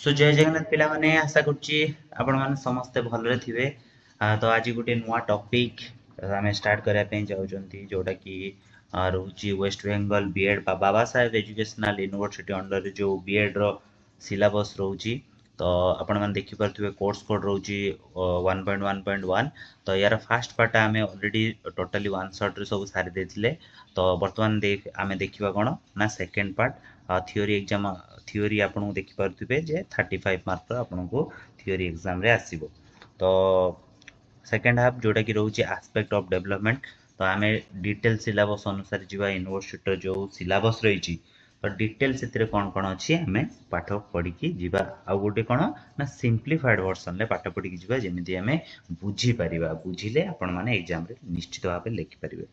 सो जय जगन्नाथ पिला माने आशा करछि आपण माने समस्त भलरे थिबे। तो आज गोटे नुआ टॉपिक आमे स्टार्ट करिया पे जाउचंती जोटा कि रहउछि waste Bengal BEd Baba Saheb educational university under रे जो बीएड रो सिलेबस रहउछि। तो आपण माने देखि परथिबे कोर्स कोड रहउछि 1.1.1। तो यार फास्ट पार्ट आमे ऑलरेडी टोटली वन शॉट रे सब सारी देथिले। तो वर्तमान आमे देखिबा कोन ना second part theory exam theory आपन देखि परथिबे जे 35 मार्क आपन को थ्योरी एग्जाम रे आसीबो। तो सेकंड हाफ जोटा कि रहउछि एस्पेक्ट ऑफ डेवलपमेंट। तो आमे डिटेल सिलेबस अनुसार जीवा यूनिवर्सिटी जो सिलेबस रहिछि तो डिटेल सेतिरे कोन कोन अछि आमे पाठ पढी कि जीवा। आ गोटे कोन ना सिंपलीफाइड वर्जन ले पाठ पढी कि जीवा जेमिति आमे बुझी परिबा। बुझिले आपन माने एग्जाम रे निश्चित भाबे लिखि परिबे।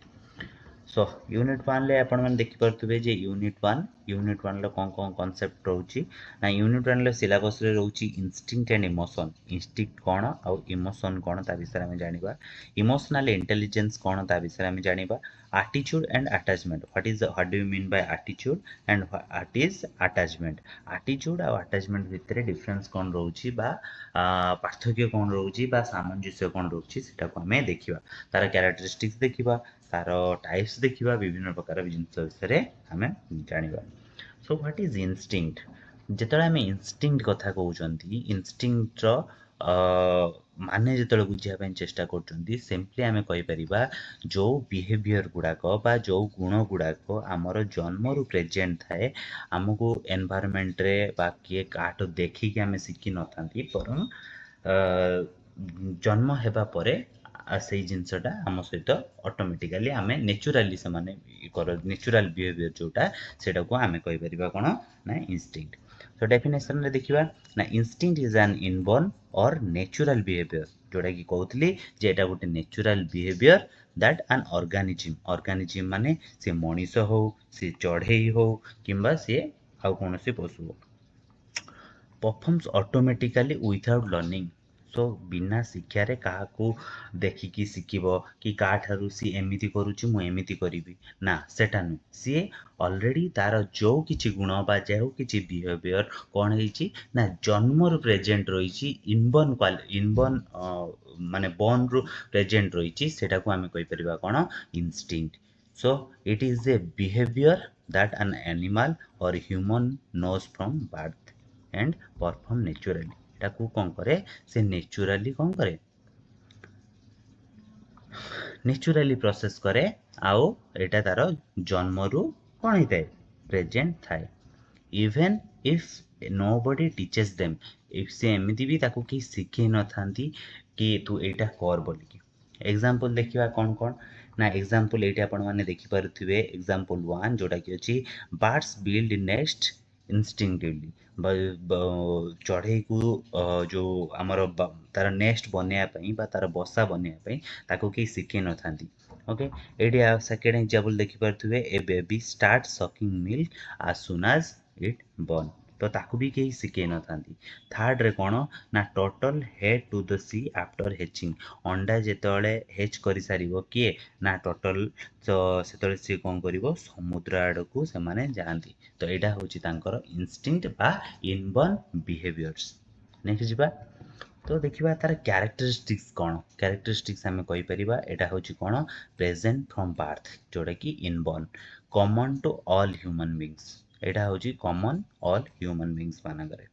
सो यूनिट 1 ले आपण माने देखि परथुबे जे यूनिट 1 लो कोन कांसेप्ट रहउछि ना। यूनिट 1 लो सिलेबस रे रहउछि इंस्टिंक्ट एंड इमोशन। इंस्टिंक्ट कोन आ इमोशन कोन ता विषय रे हम जानिबा। इमोशनल इंटेलिजेंस कोन ता विषय रे हम जानिबा। Attitude and attachment what do you mean by attitude and what is attachment. Attitude आ अटैचमेंट भितरे डिफरेंस कोन रहउछि बा पार्थक्य कोन रहउछि बा सामंजस्य कोन रहउछि सेटा को हमें देखिबा। तार कैरेक्टरिस्टिक्स देखिबा, तार टाइप्स देखिबा, विभिन्न प्रकार जिनस विषय हमें जानिबा। So what is instinct. जेतले हमें इंस्टिंक्ट कथा कहउचंती इंस्टिंक्ट रो माने जेतले बुझिया पे चेष्टा करचंती सिंपली हमें कहि परिबा जो बिहेवियर गुडाक बा जो गुण गुडाक हमर जन्म रु प्रेजेंट थाए हमको एनवायरनमेंट रे बा के काट देखि के हमें सिखि न थांती पर जन्म हेबा परे से जिनसटा हम सहित ऑटोमेटिकली आमे नेचुरली से माने नेचुरल बिहेवियर जोटा सेटा को आमे कहि परिबा कोन ना इंस्टिंक्ट। तो डेफिनेशन रे देखिबा ना इंस्टिंक्ट इज एन इनबॉर्न और नेचुरल बिहेवियर जोटा कि कहउतली जे एटा गोटे natural behaviour that an organism माने से मनीष हो से चढ़ेई हो किंबा से आ कोनोसी पशु हो परफॉर्म्स ऑटोमेटिकली विदाउट लर्निंग। सो बिना शिक्षा रे काहाकू देखिकी शिखिबो कि का ठारू सी एमिति करूची मु एमिति करिवि ना सेटा नु सी ऑलरेडी तार जो किछि गुण बा जेहो किछि बिहेवियर कोन हेछि ना जन्म रु प्रेजेंट रहिछि इनबॉर्न माने बॉर्न रु प्रेजेंट रहिछि सेटा को हमें कहि परिबा कोन instinct. So it is a behaviour that an animal or human knows from birth and perform naturally. एटा को कोन करे से नेचुरली कोन करे नेचुरली प्रोसेस करे आउ एटा तार जन्म रु कोन हिताय प्रेजेंट थाए। Even if nobody teaches them if से एमिति भी ताको कि सिखे न थांती कि तू एटा कर बोली कि एग्जांपल देखिबा कोन कोन ना। एग्जांपल एटा आपण माने देखि परथिबे एग्जांपल 1 जोटा कि अछि बर्ड्स बिल्ड नेस्ट इंस्टिंक्टिवली। चढ़ई को जो आमर तार नेस्ट बनया पई बा तार बसा बनया पई ताको कि सिखे न थांती। ओके एडी सेकंड एग्जांपल देखि परथिबे a baby start sucking milk as soon as it born। तो ताकू भी कहीं सिखे न थांती। थर्ड रे कोन ना turtle head to the sea after hatching. अंडा जेतळे हेच करि सारिबो किए ना टोटल तो सेतळे सी कोन करिवो समुद्र आडकू से माने जांती। तो एटा होची तांकर इंस्टिंक्ट बा इनबॉर्न बिहेवियर्स। नेक्स्ट जिबा तो देखिबा तार कैरेक्टरिस्टिक्स कोन। कैरेक्टरिस्टिक्स हमें कहि परिबा एटा होची कोन प्रेजेंट फ्रॉम बर्थ जोटा कि inborn common to all human beings. एटा होची कॉमन ऑल ह्यूमन बीइंग्स मानकरे।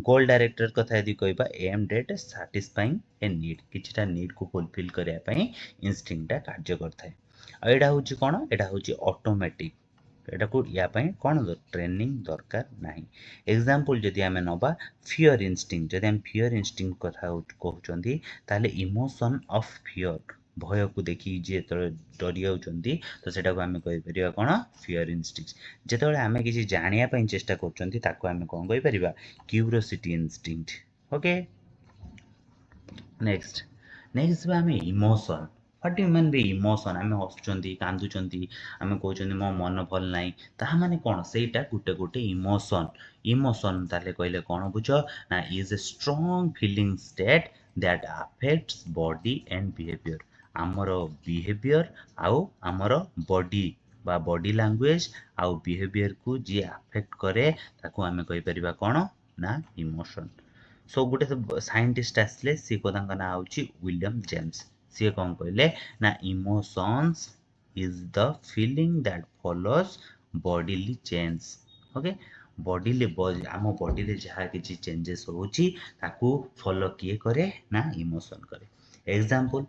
गोल डायरेक्टर कथा यदि कहबा aimed at satisfying a need किछटा नीड को फुलफिल करिया पई इंस्टिंक्ट ता कार्य करथाय। आ एटा होची कोन एटा होची ऑटोमेटिक। एटा को या पई कोन ट्रेनिंग दरकार नाही। एग्जांपल जदि हमें नबा फियर इंस्टिंक्ट जदि हम फियर इंस्टिंक्ट कथा कहउचंदी ताले इमोशन ऑफ फियर भय को देखि जे डरी जाउचंदी तो सेटा को हमें कहि परिबा कोन फियर इंस्टिंक्ट। जेतबेले हमें किछि जानिया पई चेष्टा करचंदी ताको हमें कोन कहि परिबा क्यूरियोसिटी इंस्टिंक्ट। ओके नेक्स्ट हमें emotion what you mean bye emotion. हमें हसुचंदी कांदुचंदी हमें कहउचंदी मो मन भल नाही ता माने कोन सेटा गुटे गुटे इमोशन ताले कहले कोन बुझो ना is a strong feeling state that affects body and behaviour. आमर बिहेवियर आउ आमर बॉडी बा बॉडी लैंग्वेज आउ बिहेवियर को जी अफेक्ट करे ताको आमे कहि परिबा कोन ना इमोशन। सो गोटे साइंटिस्ट आसले सी को तांका ना होची विलियम जेम्स। सी कोन कहले ना emotions is the feeling that follows bodily change. Okay, bodily आम बॉडीले जहाँ किसी चेंजेस होची ताकू फॉलो किए करे ना इमोशन करे। एग्जांपल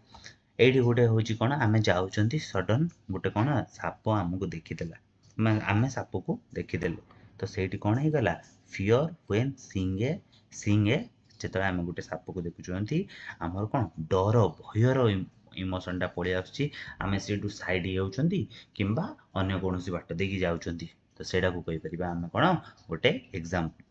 एठी गोटे होची कोन आमे जाउचंती सडन गोटे कोन साप हमकु देखिदेला आमे साप को देखिदेले तो सेठी कोन हे गला फियर व्हेन सीइंग ए जेतबे आमे गोटे साप को देखुचंती हमर कोन डर भयर इमोशन टा पळि आछी आमे सेठू साइड हे होचंती किंबा अन्य कोनोसी बाट देखि जाउचंती तो सेटा को कहि परिबा आमे कोन गोटे एग्जांपल।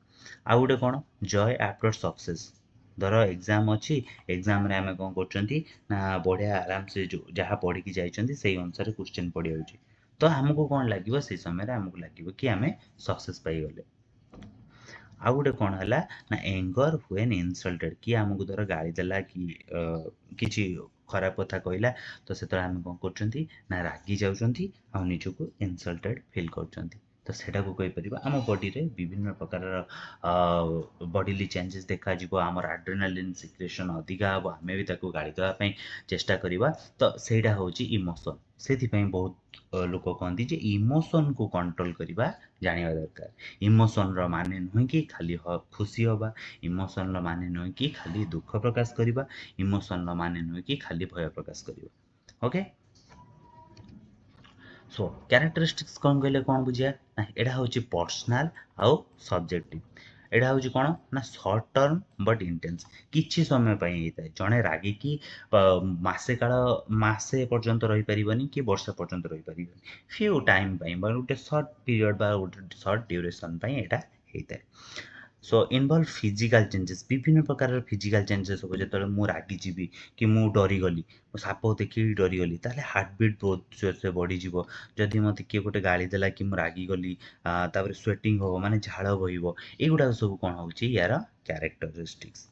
आ गोटे कोन जॉय आफ्टर सक्सेस। धर एग्जाम अच्छी एग्जाम रे आमे कोन करचंती ना बढ़िया आराम से जो जहाँ पढ़ी की जाइचंती सेही अनुसार क्वेश्चन पढ़ी होची तो हमको कोन लागिवो से समय रे हमको लागिवो कि आमे सक्सेस पाई गले। आ गोटे कोन हला ना एंगर व्हेन इंसल्टेड कि हमको धर गाली देला कि किछि खराब कथा कहला तो सेतरा आमे कोन करचंती ना रागी जाउचंती आ निजको इंसल्टेड फील करचंती तो सेटा को कहि परिबा हम बॉडी रे विभिन्न प्रकार बॉडीली चेंजेस देखा जिवो हमर एड्रेनालिन सिक्रेशन अधिका हबो आमे भी ताको गाड़ी देबा पई चेष्टा करिबा तो सेटा होची इमोशन। सेथि पई बहुत लोक कहंती जे इमोशन को कंट्रोल करिबा जानिबा दरकार। इमोशन रो माने नुहे कि खाली खुशी होबा, इमोशन रो माने नुहे कि खाली दुख प्रकाश करिबा, इमोशन रो माने नुहे कि खाली भय प्रकाश करिबा। ओके, सो कैरेक्टरिस्टिक्स कौन कहले कौन बुझिया ना एडा होची पर्सनल आउ सब्जेक्टिव। एडा होची कोन ना शॉर्ट टर्म बट इंटेंस किछि समय पई हेताय जणे रागी की मासे काल मासे पर्यंत रही परिबनी कि वर्ष पर्यंत रही परिबनी फ्यू टाइम पई बा उटे शॉर्ट पीरियड बा उटे शॉर्ट ड्यूरेशन पई एटा हेताय। सो इनवॉल्व फिजिकल चेंजेस विभिन्न प्रकार फिजिकल चेंजेस हो जो मु रागी जीवी कि मु डरी गली साप देखी डरी गली ताले हार्ट बीट बहुत जोर से बढ़ी जीवो जदि मते किए गोटे गाली देला कि मु रागी गली तापर स्वेटिंग हो माने झाळ बहिबो एगुडा सब कोन होची यार कैरेक्टरिस्टिक्स।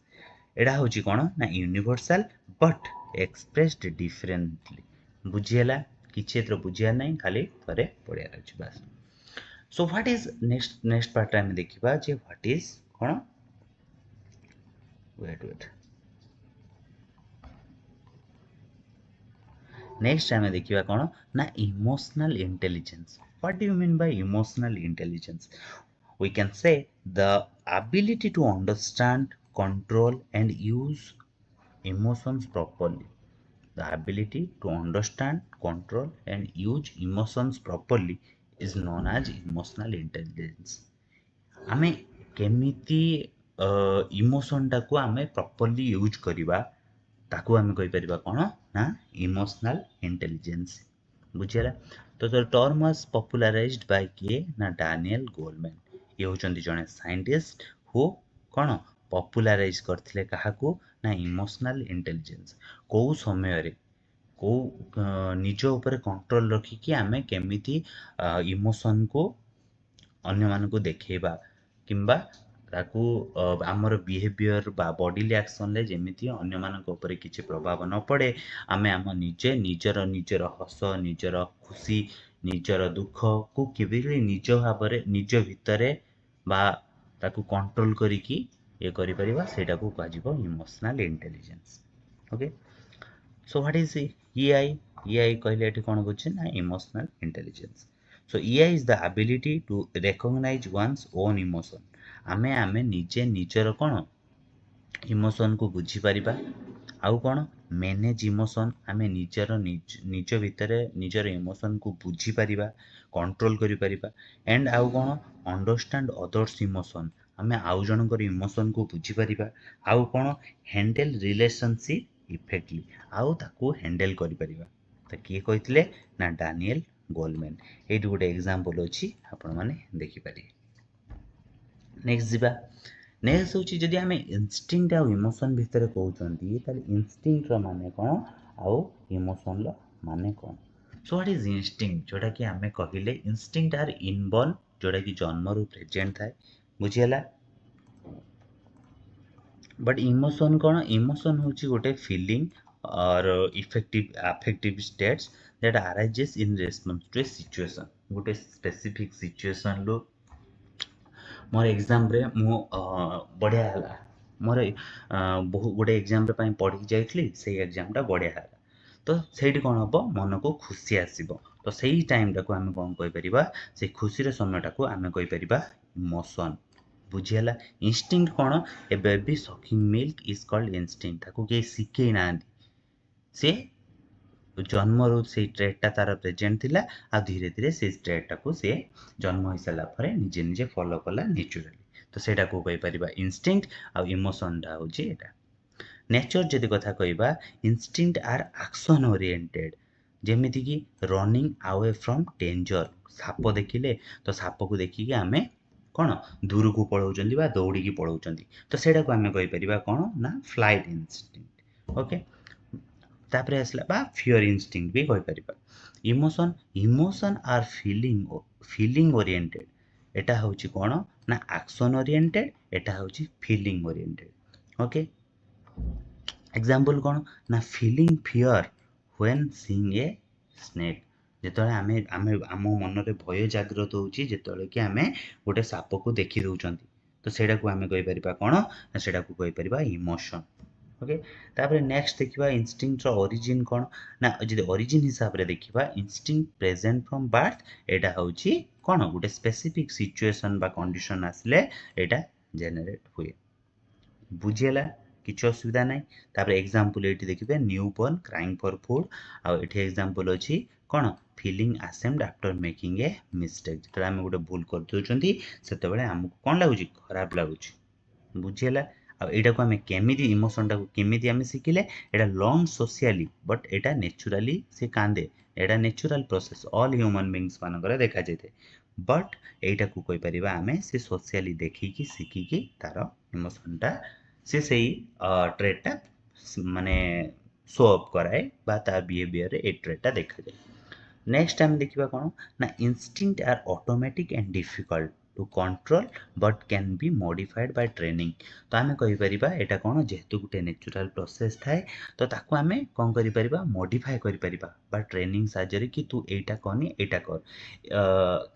एडा होची कोन ना यूनिवर्सल बट एक्सप्रेस्ड डिफरेंटली। बुझियला किछि एतर बुझिया नै खाली थरे पढिया अछि बस। So what is next part में देखिबा जे व्हाट इज कोन वेट नेक्स्ट आमे देखिबा कोन ना emotional intelligence. What do you mean by emotional intelligence? We can say the ability to understand, control and use emotions properly. The ability to understand, control and use emotions properly is known as emotional intelligence. आमे केमिति emotion टाको आमे properly use करिबा ताको आमे कहि परिबा कोन ना इमोशनल इंटेलिजेंस। बुझियला तो the term was popularised by के ना डैनियल गोलमैन। ये होचंती जने साइंटिस्ट हु कोन पॉपुलराइज करथिले काहाकू ना इमोशनल इंटेलिजेंस को समय रे को निज ऊपर कंट्रोल रखी कि आमे केमिति इमोशन को अन्य मानको देखेबा किंबा ताकू आमर बिहेवियर बा बॉडी एक्शन ले जेमिति अन्य मानको ऊपर किछि प्रभाव न पड़े आमे आम निजे निजर हस निजर खुशी निजर दुख को केबेले निज भाबरे निज भितरे बा ताकू कंट्रोल करिकी ये करि परिबा सेटा को कहजिबो emotional intelligence. Okay, so what is EI? EI कहले एठी कोन बुझे ना emotional intelligence. So EI is the ability to recognize one's own emotion. आमे निजे निजर कोन इमोशन को बुझी परिबा आउ कोन मैनेज इमोशन आमे निज भितरे निजर इमोशन को बुझी परिबा कंट्रोल करि परिबा एंड आउ कोन अंडरस्टैंड अदर्स इमोशन आमे आउ जनकर इमोशन को बुझी परिबा आउ कोन हैंडल रिलेशनशिप इफेक्टली आउ ताको हैंडल करि परिबा। त किए कहितले ना डैनियल गोलमैन। ये गोटे एग्जांपल अछि आपण माने देखि पारि। नेक्स्ट जिबा नेक्स्ट होची जदि हमें इंस्टिंक्ट आ इमोशन भितर कहउचंती ताले इंस्टिंक्ट रो माने कोन आउ इमोशन लो माने कोन? So what is instinct? जोटा कि हमें कहिले इंस्टिंक्ट आर इनबॉर्न जोटा कि जन्म रु प्रेजेंट थाए बुझियला। बट इमोशन कोन? इमोशन होची गोटे feeling or effective affective states that arises in response to a situation गोटे specific situation लो मोर एग्जाम रे मु बढ़िया हला मोर बहु गोटे एग्जाम रे पढ़ी जाइली से एग्जाम टा बढ़िया हला तो ସେଇଠି କ'ଣ ହବ ମନକୁ ଖୁସି ଆସିବ ତ ସେଇ ଟାଇମଟାକୁ ଆମେ କ'ଣ କହିପାରିବା ସେଇ ଖୁସିର ସମୟଟାକୁ ଆମେ କହିପାରିବା ଇମୋସନ୍ ବୁଝିହେଲା ଇନଷ୍ଟିଙ୍କ୍ଟ କ'ଣ ଏ ବେବି ସକିଂ ମିଲ୍କ ଇଜ୍ କଲ୍ଡ ଇନଷ୍ଟିଙ୍କ୍ଟ ତାକୁ କେହି ଶିଖେଇ ନାହାନ୍ତି ସେ ଜନ୍ମରୁ ସେଇ ଟ୍ରେଡ୍ଟା ତାର ପ୍ରେଜେଣ୍ଟ ଥିଲା ଆଉ ଧୀରେ ଧୀରେ ସେଇ ଟ୍ରେଡ୍ଟାକୁ ସେ ଜନ୍ମ ହେଇସାରିଲା ପରେ ନିଜେ ନିଜେ ଫଲୋ କଲା ନ୍ୟାଚୁରାଲି ତ ସେଇଟାକୁ କହିପାରିବା ଇନଷ୍ଟିଙ୍କ୍ଟ ଆଉ ଇମୋସନ୍ଟା ହେଉଛି ଏଇଟା नेचर जदि कथा कहवा इंस्टिंक्ट आर एक्शन ओरिएंटेड जेमिति कि रनिंग अवे फ्रॉम डेंजर साप देखिले तो साप को देखिकी आमे कौन दूर को पलाउचंदी बा दौड़ी की पलाउचंदी तो सेटा को आमे कहि परिबा कौन ना फ्लाइट इंस्टिंक्ट ओके तापरे आसला बा फियर इंस्टिंक्ट भी कहि परिबा emotion emotion are feeling oriented एटा होची कौन ना एक्शन ओरिएंटेड एटा होची फीलिंग ओरिएंटेड ओके एग्जाम्पल कौन ना feeling fear when seeing a snake जेतले आमे आमे आम मन रे भय जागृत होउची जेतले कि आमे गोटे साप को देखि दउचंती तो सेटा को आमे कहि परिबा कोन ना सेटा को कहि परिबा इमोशन ओके तापर नेक्स्ट देखिबा इंस्टिंक्ट रो ओरिजिन कोन ना जदि ओरिजिन हिसाब रे देखिबा इंस्टिंक्ट प्रेजेंट फ्रॉम बर्थ एटा होउची कोन गोटे स्पेसिफिक सिचुएशन बा कंडीशन आसले एटा जनरेट हुए बुझियला किसी असुविधा ना तापर एग्जांपल ये देखिए newborn crying for food आउ एठी एग्जांपल अछि कोन feeling ashamed after making a mistake जतले हम गोटे भूल कर दोचंती सेते बेले हमको कोन लागुची खराब लागुची बुझियला आ एटा को हमें केमिति इमोशन टा को केमिति हमें सिखिले एटा learn socially but Etah naturally से कांदे एटा natural process all human beings मान करे देखा जेते बट एटा को कोइ परिबा हमें से सोशली देखि की सिखि की तार इमोशन टा से सही ट्रेडटा माने शो अप कराए बा तार बिहेवियर रे ए ट्रेडटा देखा जाए नेक्स्ट टाइम देखिबा कोन ना instinct are automatic and difficult to control but can be modified by training तो आमे कहि परिबा एटा कोन जेहेतु गुटे नेचुरल प्रोसेस थाए तो ताको आमे कोन करि परिबा मॉडिफाई करि परिबा बा ट्रेनिंग साजरे कि तू एटा कनी एटा कर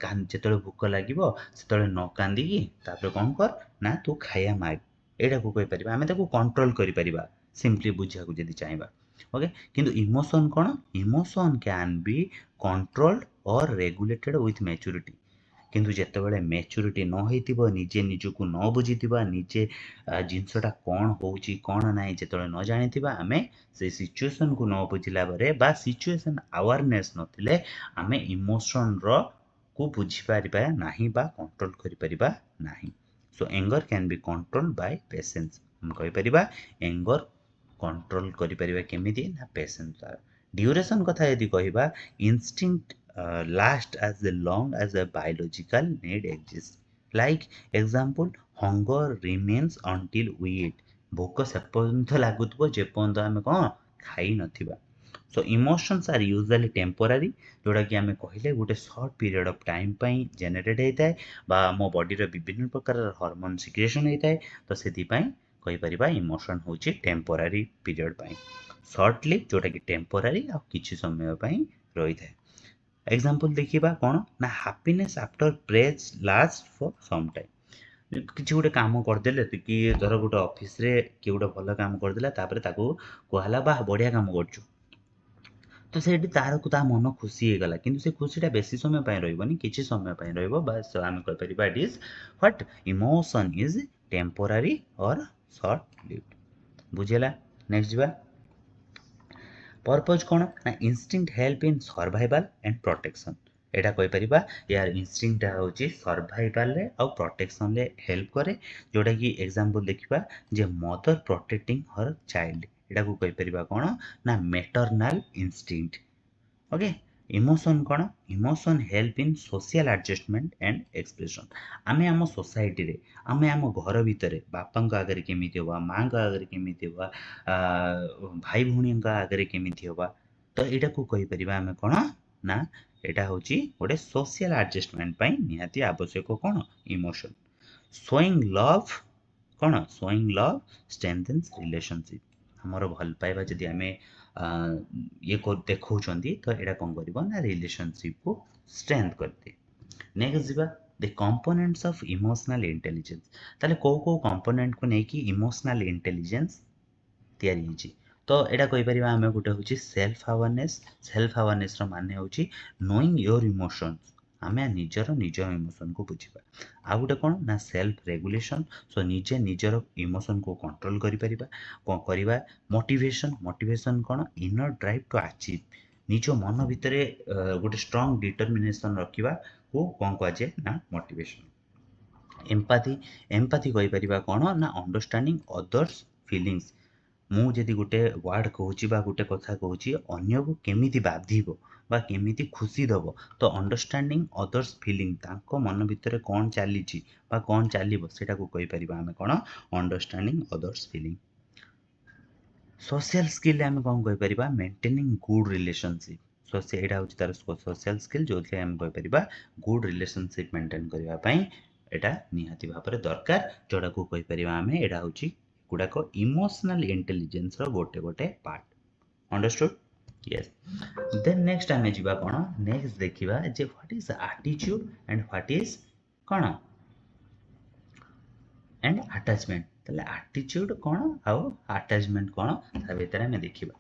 कान जेतले भूख लागिवो सेतले न कांदी की तापर कोन कर ना तू खाया माग एटा को कहि परिबा आमे ताको कंट्रोल करि परिबा सिंपली बुझिया को जदी चाहेबा ओके किंतु इमोशन कोन इमोशन कैन बी कंट्रोल्ड और रेगुलेटेड विथ मैच्योरिटी किंतु जेतेबेले मैच्योरिटी न होइतिबो निजे निजको न बुझितिबा निजे जिंसटा कोन होउची कोन नाही जेतेबेले न जानितिबा आमे से सिचुएशन को न बुझिला बारे बा सिचुएशन अवेयरनेस नथिले आमे इमोशन रो को बुझि परिबा नाही बा कंट्रोल करि परिबा नाही सो anger can be controlled by patience हम कहि परिबा एंगर कंट्रोल करि परिबा केमिति ना पेशेंस ड्यूरेशन कथा यदि कहिबा instinct last as long as a biological need exists. Like example, hunger remains until we eat. भोक से पर्यंत लागुथबो जे पर्यंत आमे कोन खाई नथिबा सो इमोशंस आर यूजुअली टेम्पोरारी जोड़ा कि आमे कहिले गोटे शॉर्ट पीरियड ऑफ टाइम पई जनरेट हेताय बा मो बॉडी रो विभिन्न प्रकार हार्मोन सिक्रेशन हेताय तो सेति पई कहि परिबा इमोशन होची टेम्पोरारी पीरियड पई शॉर्टली जोटा कि टेम्पोरारी आ किछि समय पई रहिथाय एग्जांपल देखिबा कोन ना happiness after praise last for some time किछि गोटे काम कर देले कि धर गोटे ऑफिस रे कि गोटे भलो काम कर देला तापर ताको कहला बा बढ़िया काम करछु तो सेठी तार को ता मन खुशी हे गला किंतु से खुशीटा बेसी समय पय रहइबनी किछि समय पय रहइबो बस हम कह परिबा it is what emotion is temporary or short lived बुझेला नेक्स्ट बा पर्पज कोन ना instinct help in survival and protection एटा कहि परिबा यार इंस्टिंक्ट होची सर्वाइवल रे और प्रोटेक्शन ले हेल्प करे जोटा कि एग्जांपल देखिबा जे मदर प्रोटेक्टिंग हर चाइल्ड एटा को कहि परिबा कोन ना मैटरनल इंस्टिंक्ट ओके इमोशन कोन emotion help in social adjustment and expression आमे हम सोसाइटी रे आमे हम घर भीतर बापा का आगे केमिति होबा मां का आगे केमिति होबा भाई भूणी का आगे केमिति होबा तो एटा को कहि परिबा आमे कोन ना एटा होची गोटे सोशल एडजस्टमेंट पई निहाती आवश्यक कोन इमोशन शोइंग लव स्ट्रेंथेन्स रिलेशनशिप हमर भल पाइबा जदि आमे ये देखौछंती तो एटा कोन करबो ना रिलेशनशिप को स्ट्रेंथ करते। नेक्स्ट जिबा the components of emotional intelligence ताले को कंपोनेंट को नै कि इमोशनल इंटेलिजेंस तैयारी होची। तो एटा कहि परिबा हमें गुटे होची सेल्फ अवेयरनेस रो माने होची नोइंग योर इमोशंस हमें निजर इमोशन को बुझिबा। आ गुटे कोन ना सेल्फ रेगुलेशन सो निजे निजर इमोशन को कंट्रोल करि परिबा कोन करिबा। मोटिवेशन कोन इनर ड्राइव टू अचीव निज मन भितरे गोटे स्ट्रांग डिटरमिनेशन रखिबा को कोन को जे ना मोटिवेशन। एम्पैथी कहि परिबा कोन ना अंडरस्टैंडिंग अदर्स फीलिंग्स मु जदि गोटे वर्ड कहूची बा गोटे कथा कहूची अन्य को केमिति बाधिबो बा केमिति खुशी दबो तो अंडरस्टैंडिंग अदर्स फीलिंग तांको मन भितर कोन चालीची बा कोन चालीबो सेटा को कहि परिबा हमें कोन understanding others feeling. Social skill हमें कोन कहि परिबा मेंटेनिंग गुड रिलेशनशिप। सो सेटा होची तार सोशल स्किल जो कि हम कहि परिबा गुड रिलेशनशिप मेंटेन करबा पई एटा निहाती भाबरे दरकार जोडा को कहि परिबा हमें एटा होची गुड़ाक इमोशनल इंटेलिजेंस रो गोटे गोटे part. Understood yes. Then next आमे जिबा कोन नेक्स्ट देखिबा जे what is attitude and what is कोन एंड अटैचमेंट। तले एटीट्यूड कोन आउ अटैचमेंट कोन ता भीतर हमें देखिबा।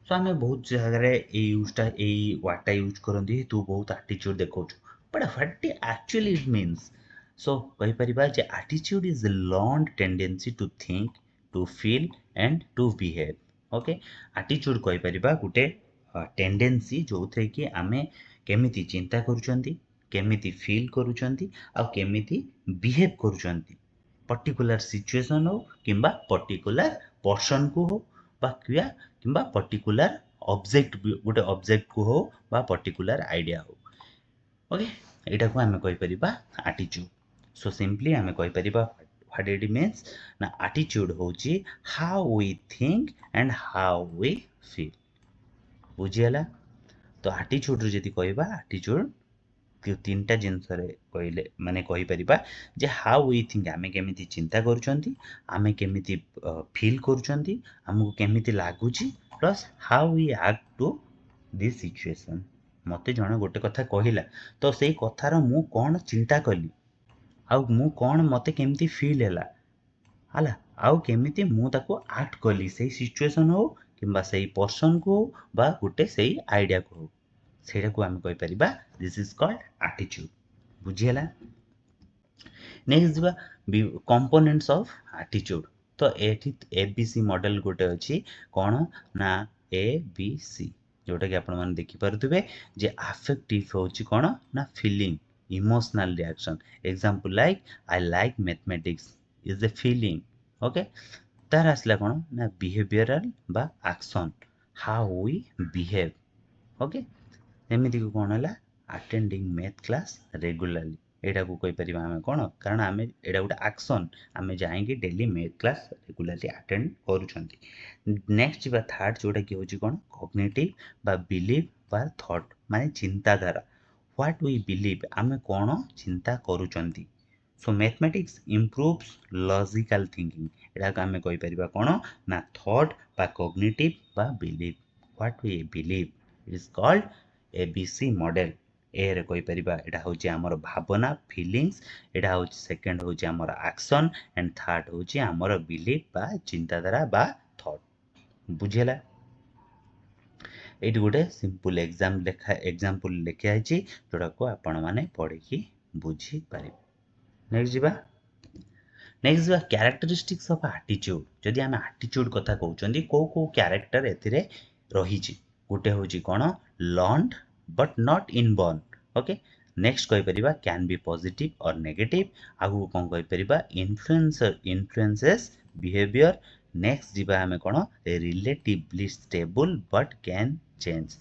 सो हमें बहुत जगह रे ए यूजटा ए वर्डटा यूज करंदी तू बहुत एटीट्यूड देखौछ but what actually it means. So कहि परिबा जे attitude is a learned tendency to think to feel and to behave। Okay attitude कहि परिबा गुटे टेंडेंसी जो थे कि आमे केमिति चिंता करूचंती केमिति फील करूचंती आ केमिति बिहेव करूचंती पर्टिकुलर सिचुएशन हो किंबा पर्टिकुलर पर्सन को हो बा किंबा पर्टिकुलर ऑब्जेक्ट गोटे ऑब्जेक्ट को हो बा पर्टिकुलर आइडिया हो। ओके एटा को हमें कहि परिबा एटीट्यूड। सो सिंपली हमें कहि परिबा what it means ना attitude होची how we think and how we feel। बुझियला तो attitude रे जदी कहबा attitude कि तीनटा जिंस रे कहले माने कहि परिबा जे how we think आमे केमिति चिंता करूचंती आमे केमिति फील करूचंती हमको केमिति लागुची plus how we act to this situation। मते जणे गोटे कथा कहिला तो सेई कथार मु कोन चिंता कली आउ मु कोन मते केमिति फील हला आउ केमिति मु ताको एक्ट कली सेई सिचुएशन हो किंबा सेई पर्सन को बा गुटे सेई आइडिया को हो सेटा को हम कहि परिबा दिस इज कॉल्ड एटीट्यूड। बुझियला। नेक्स्ट दिबा कंपोनेंट्स ऑफ एटीट्यूड। तो एठी एबीसी मॉडल गोटे अछि कोन ना एबीसी जोटा कि आपण मन देखि परथुबे जे अफेक्टिव होछि कोन ना feeling emotional reaction example like I like mathematics is a feeling। okay तार आसला कोन ना behavioral बा action how we behave। okay एमिति को कोन हला attending math class regularly एटा को कहि परिबा हम कोन कारण हमें एटा उटा एक्शन हमें जाएंगे daily math class regularly attend करूछंती। नेक्स्ट बा थर्ड जोटा कि होची कोन कॉग्निटिव बा बिलीव बा थॉट माने चिंताधारा what we believe आमे कोन चिंता करूचंती। सो मैथमेटिक्स improves logical thinking एटा का आमे कहि परिबा कोन ना थॉट बा कॉग्निटिव बा belief what we believe is called ABC model. ए रे कहि परिबा एटा होची हमर भावना फीलिंग्स एटा होची सेकंड होची हमर एक्शन एंड थर्ड होची हमर बिलीव बा चिंताधारा बा थॉट। बुझेला। एटी गोटे सिंपल एग्जांपल लेखा आइछि जोटा को आपण माने पढि कि बुझी पारिबे। नेक्स्ट बा कैरेक्टरिस्टिक्स ऑफ एटीट्यूड। जदि हम एटीट्यूड कथा कहउचंदी को कैरेक्टर एथिरे रहिछि गोटे होछि कोन learned but not inborn. Okay next कहि परिबा can be positive or negative आगु कोन कहि परिबा इन्फ्लुएंसेस बिहेवियर। नेक्स्ट जिबा हमें कोन relatively stable but can change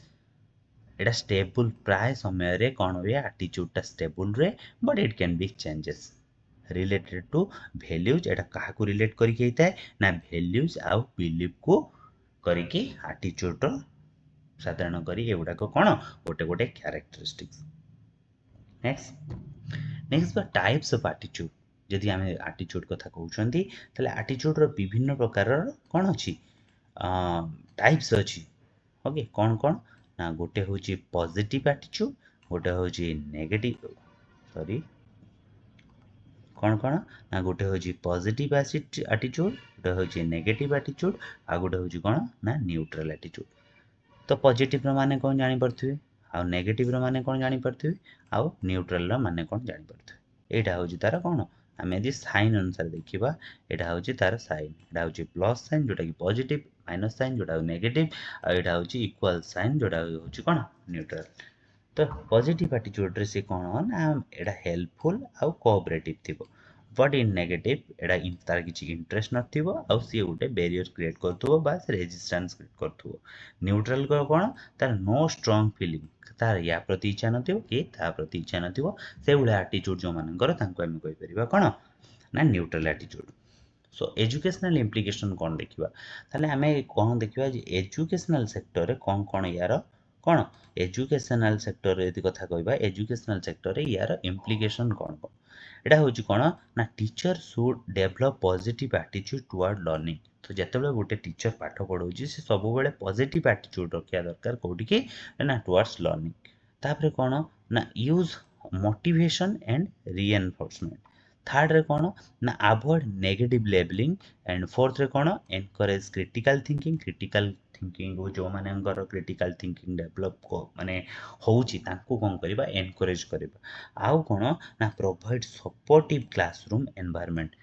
एटा स्टेबल प्राय समय रे कोन होय एटीट्यूड ता स्टेबल रे but it can be changes related to values एटा काहा को रिलेट करि के हिताय ना वैल्यूज आ बिलीव को करि के एटीट्यूड रो साधारण करी एगुडा को कोन गोटे गोटे कैरेक्टरिस्टिक्स। नेक्स्ट बा टाइप्स ऑफ एटीट्यूड। जदि हम एटीट्यूड कथा कहउचंती तले एटीट्यूड रो विभिन्न प्रकार कोन अछि टाइप्स अछि ओके कौन कौन ना गोटे हूँ पॉजिटिव एटीट्यूड गोटे हूँ नेगेटिव सॉरी कौन कौन ना गोटे हूँ पॉजिटिव एटीट्यूड गोटे हूँ नेगेटिव एटीट्यूड आ गोटे हूँ कौन ना न्यूट्रल एटीट्यूड तो पॉजिटिव रो माने कौन जानी पड़थिबे आ नेगेटिव रो माने कौन जानी पड़थिबे आ न्यूट्रल रो माने कौन जानी पड़थिबे एटा होची तार कौन आमे यदि साइन अनुसार देखिबा एटा होची तार साइन एटा होची प्लस साइन जोटा कि पॉजिटिव माइनस साइन जोटा नेगेटिव आ एटा होची इक्वल साइन जोटा होची कौन न्यूट्रल तो पॉजिटिव एटीट्यूड रे से कौन ना एटा हेल्पफुल आ कोऑपरेटिव थिबो बट इन नेगेटिव एटा तार किछि इंटरेस्ट नथिबो आ सी गोटे बैरियर क्रिएट करथुबो बा रेजिस्टेंस क्रिएट करथुबो न्यूट्रल को कौन तार नो स्ट्रांग फीलिंग तार या प्रति इच्छा नथिबो कि ता प्रति इच्छा नथिबो से भले एटीट्यूड जो मानकर तांको हम कहि परिबा कोन ना न्यूट्रल एटीट्यूड सो एजुकेशनल इम्प्लिकेशन कौन देखिबा ताले हमें कौन देखिबा जे एजुकेशनल सेक्टर रे कौन यार कौन एजुकेशनल सेक्टर रे यदि कथा कहबा एजुकेशनल सेक्टर रे यार इम्प्लिकेशन कौन कौन एटा होची कौन ना teacher should develop positive attitude toward learning तो जेतेबेले गोटे टीचर पाठ पढ़ाउची से सब बेले पॉजिटिव एटीट्यूड रखिया दरकार कोठी की ना टुवर्ड्स लर्निंग तापरे कौन ना यूज मोटिवेशन एंड रीएनफोर्समेंट थर्ड रे कौन ना avoid negative labelling and fourth रे कौन एनकरेज क्रिटिकल थिंकिंग को जो मानकर क्रिटिकल थिंकिंग डेवलप को माने होउची तांको कोन करबा एनकरेज करबा आउ कोन ना provide supportive classroom environment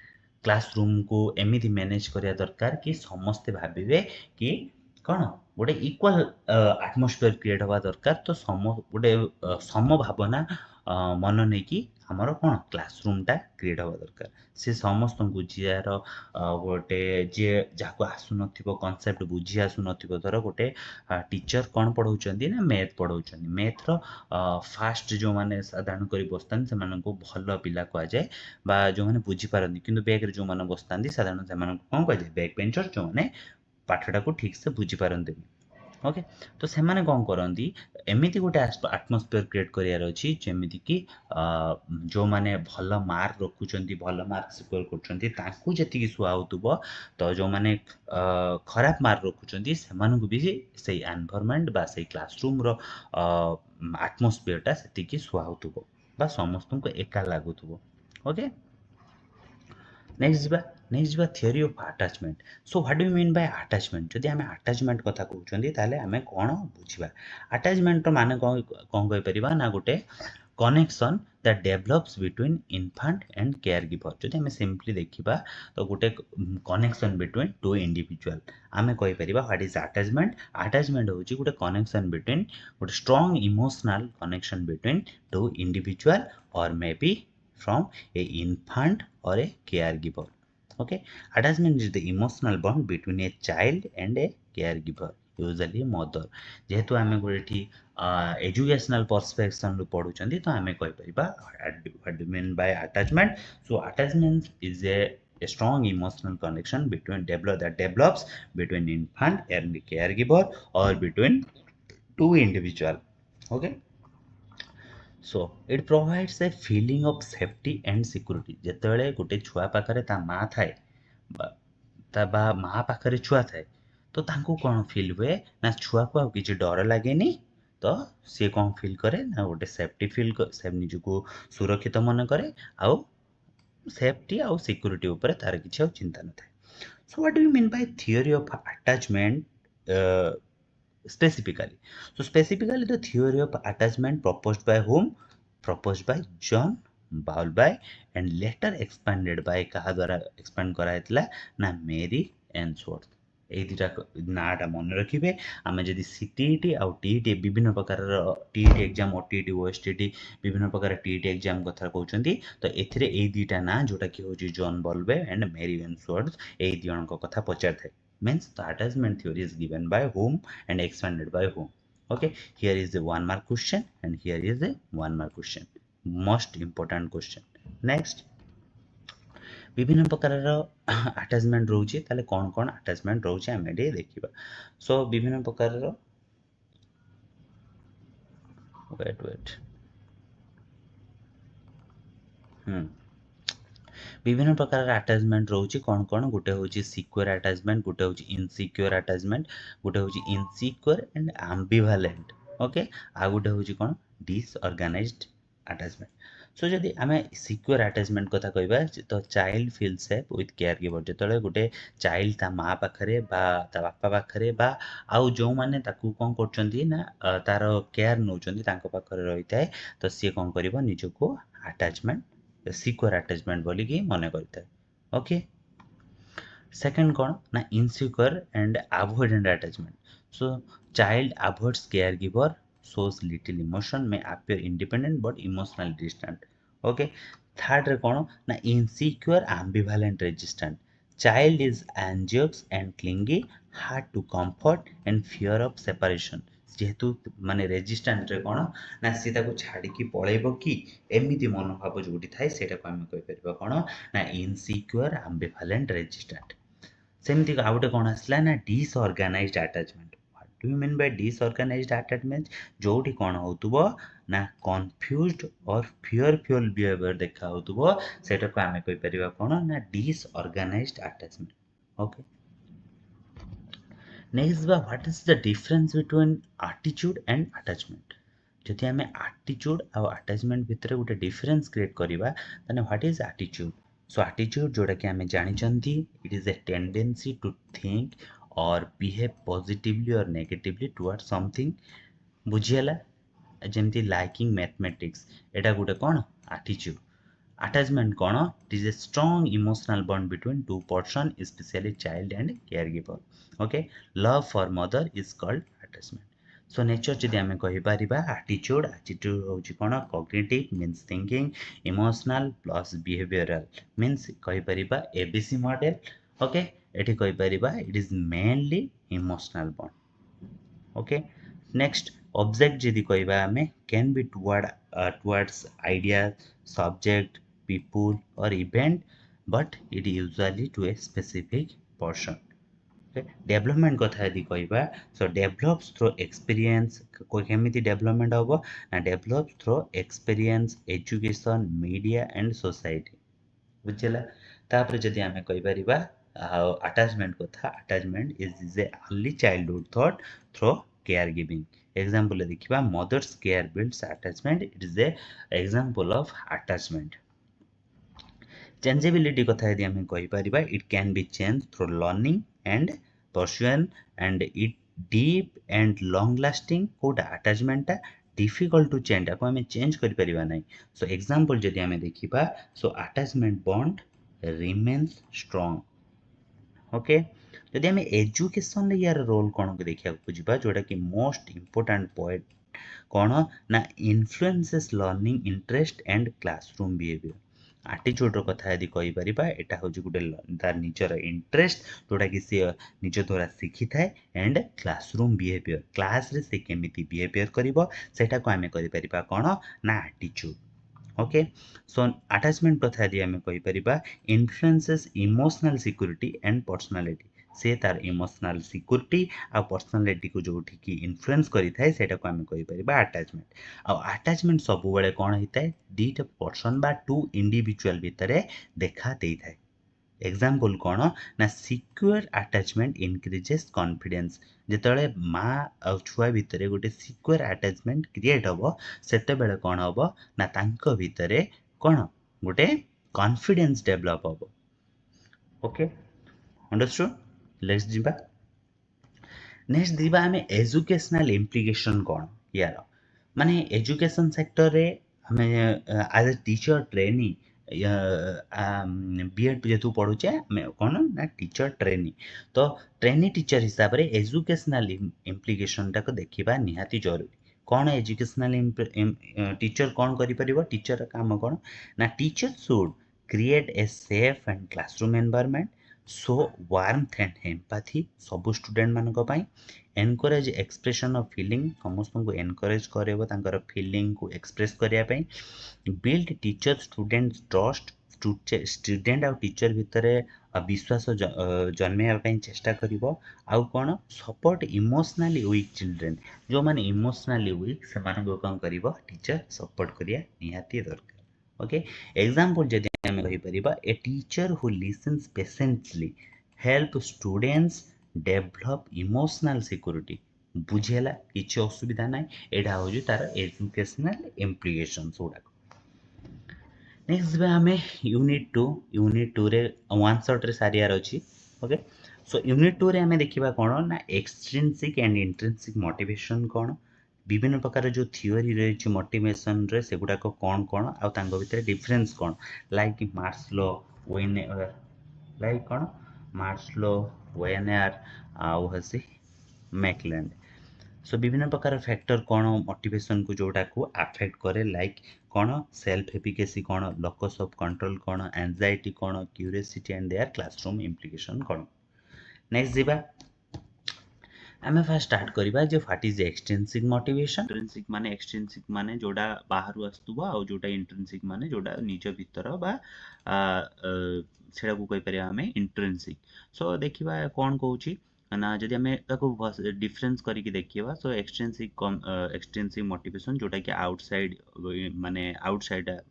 classroom को एमिति मैनेज करिया दरकार कि समस्ते भाबिबे कि कौन गोटे इक्वल आटमोस्फियर क्रिएट हवा दरकार तो गोटे सम भावना मन नहीं कि आमर कौन क्लासरूमटा क्रिएट हवा दरकार से समस्त बुझियार गोटे जी जहाँ आसुन कनसेप्ट बुझी आसुन धर गोटे टीचर कौन पढ़ाऊँ ना मैथ पढ़ाऊँ मैथ्र फास्ट जो मैंने साधारण कर बसता से भल पिला कहुए जो मैंने बुझीपारती कि बैग जो मैंने बसता साधारण से कौन कहुए बैक बेंचर जो मैंने पाठटा को ठीक से बुझीपारती ओके तो से मैंने कौन करती एमती गोटे आटमोस्फियर क्रिएट करार अच्छी जमीक कि जो मैंने भल मार्क रखुच्च भल मार्क सिक्योर कर सुहाउब तो जो मैंने खराब मार्क रखुच्च से भी से एनवायरनमेंट बा से क्लासरूम आटमोस्फियरटा से सुहाउब बा समस्त को एका लगुव ओके नेक्स्ट जा theory of attachment so what do you mean by attachment जदि आम अटैचमेंट कथा कहते ताले आम कौन बुझा अटैचमेंट मान कौन कहि परिबा ना गोटे connection that develops between infant and caregiver जदि आम सिंपली देखिबा तो गोटे कनेक्शन बिटवीन टू इंडिविजुअल आम कहि परिबा व्हाट इज अटैचमेंट होची गोटे कनेक्शन बिटवीन गोटे strong emotional connection between two individual or may be from a infant or a caregiver okay attachment is the emotional bond between a child and a caregiver usually mother जेहेतु आम गोटे educational पर्सपेक्शन पढ़ुं तो आम कहीपर mean by attachment so attachment is a strong emotional connection that develops between infant and caregiver or between two individual okay so it provides a feeling of safety and security जितेबाला गोटे छुआ पाखे ता माँ थाए माँ पाखे छुआ थाए तो तांको कौन फील हुए ना छुआ को आउ किसी डर लगे तो सी कौन फील करे ना गोटे सेफ्टी फील निजको सुरक्षित मन करे आउ सेफ्टी आउ सिक्योरिटी ऊपर तार किसी चिंता न थाए so what do you mean bye theory of attachment specifically so specifically the theory of attachment proposed by whom proposed by John Bowlby and later expanded by कहा द्वारा expand कराइतला ना मेरी एंसवर्थ ए दुटा नाटा मन रखिबे आमे जदि सीटीईटी आउ टीईटी विभिन्न प्रकार टीईटी एग्जाम ओटीईटी ओएसटीटी विभिन्न प्रकार टीईटी एग्जाम कथा कहउचंती तो एथिरे ए दुटा ना जोटा कि होची जॉन बॉल्बे एंड मेरी एंसवर्थ ए दियणक कथा पचार थाए means the attachment theory is given by whom and expanded by whom okay here is the 1 mark question and here is the 1 mark question most important question next विभिन्न प्रकार attachment रोचे ताले कौन कौन attachment रोचे आमे एटे देखिबा सो विभिन्न प्रकार वेट विभिन्न प्रकार अटैचमेंट रोचे कौन कौन गोटे हूँ सिक्योर अटैचमेंट गोटे हूँ इनसिक्योर अटैचमेंट गोटे हूँ इनसिक्योर एंड एम्बिवालेंट ओके आ गोटे हूँ कौन डिसऑर्गेनाइज्ड अटैचमेंट सो जदि आम सिक्योर अटैचमेंट कथा कहबा तो child feel safe with care giver जो गोटे चाइल्ड ता माँ पाखरे बा ता बापा पाखरे बा आउ जो माने ताकू कौन करचंती ना तार केयर नौचंती तांको पाखरे रही थाए तो सी कौन करिवो निजको अटैचमेंट सिक्योर अटैचमेंट बोलिकी मन करता है ओके सेकंड कौन ना insecure and avoidant attachment so child avoids care giver shows little emotion may appear independent but emotionally distant okay third रे कौन ना insecure ambivalent resistant child is anxious and clingy hard to comfort and fear of separation जेहेतु माने resistant रे कौन ना सी ताको छाड़ी की पळेबो कि एमिति मनोभाव जोटी थाए सेटा को हम कहि परबा कौन ना इनसिक्योर एम्बिवालेंट रेजिस्टेंट सेमती आ गोटे कौन आसला ना disorganised attachment what do you mean by disorganised attachment जोटी कौन होतुबो ना कंफ्यूज्ड और फियरफुल बिहेवियर देखा होतुबो सेटा को हम कहि परबा कौन ना डिसऑर्गेनाइज्ड अटैचमेंट ओके नेक्स्ट बा what is the difference between attitude and attachment जदि आम एटीट्यूड आ अटैचमेंट भितर गोटे डिफरेंस क्रिएट करबा तने what is attitude so attitude जोटा कि आम जानिचंती it is a tendency to think or behave positively or negatively toward something बुझियला जेमती लाइकिंग मैथमेटिक्स एटा गोटे कौन एटीट्यूड attachment कौन it is a strong emotional bond between two person especially child and caregiver okay love for mother is called attachment so nature जदि आम कहि परिबा attitude होची कौन cognitive means thinking emotional plus behavioral means कहि परिबा abc model okay एठी कहि परिबा it is mainly emotional bond okay next object जदि कहिबा आमे can be towards ideas subject people or event but it usually to a specific person okay development कथा यदि कहिबा so develops through experience कोइ केमिति development होबो ना develops through experience education media and society बुझिला तापर जदि आमे कहि परिबा अटैचमेंट कथा attachment is a early childhood thought through care giving example देखिबा mother's care builds attachment it is a example of attachment changeability कथा यदि आम कहीपर it can be change through learning and persuasion and it deep and long lasting कोटा attachment difficult to change आपको आम change कर ना सो एग्जांपल जदि आम देखिबा so attachment bond remains strong okay जदि आम एजुकेशन यार रोल कौन को देखा खोजा जोटा कि मोस्ट इंपोर्टेंट पॉइंट कौन ना influences learning interest and classroom behaviour attitude कथा यदि कहि परिबा एटा होची गुटे तार निजर इंटरेस्ट जोटा कि से निज द्वारा शिखि थाए एंड क्लासरूम बिहेवियर क्लास रे से केमिति बिहेवियर करिवो सेटा को आमे करि परिबा कोन ना एटीट्यूड ओके सो अटैचमेंट कथा यदि आमे कहि परिबा influences emotional security and personality से तार इमोशनल सिक्योरिटी आ पर्सनालिटी को जोठी की इन्फ्लुएंस करि थाए सेटा को आमे कहि परिबा अटैचमेंट आ अटैचमेंट सब बेले कोन हिताए दीटा पर्सन बा टू इंडिविजुअल भितरे देखा देई थाए एग्जांपल कोन ना सिक्योर अटैचमेंट इंक्रीजेस कॉन्फिडेंस जेतले मां आ छुआ भितरे गोटे सिक्योर अटैचमेंट क्रिएट हबो सेते बेले कोन हबो ना तांको भितरे कोन गोटे कॉन्फिडेंस डेवलप हबो ओके अंडरस्टूड लेट्स दिबा नेक्स्ट दिबा हमें एजुकेशनल इम्प्लिकेशन कौन यार माने एजुकेशन सेक्टर रे हमें as a teacher trainee BEd जेतु पढ़ुचे हमें कौन ना टीचर ट्रेनी तो ट्रेनी टीचर हिसाब रे एजुकेशनल इम्प्लिकेशन टाक देखिबा निहाती जरूरी कौन एजुकेशनल टीचर कौन करि परिबो टीचर काम कौन ना teacher should create a safe and classroom environment so warmth and empathy सब स्टूडेंट मानक पई एनकरेज एक्सप्रेशन ऑफ फीलिंग समस्त को एनकरेज करेबो तांकर फीलिंग को एक्सप्रेस करिया पई build teacher student trust student आ टीचर भितरे विश्वास जन्मेया पई चेष्टा करिवो आ कोन सपोर्ट इमोशनली वीक चिल्ड्रन जो माने इमोशनली वीक से मानको कोन करिवो टीचर सपोर्ट करिया निहाती दरकार ओके एग्जांपल जदि हम कहि परिबा a teacher who listens patiently help students develop emotional security बुझेला किछि असुविधा नै एडा होजि तार एजुकेशनल इम्प्लिकेशंस गुडा नेक्स्ट जिबा हमें यूनिट 2 रे वन शॉट रे सारियार अछि ओके सो यूनिट 2 रे हमें देखिबा कोन ना एक्सट्रिंसिक एंड इंट्रिंसिक मोटिवेशन कोन विभिन्न प्रकार जो थियोरी रही मोटिवेशन रे सेगुडा को कोन आ तांगो भितर difference cone like Marcelo वेनेर like कोन मार्शलो वेनेर आउ हसी मैकलैंड सो विभिन्न प्रकार फैक्टर कौन मोटिवेशन को जोटा को अफेक्ट करे लाइक कौन सेल्फ एफिकेसी कौन लॉकस ऑफ कंट्रोल कौन एंजाइटी कौन curiosity and their classroom implication कौन नेक्स्ट जीवा आमे फर्स्ट स्टार्ट करिबा जे what is extrinsic motivation extrinsic माने जोडा बाहरु आस्तुबा आ जोडा इंट्रिंसिक माने जोडा निज भीतर बा सेडा को कहि परिया हमें इंट्रिंसिक सो देखिबा कोन कहूची ना जदि हमें ताको डिफरेंस करके देखिबा सो एक्सट्रिंसिक मोटिवेशन जोटा कि आउटसाइड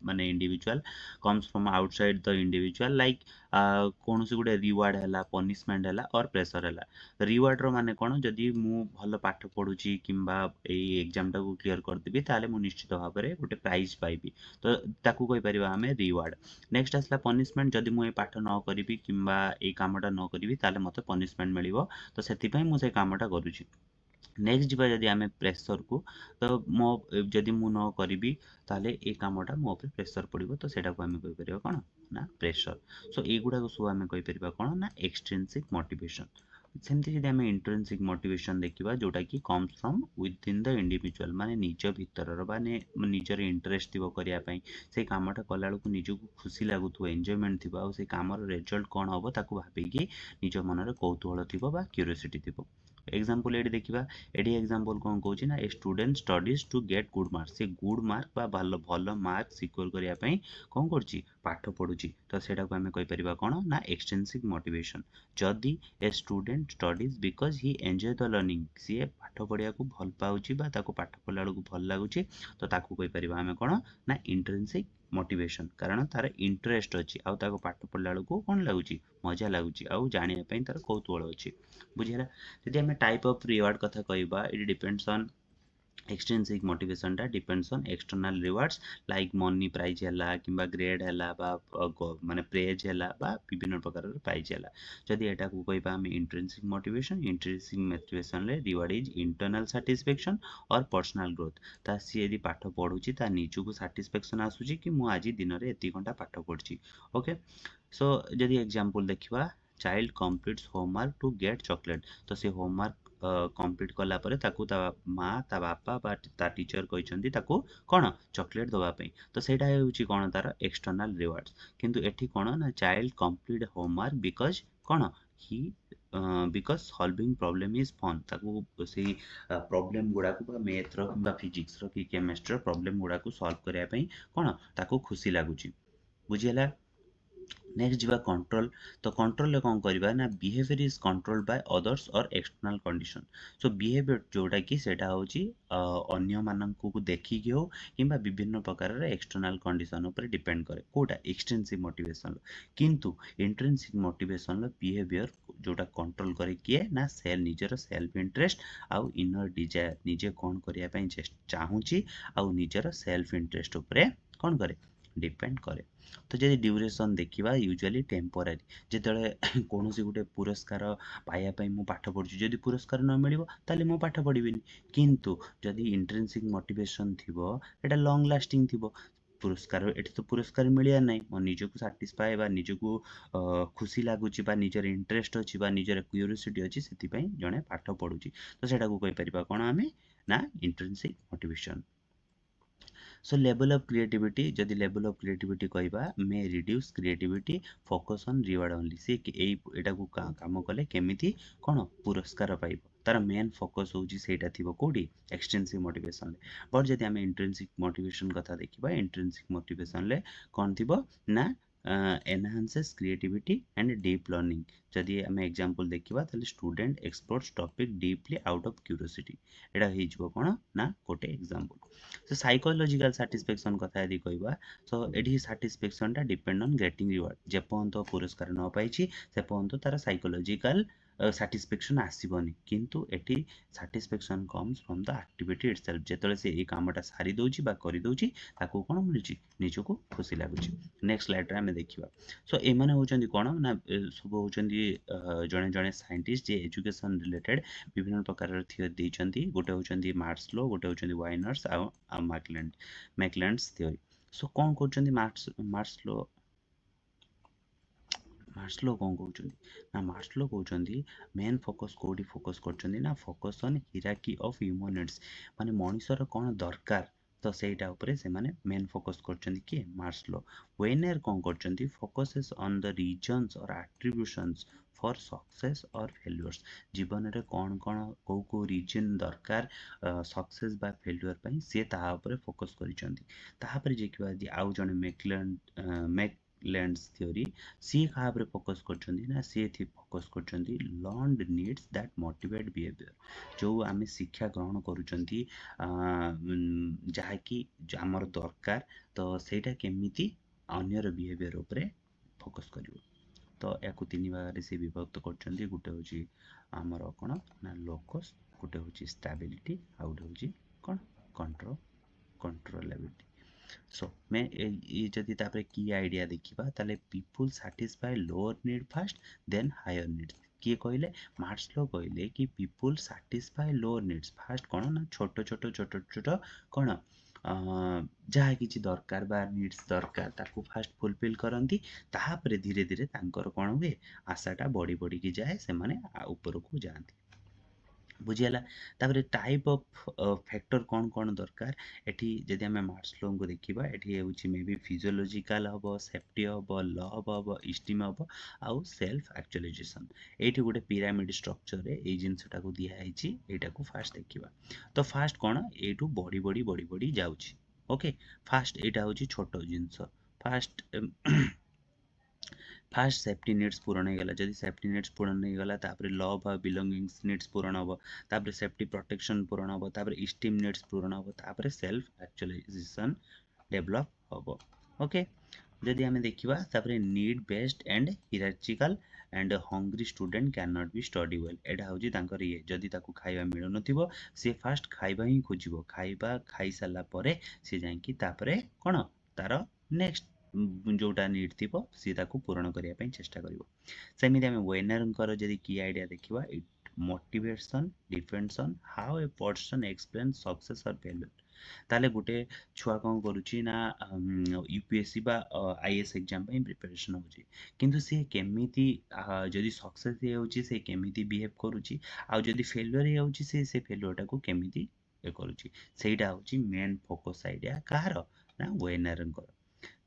माने individual comes from outside the individual like कौन से गुटे रिवार्ड हैला पनिशमेंट हैला और प्रेशर हैला रिवार्ड रो माने कोन जदि मु भलो पाठ पढुची किंबा एई एग्जाम टा को क्लियर कर देबी ताले मु निश्चित भाव रे गुटे प्राइज पाइबी तो ताकू कहि परिबा हमें रिवार्ड नेक्स्ट आसला पनिशमेंट जदि मु ए पाठ न करिबी किंबा ए कामटा न करिबी ताले मते पनिशमेंट मिलिबो तो सेति पई मु से कामटा करूची नेक्स्ट जीवा जदि आमे प्रेशर को तो मो जदि मु न करिबी ताले ए कामटा मो पे प्रेशर पड़िबो तो सेटा को आमे कहि परिबा कोन ना प्रेशर सो ए गुडा को सब आमे कहि परिबा कोन ना एक्सट्रिंसिक मोटिवेशन सेमती जदि आमे इंट्रिंसिक मोटिवेशन देखिबा जोटा कि comes from with in the individual माने निज भीतर माने निजर इंटरेस्ट थिबो करिया पई से कामटा कला को निजको खुशी लागुथो एन्जॉयमेंट थिबो आ से कामर रिजल्ट कोन हबो ताको भाबिकी निज मनरे कौतूहल थिबो बा क्यूरियोसिटी थिबो एग्जांपल एडी देखिबा एडी एग्जांपल कोन कहूची ना a student studies to get good marks से गुड मार्क बा भलो भलो मार्क सिक्योर करिया पई कोन करची पाठ पढुची तो सेटा को हमें कहि परिबा कोन ना एक्सट्रिंसिक मोटिवेशन जदी a student studies because he enjoy the learning सी पाठ पढ़िया को भल पाउची बा ताको पाठ पढ़ला को भल लागुची तो ताको कहि परिबा हमें कोन ना इंट्रिंसिक मोटिवेशन कारण तार इंटरेस्ट अछि आ ताको पाठ पढ़ला को कोन लागुची मजा लागुची आ जानिया पई तार कौतूहल अछि बुझिला जदि हमें टाइप ऑफ रिवार्ड कथा कहबा it depends on extrinsic motivation टा depends on external rewards like money prize हैला किंबा ग्रेड हैला बा माने प्रेज हैला बा विभिन्न प्रकार प्राइज हैला जदि एटा को कहबा हम इंट्रिंसिक मोटिवेशन ले रिवार्ड इज इंटरनल सैटिस्फैक्शन और पर्सनल ग्रोथ ता सी यदि पाठ पढुची ता निजु को सैटिस्फैक्शन आसुची कि मु आज दिन रे एती घंटा पाठ पढची ओके सो जदि एग्जांपल देखिबा child completes homework to get chocolate तो से होमवर्क कंप्लीट कला परे ताकू ता माँ ता बापा बा ता टीचर कहचंती ताकू कोन चॉकलेट दबा पई तो सेटा हेउची कोन तार एक्सटर्नल रिवार्ड्स किंतु एठी कोन ना चाइल्ड कंप्लीट होमवर्क बिकॉज़ कोन ही because solving problem is fun ताकू से प्रॉब्लम गुडा को मैथ रो बा फिजिक्स रो कि केमिस्ट्री रो प्रॉब्लम गुडा को सॉल्व करिया पई कोन ताकू खुशी लागुची बुझियला नेक्स्ट जीवा कंट्रोल तो कंट्रोल ले कौन करिबा ना behaviour is controlled by others और एक्सटर्नल कंडीशन सो बिहेवियर जोटा कि सेटा होची अन्य माननको को देखि कि हो किंबा विभिन्न प्रकार रे एक्सटर्नल कंडीशन ऊपर डिपेंड करे कोटा एक्सट्रिंसिक मोटिवेशन किंतु इंट्रिंसिक मोटिवेशन लो बिहेवियर जोटा कंट्रोल करे किए ना सेल निजर सेल्फ इंटरेस्ट आउ इनर डिजायर निजे कोन करिया पई चाहूची आउ निजर सेल्फ इंटरेस्ट ऊपर कोन करे डिपेंड करे तो जदि ड्यूरेशन देखिबा यूजुअली टेम्पररी जेतले कोनोसी गुटे पुरस्कार पाया पई मु पाठ पढछु जदि पुरस्कार न मिलिबो ताले मु पाठ पढिबिनी किंतु जदि इंट्रिंसिक मोटिवेशन थिबो एटा लॉन्ग लास्टिंग थिबो पुरस्कार एठी तो पुरस्कार मिलिया नै म निजको सैटिस्फाई बा निजको खुशी लागुची बा निजर इंटरेस्ट अछि बा निजर क्यूरियोसिटी अछि सेति पई जणे पाठ पढुची तो सेटा को कहि परिबा कोन हमें ना intrinsic motivation so level of creativity जदि लेवल ऑफ क्रिएटिविटी कहबा मे reduce creativity focus on reward only say एटा को काम कले केमिति कोन पुरस्कार पाइबो तार मेन फोकस होची सेटा थिबो कोडी एक्सटेंसिव मोटिवेशन ले बट जदि हम इंट्रिंसिक मोटिवेशन कथा देखिबा इंट्रिंसिक मोटिवेशन ले कोन थिबो ना enhances creativity and deep learning जदि आम एग्जांपल देखिबा ताले student explores topic deeply out of curiosity एटा हे जबो कोन ना गोटे एग्जांपल सो साइकोलॉजिकल सैटिस्फैक्शन कथा यदि कहबा सो एठी सैटिस्फैक्शन टा डिपेंड ऑन गेटिंग रिवार्ड जे पर्यंत पुरस्कार न पाइछि से पर्यंत तार साइकोलॉजिकल satisfaction आसीबनी किंतु एठी satisfaction comes from the activity itself जेतले से ए कामटा सारी दोची बा करि दोची ताको कोन मिलची निजको खुशी लागुची नेक्स्ट स्लाइड रे हम देखिबा सो ए माने होचंदी कोन ना सब होचंदी जणे जणे साइंटिस्ट जे एजुकेशन रिलेटेड विभिन्न प्रकार थियोरी देचंदी गोटे होचंदी मार्सलो गोटे होचंदी वाइनर्स आ मैकलेंड्स थियोरी सो कोन करचंदी मार्सलो मार्सलो कौन कहते ना मार्सलो कहते मेन फोकस कौटी फोकस करचंदी ना focus on hierarchy of human needs माने मनुष्यर कौन दरकार तो सेटा ऊपर से माने मेन फोकस करचंदी कि मार्सलो वेनर कौन करचंदी फोकसेस ऑन द रीजन्स और एट्रिब्यूशंस फॉर सक्सेस और फेल्युअर्स जीवन रे कौन कौन को रीजन दरकार सक्सेस बा फेल्युअर पई से ता ऊपर फोकस करिचंदी ता ऊपर जे कि आउ जने मैकलेंड्स थ्योरी सी कहा पर फोकस करचंदी ना सी थी फोकस करचंदी learned needs that motivate behaviour जो आमे शिक्षा ग्रहण करूचंदी जहा कि हमर दरकार तो सेटा केमिति अन्यर बिहेवियर ऊपर फोकस करिवो तो याकु तीन भाग से विभक्त करचंदी गुटे होची हमर कोन ना लोकस गुटे होची स्टेबिलिटी आ गुटे होची कोन कंट्रोलेबिलिटी सो मैं ये जदि तापर की आइडिया देखिबा ताले people satisfy lower need first then higher needs किए कहले मार्सलो कहले कि people satisfy lower needs first कोन ना छोट छोट कोन जहाँ किसी दरकार बा नीड्स दरकार ताको फर्स्ट फुलफिल करंती ताहापर धीरे धीरे तांकर कोन हुए आशाटा बड़ी बड़ी की जाए से माने ऊपर को जाती बुझीगला तापर टाइप ऑफ फैक्टर कौन कौन दरकार एठी जदि हमें मार्सलो को देखिबा एठी होची मे बी फिजियोलॉजिकल हबो सेफ्टी हबो लव हबो स्टीम हबो आउ सेल्फ एक्चुअलाइजेशन एठी गोटे पिरामिड स्ट्रक्चर रे ए जिंसटा को दिया आइची एटा को फास्ट देखिबा तो फास्ट कोन एठू बड़ी जाउची ओके फास्ट एटा होची छोटो जिंस फास्ट फास्ट सेफ्टी नीड्स पूर्ण हो गला जदि सेफ्टी नीड्स पूर्ण हो गला तापर लव और बिलोंगिंग्स नीड्स पूर्ण हो तापर सेफ्टी प्रोटेक्शन पूर्ण हो तापर स्टीम नीड्स पूर्ण हो तापर सेल्फ एक्चुअलाइजेशन डेवलप हो ओके जदि हमें देखिबा तापर need based and hierarchical and hungry student can not be study well एटा होजी तांकर ये जदि ताको खाइबा मिलु नथिबो से फास्ट खाइबा ही खोजिबो खाइबा खाइ साला परे से जांकी तापर कोन तार नेक्स्ट जोटा नीड थी सी पूरण करने चेष्टा कर सेमती आम वेनर जदि की आइडिया देखा it motivation depends on how a person explain success और फेल्यूर ताले गोटे छुआ कौन करुच्ची ना यूपीएससी बा आईएएस एग्जाम प्रिपरेशन होची किंतु से केमिति जदि सक्सेस होची से केमिति बिहेव करुच्ची आ जदि फेल्यूर होची से फेल्यूर टाको केमिति ए करुच्ची सेटा होची मेन फोकस आइडिया कहार ना वेनर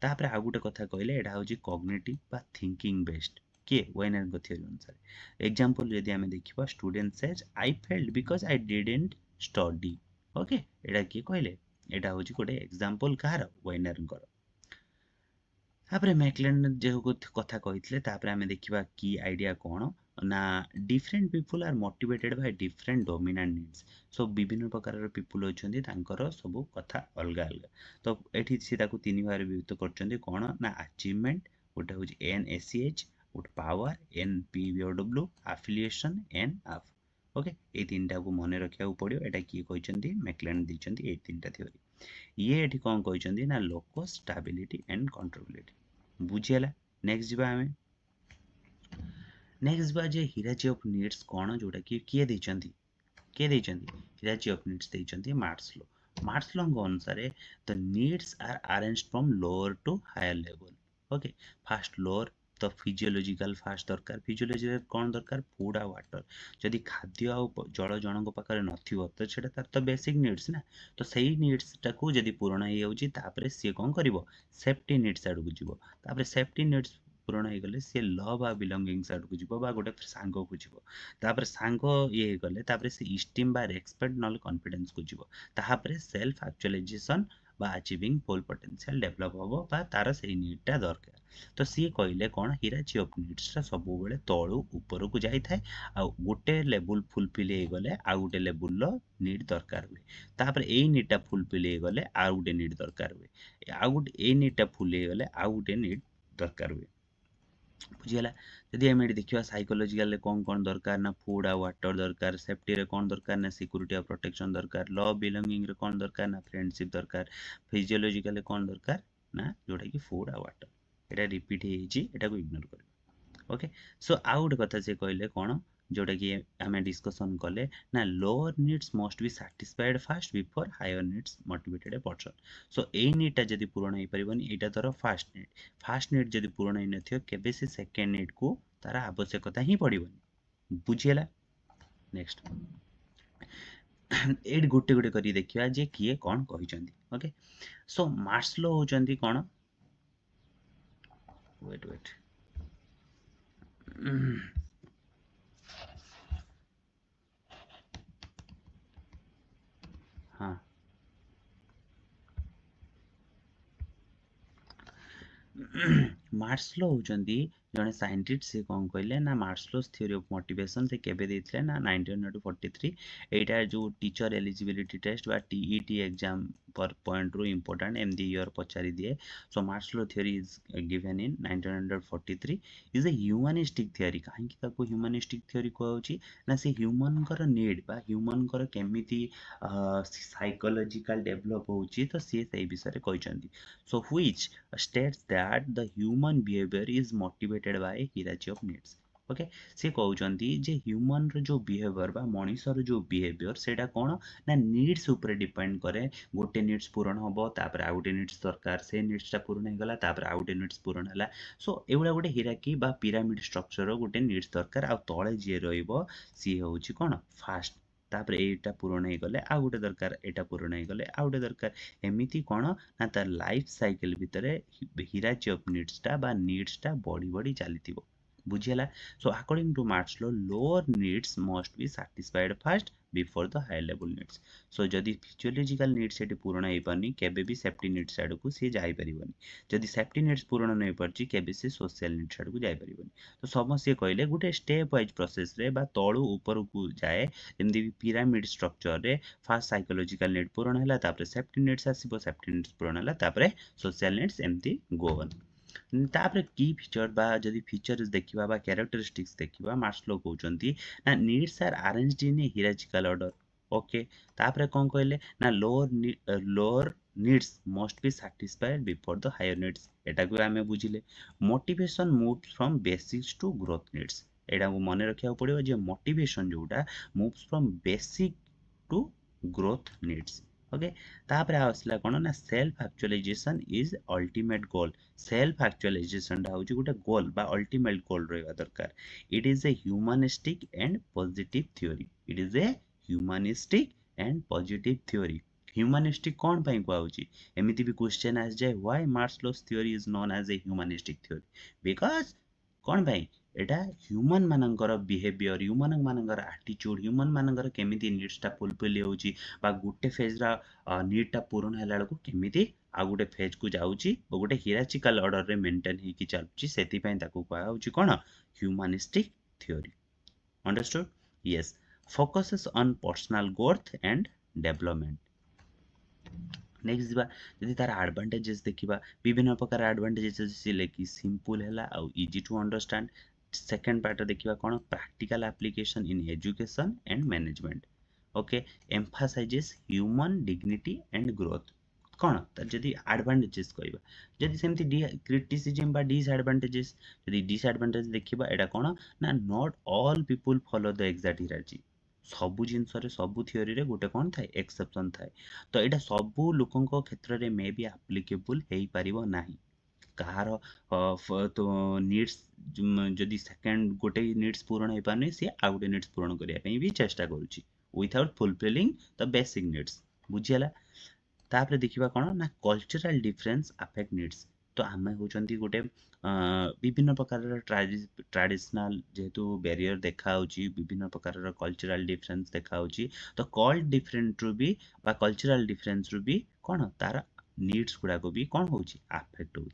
तापर आ गोटे कथा कहले एटा होची कॉग्निटिव बा थिंकिंग बेस्ड के वेनर को थ्योरी अनुसार एग्जांपल यदि हमें देखिबा student says I failed because I didn't study okay एटा के कहले एटा होची गोटे एग्जांपल कहार वेनर को तापर मैकलेंड जो कथा कहितले तापर हमें देखिबा की आइडिया कोन ना different people are motivated by different dominant needs so विभिन्न प्रकार पीपल होचंदी तांकर सब कथा अलग अलग तो एठी से ताको तीन भाग विभक्त करचंदी कोन ना अचीवमेंट गोटे होची एनएसीएच गोटे power NPVW affiliation N F okay ए तीनटा को मन रखिया पड़ियो एटा की कहचंदी मैकलेंड दिचंदी ए तीनटा थ्योरी ये एठी कोन कहचंदी ना लोकस स्टेबिलिटी एंड कंट्रोलेबिलिटी बुझियला नेक्स्ट जिबा हमें नेक्स्ट बा जे हिरार्ची ऑफ नीड्स कोन जोटा कि किए देचंदी हिरार्ची ऑफ नीड्स देचंदी मार्सलो को अनुसार the needs are arranged from lower to higher level okay first lower तो फिजियोलॉजिकल फास्ट दरकार फिजियोलॉजिकल कौन दरकार फूड आ वाटर जदि खाद्य आ जल जन पाखे नथिबो तो सेटा तार तो बेसिक नीड्स ना तो सही नीड्स टाको जदि पूर्ण हो जाउची तापर से कौन करिवो सेफ्टी नीड्स आड़ को जीवो तापर सेफ्टी नीड्स पूर्ण हो गले से लव आ बिलोंगिंग्स आड़ को जीवो बा गोटे सांग को जीवो तापर सांग ये गले तापर से स्टीम बा रेस्पेक्ट नल कॉन्फिडेंस को जीवो तापर सेल्फ एक्चुअलाइजेशन बा अचीविंग फुल पोटेंशियल डेभलप हबो बा तार सेही नीडटा दरकार। तो सी कहले कौन हिराची ऑफ नीड्सटा सब बेले तळु ऊपर को जाई थाए आ गोटे लेवल फुलफिल हो गले आ गोटे लेवल लो नीड दरकार हुए तापर एई नीडटा फुलफिल हो गले आ गोटे नीड दरकार हुए आ गोटे एई नीडटा फुल हो गले आ गोटे नीड दरकार हुए बुझीगला। जदि आम ये देखा साइकोलोजिकल कौन कौन दरकार ना फूड आ वाटर दरकार सेफ्टी रे कौन दरकार ना सिक्योरिटी आ प्रोटेक्शन दरकार लव बिलोंगिंग रे कौन दरकार ना फ्रेंडशिप दरकार फिजियोलॉजिकल कौन दरकार ना जोटा कि फूड आ वाटर एटा रिपीट एटा को इग्नोर कर ओके। सो आउ गोटे कथा से कहले कौन जोटा कि आम डिस्कसन कले ना lower needs must be satisfied first before higher needs motivated a person. So ए नीडटा जदि पूरण हो पारिबनी एटा धर फास्ट नीड जदि पूरण हो नथियो केबे से सेकेंड नीड को तार आवश्यकता ही पड़िबनी बुझियला। नेक्स्ट एट गोटे गोटे करी देखिया जे किए कौन कहिसंती ओके। सो मार्शलो होचंती कौन वेट हाँ मार्शलो होचंती जने साइंटिस्ट से कौन कहले ना मार्शलोस थ्योरी ऑफ मोटिवेशन से केबे देथिले ना 1943 एटा जो टीचर एलिजिबिलिटी टेस्ट बा टीईटी एग्जाम पर पॉइंट रो इंपोर्टेंट एम दी ईयर पचारि दिए। So Maslow theory is given in 1943 is a humanistic theory काहे कि ताको ह्यूमनिस्टिक थ्योरी कहउची ना से ह्यूमन कर नीड बा ह्यूमन कर केमिति साइकोलॉजिकल डेवलप होची तो से विषय रे कहचंती। So which states that the human behavior is motivated by hierarchy of needs okay. से कहउचंती जे ह्यूमन रो जो बिहेवियर बा मनुष्य जो बिहेवियर सेटा कोन ना नीड्स ऊपर डिपेंड करे गोटे नीड्स पूर्ण हबो तापर आ गोटे नीड्स दरकार से नीड्सटा पूर्ण हे गला तापर आ गोटे नीड्स पूर्ण हला। सो एउला गोटे हिराकी बा पिरामिड स्ट्रक्चर रो गोटे नीड्स दरकार आ तळे जे रहइबो सी होउची कोन फास्ट तापर एटा पूर्ण हे गले आ गोटे दरकार एटा पूर्ण हे गले आ गोटे दरकार एमिति कोन ना तार लाइफ साइकिल भितरे हिराची ऑफ नीड्सटा बा नीड्सटा बड़ी बड़ी चलीथिबो बुझियला। So according to Maslow lower needs must be satisfied first before the high level needs. So जदि फिजियोलॉजिकल नीड्स सेठी पूर्ण हे पानी केबे भी सेफ्टी नीड्स आड़ को सी जाई परिबनी जदि सेफ्टी नीड्स पूर्ण नै परची केबे से सोशल नीड्स आड़ को जाई परिबनी। तो समस्या कहले गुटे स्टेप वाइज प्रोसेस रे बा तळु ऊपर को जाए जेमि पिरामिड स्ट्रक्चर रे फर्स्ट साइकोलॉजिकल नीड पूर्ण हला तापर सेफ्टी नीड्स आसीबो सेफ्टी नीड्स पूर्ण हला तापर सोशल नीड्स एम्ति गो ऑन तापर की फीचर बा जदि फीचर्स देखिबा बा कैरेक्टरिस्टिक्स देखिबा मार्शलो कहउचंती ना needs are arranged in a hierarchical order okay. तापर कोन कहले ना lower needs must be satisfied before the higher needs एटा को हमें बुझिले। Motivation moves from basics to growth needs एटा को मन रखिया पड़िबो जे मोटिवेशन जोटा moves from basic to growth needs okay. तापर आसला कोन ना self actualization is ultimate goal self actualization टा होची गोटे गोल बा अल्टीमेट गोल रहबा दरकार। It is a humanistic and positive theory it is a humanistic and positive theory humanistic कौन पाई कहउची एमिति भी क्वेश्चन आस जाए why Maslow's theory is known as a humanistic theory because कौन भाई एटा ह्यूमन मानकर बिहेवियर ह्यूमन मानकर एटीट्यूड ह्यूमन मानकर केमिति नीड्सटा फुलफिल होउची बा गुटे फेज रा नीडटा पूर्ण हैला को केमिति आ गुटे फेज को जाउची ओ गुटे हिरार्चिकल ऑर्डर रे मेंटेन हे कि चलची सेति पई ताको कहआ होउची कोन humanistic theory understood yes focuses on personal growth and development. Next दिबा जदि तार एडवांटेजेस देखिबा विभिन्न प्रकार एडवांटेजेस जैसे कि सिंपल हैला आ easy to understand. Second part देखिबा कोन practical application in education and management okay emphasizes human dignity and growth कोन तार जदि एडवांटेजेस कहबा जदि सेमति क्रिटिसिज्म बा डिसएडवांटेजेस जदि डिसएडवांटेज देखिबा एटा कोन ना not all people follow the exact hierarchy सबु जिनस रे सबु थ्योरी रे गोटे कोन थाए एक्सेप्शन थाए तो एटा सबु लोकंको क्षेत्र रे मे बी एप्लीकेबल हेई परिबो नाही कहार तो नीड्स जदि सेकंड गोटे नीड्स पूर्ण हे पानी से आ गोटे नीड्स पूर्ण करिया पई भी चेष्टा करूची without fulfilling the basic needs बुझियला। तापर देखिबा कोन ना कल्चरल डिफरेंस अफेक्ट नीड्स तो आमे होचंती गोटे विभिन्न प्रकार ट्रेडिशनल जेहेतु बैरियर देखा होची विभिन्न प्रकार कल्चरल डिफरेंस देखा होची तो कल्ट डिफरेंट रु भी बा कल्चरल डिफरेंस रु भी कोन तार नीड्स गुड़ाक भी कौन हो अफेक्ट हो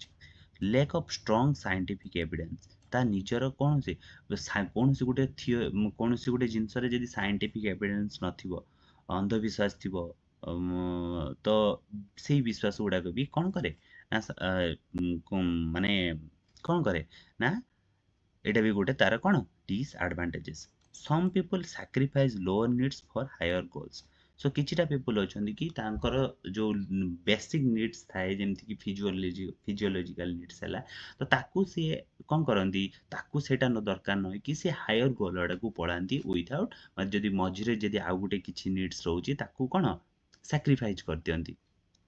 lack of strong scientific evidence ता निजर कौन से कौन से गोटे कौन से गोटे जिनस जदि साइंटिफिक एविडेंस नथिबो अंधविश्वास थिबो तो से विश्वास गुड़ाक भी कौन करे ना माने कौन करे ना एटा भी गोटे तार कौन disadvantages some people sacrifice lower needs for higher goals so किछिटा पीपल अछंती कि तांकर जो बेसिक नीड्स थाए जेमति कि फिजियोलॉजिकल नीड्स हैला तो ताकू से कोन करंती ताकू सेटा न दरकार न कि से हायर गोल अडा को पळांती विदाउट जदी मझिरे जदी आ गुटे किछि नीड्स रहउची ताकू कोन सैक्रिफाइस कर दियंती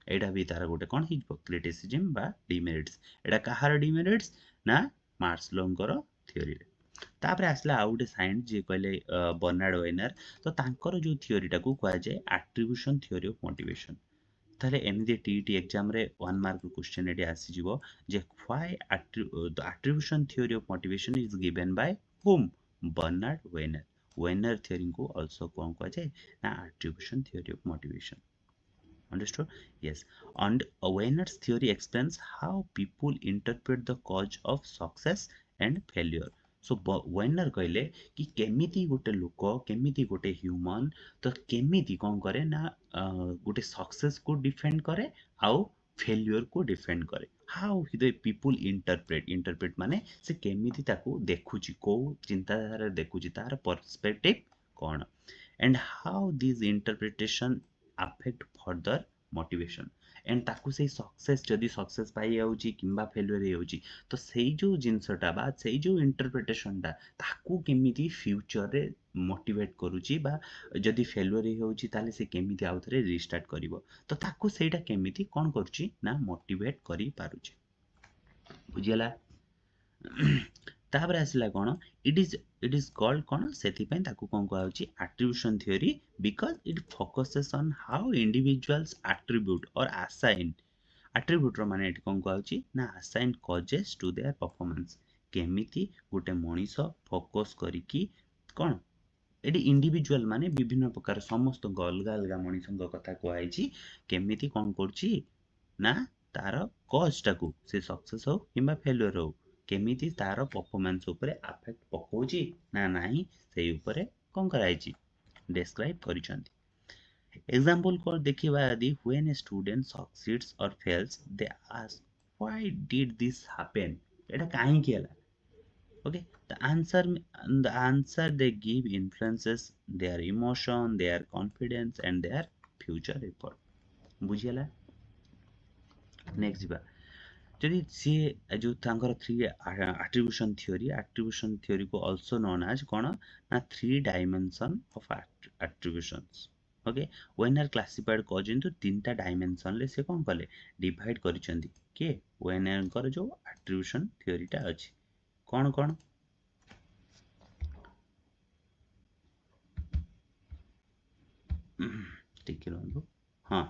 एटा भी तार गोटे कोन हिजबो क्रिटिसिज्म बा डिमेरिट्स एटा कहार डिमेरिट्स ना मार्शलोंकर थ्योरी रे तापर आसला आ गोटे साइंस जे कहले बर्नार्ड वेनर तो तांकर जो थ्योरी टाकू कहा जाए एट्रिब्यूशन थ्योरी ऑफ मोटिवेशन ताले एमदी टीटी एग्जाम रे 1 मार्क क्वेश्चन एटी आसी जिवो जे why the attribution theory of motivation is given by whom Bernard Weiner Weiner theory को आल्सो कोन कहा जाए ना attribution theory of motivation understood yes and Weiner's theory explains how people interpret the cause of success and failure so Weiner कहले कि केमिति गोटे लोक केमिति गोटे ह्यूमन तो केमिति कोन करे ना गोटे सक्सेस को डिफेंड करे आउ फेल्युअर को डिफेंड करे हाउ द पीपल इंटरप्रेट माने से केमिति ताको देखुची को चिंताधारा देखुची तार perspective cone and how this interpretation affect further motivation and ताकू से सक्सेस जदी सक्सेस पाई जाउची किंबा फेल्युअर हे जाउची तो सेई जो जिंसटा बा सेई जो इंटरप्रिटेशन ता ताकू केमिति फ्यूचर रे मोटिवेट करूची बा जदी फेल्युअर हे जाउची ताले से केमिति आउथरे रिस्टार्ट करिवो तो ताकू सेटा केमिति कोन करूची ना मोटिवेट करी पारुची बुझियला तापर आसला कोन इट इज कॉल्ड कोन सेति पय ताकू कोन कहउची attribution theory because it focuses on how individuals attribute or assign attribute रो माने एट कोन कहउची ना assign causes to their performance केमिति गोटे मनीष फोकस करी कि कोन एडी इंडिविजुअल माने विभिन्न प्रकार समस्त अलग अलग मनीषक कथा कहैची केमिति कोन करची ना तार कॉज टाकू से सक्सेस हो किंबा फेल्युअर हो केमिति तार परफॉर्मेंस ऊपर अफेक्ट पकोची ना नाही सेही ऊपर कोन कराइची डिस्क्राइब करिसंती एग्जांपल को देखिबा यदि व्हेन ए स्टूडेंट सक्सीड्स और fails they ask why did this happen एटा काहे केला okay the answer they give influences their emotion their confidence and their future effort बुझियला नेक्स्ट जीवा जदि सी जो तांकर 3 एट्रिब्यूशन थ्योरी को आल्सो नोन एज कोन ना 3 dimension of attributions okay Weiner classified cause into 3टा डायमेंशन ले से कोन कले डिवाइड करिसंती के वेनर कर जो एट्रिब्यूशन थ्योरीटा अछि कोन कोन ठीक रहंदो हां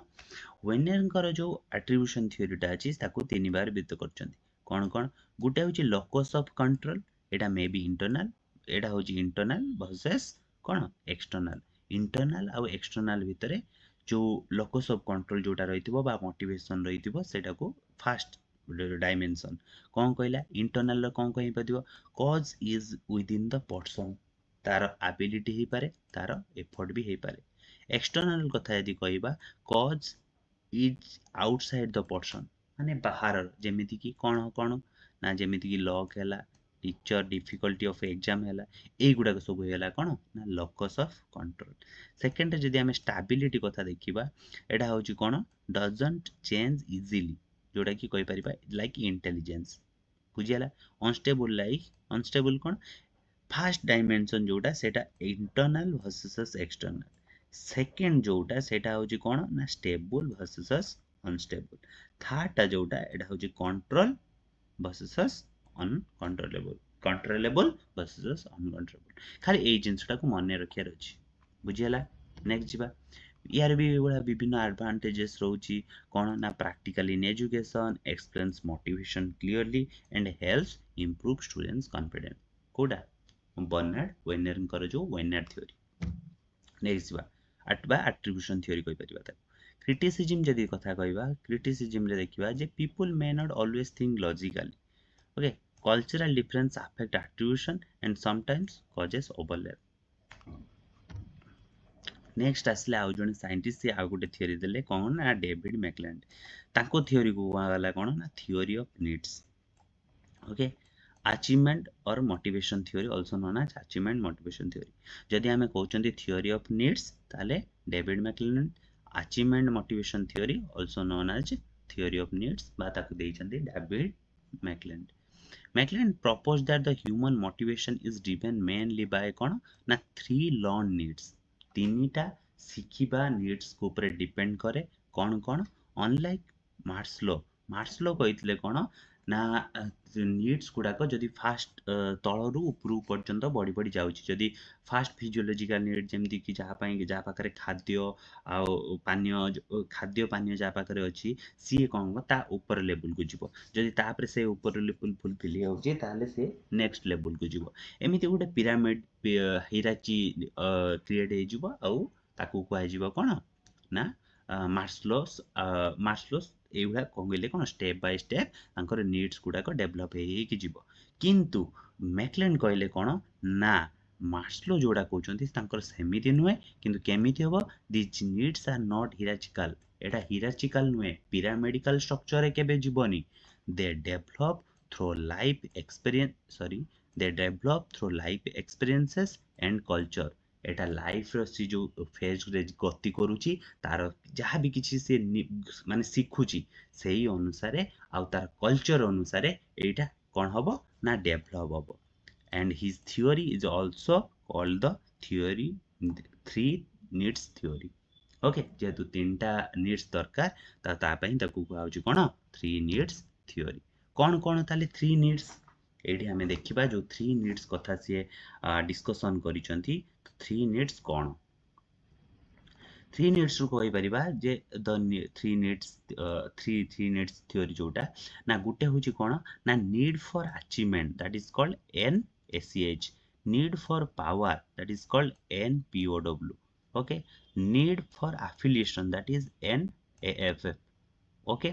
वेनर जो एट्रिब्यूशन थ्योरीटा अछि ताको 3 बार वित करचंती कोन कोन गुटे होची locus of control Etah may be internal एटा होची इंटरनल वर्सेस कोन एक्सटर्नल इंटरनल आ एक्सटर्नल भितरे जो लोकस ऑफ कंट्रोल जोटा रहितबो बा मोटिवेशन रहितबो सेटा को फर्स्ट डायमेंशन कोन कहला इंटरनल रो कोन कहि पदिबो cause is within the person तार एबिलिटी हे पारे तार एफर्ट भी हे पारे एक्सटर्नल कथा यदि कहबा cause is outside the person माने बाहर जेमिति कि कोन कोन ना जेमिति कि लॉक हैला टीचर डिफिकल्टी ऑफ एग्जाम हैला ए गुडा को सब हैला कोन ना लोकस ऑफ कंट्रोल सेकंड जदि हम स्टेबिलिटी कथा देखिबा एडा होची कोन डजंट चेंज इजीली जोडा कि कहि परिबा लाइक इंटेलिजेंस बुझियला अनस्टेबल कोन फर्स्ट डायमेंशन जोटा सेटा इंटरनल वर्सेस एक्सटर्नल सेकंड जोटा सेटा होची कोन ना स्टेबल वर्सेस अनस्टेबल थर्ड जोटा एटा होची control versus controllable versus uncontrollable खाली ए जिंसटा को माने रखिया अछि बुझियला नेक्स्ट जीवा यार भी बड़ा विभिन्न एडवांटेजेस रहउची कोन ना practical in education explains motivation clearly and helps improve students confidence कोडा बर्नार्ड वेनर जो वेनर थ्योरी नेक्स्ट जीवा एटबा एट्रिब्यूशन थ्योरी कहि परिबा क्रिटिसिजम जदि कथा कहबा क्रिटिसिजम रे देखिबा जे people may not always think logically okay cultural difference affect attribution and sometimes causes overlap next आसले आउ जने साइंटिस्ट से आउ गोटे थ्योरी देले कोन ना डेविड मैकलैंड ताको थ्योरी को वाला कोन ना theory of needs okay achievement or motivation theory also known as achievement motivation theory जदि हमें कहउचंती थ्योरी ऑफ नीड्स ताले David McClelland achievement motivation theory also known as theory of needs बा ताको देइचंती David McClelland McClelland proposed that the human motivation is driven mainly by कोन ना three learn needs तीनटा सिखिबा नीड्स को ऊपर डिपेंड करे कोन कोन अनलाइक मार्सलो कहितले कोन ना नीड्स गुड़ाक जदि फास्ट तलरू उपरू पर्यंत बढ़ी बढ़ी जाउछि जदि फास्ट फिजियोलॉजिकल नीड जेमति कि जहा पाखरे खाद्य आ खाद्य पानीय जहा पाखरे अछि सी कोन ता ऊपर लेवल को जिवो जदि तापरे से ऊपर लेवल फुलफिल होउछि ताले से नेक्स्ट लेवल को जिवो एमिति गोटे पिरामिड हिराची क्रिएट हे जिवो आ ताकू कुआ जिवो कोन ना मार्सलोस एवढा कहले कोन स्टेप बाय स्टेप तांकर नीड्स गुडाक डेवलप हेकि जीवो किंतु मैकलैंड कहले कोन ना मार्सलो जोड़ा कहउचंती तांकर सेमिति नुहे किंतु केमिति होबो this needs are not hierarchical एटा हिरार्चिकल नुहे पिरामिडिकल स्ट्रक्चर रे केबे जीवनी दे develop through life experiences and culture एटा लाइफ रो सी जो फेज रे गति करूची तार जहाँ भी किसी से माने सिखुची सेही अनुसारे आ तार कल्चर अनुसारे एटा कोन हबो ना डेवलप हबो and his theory is also called the theory three needs theory okay जेतु तीनटा नीड्स दरकार ता पई ताकू कहउची कोन थ्री नीड्स थ्योरी कोन कोन ताले थ्री नीड्स एठी हमें देखिबा जो थ्री नीड्स कथा से डिस्कशन करिसंती थ्री नीड्स कोन थ्री नीड्स रु कहि परिबा जे द थ्री नीड्स थ्योरी जोटा ना गुटे होची कोन ना need for achievement that is called NACH need for power that is called NPOW okay need for affiliation that is NAFF okay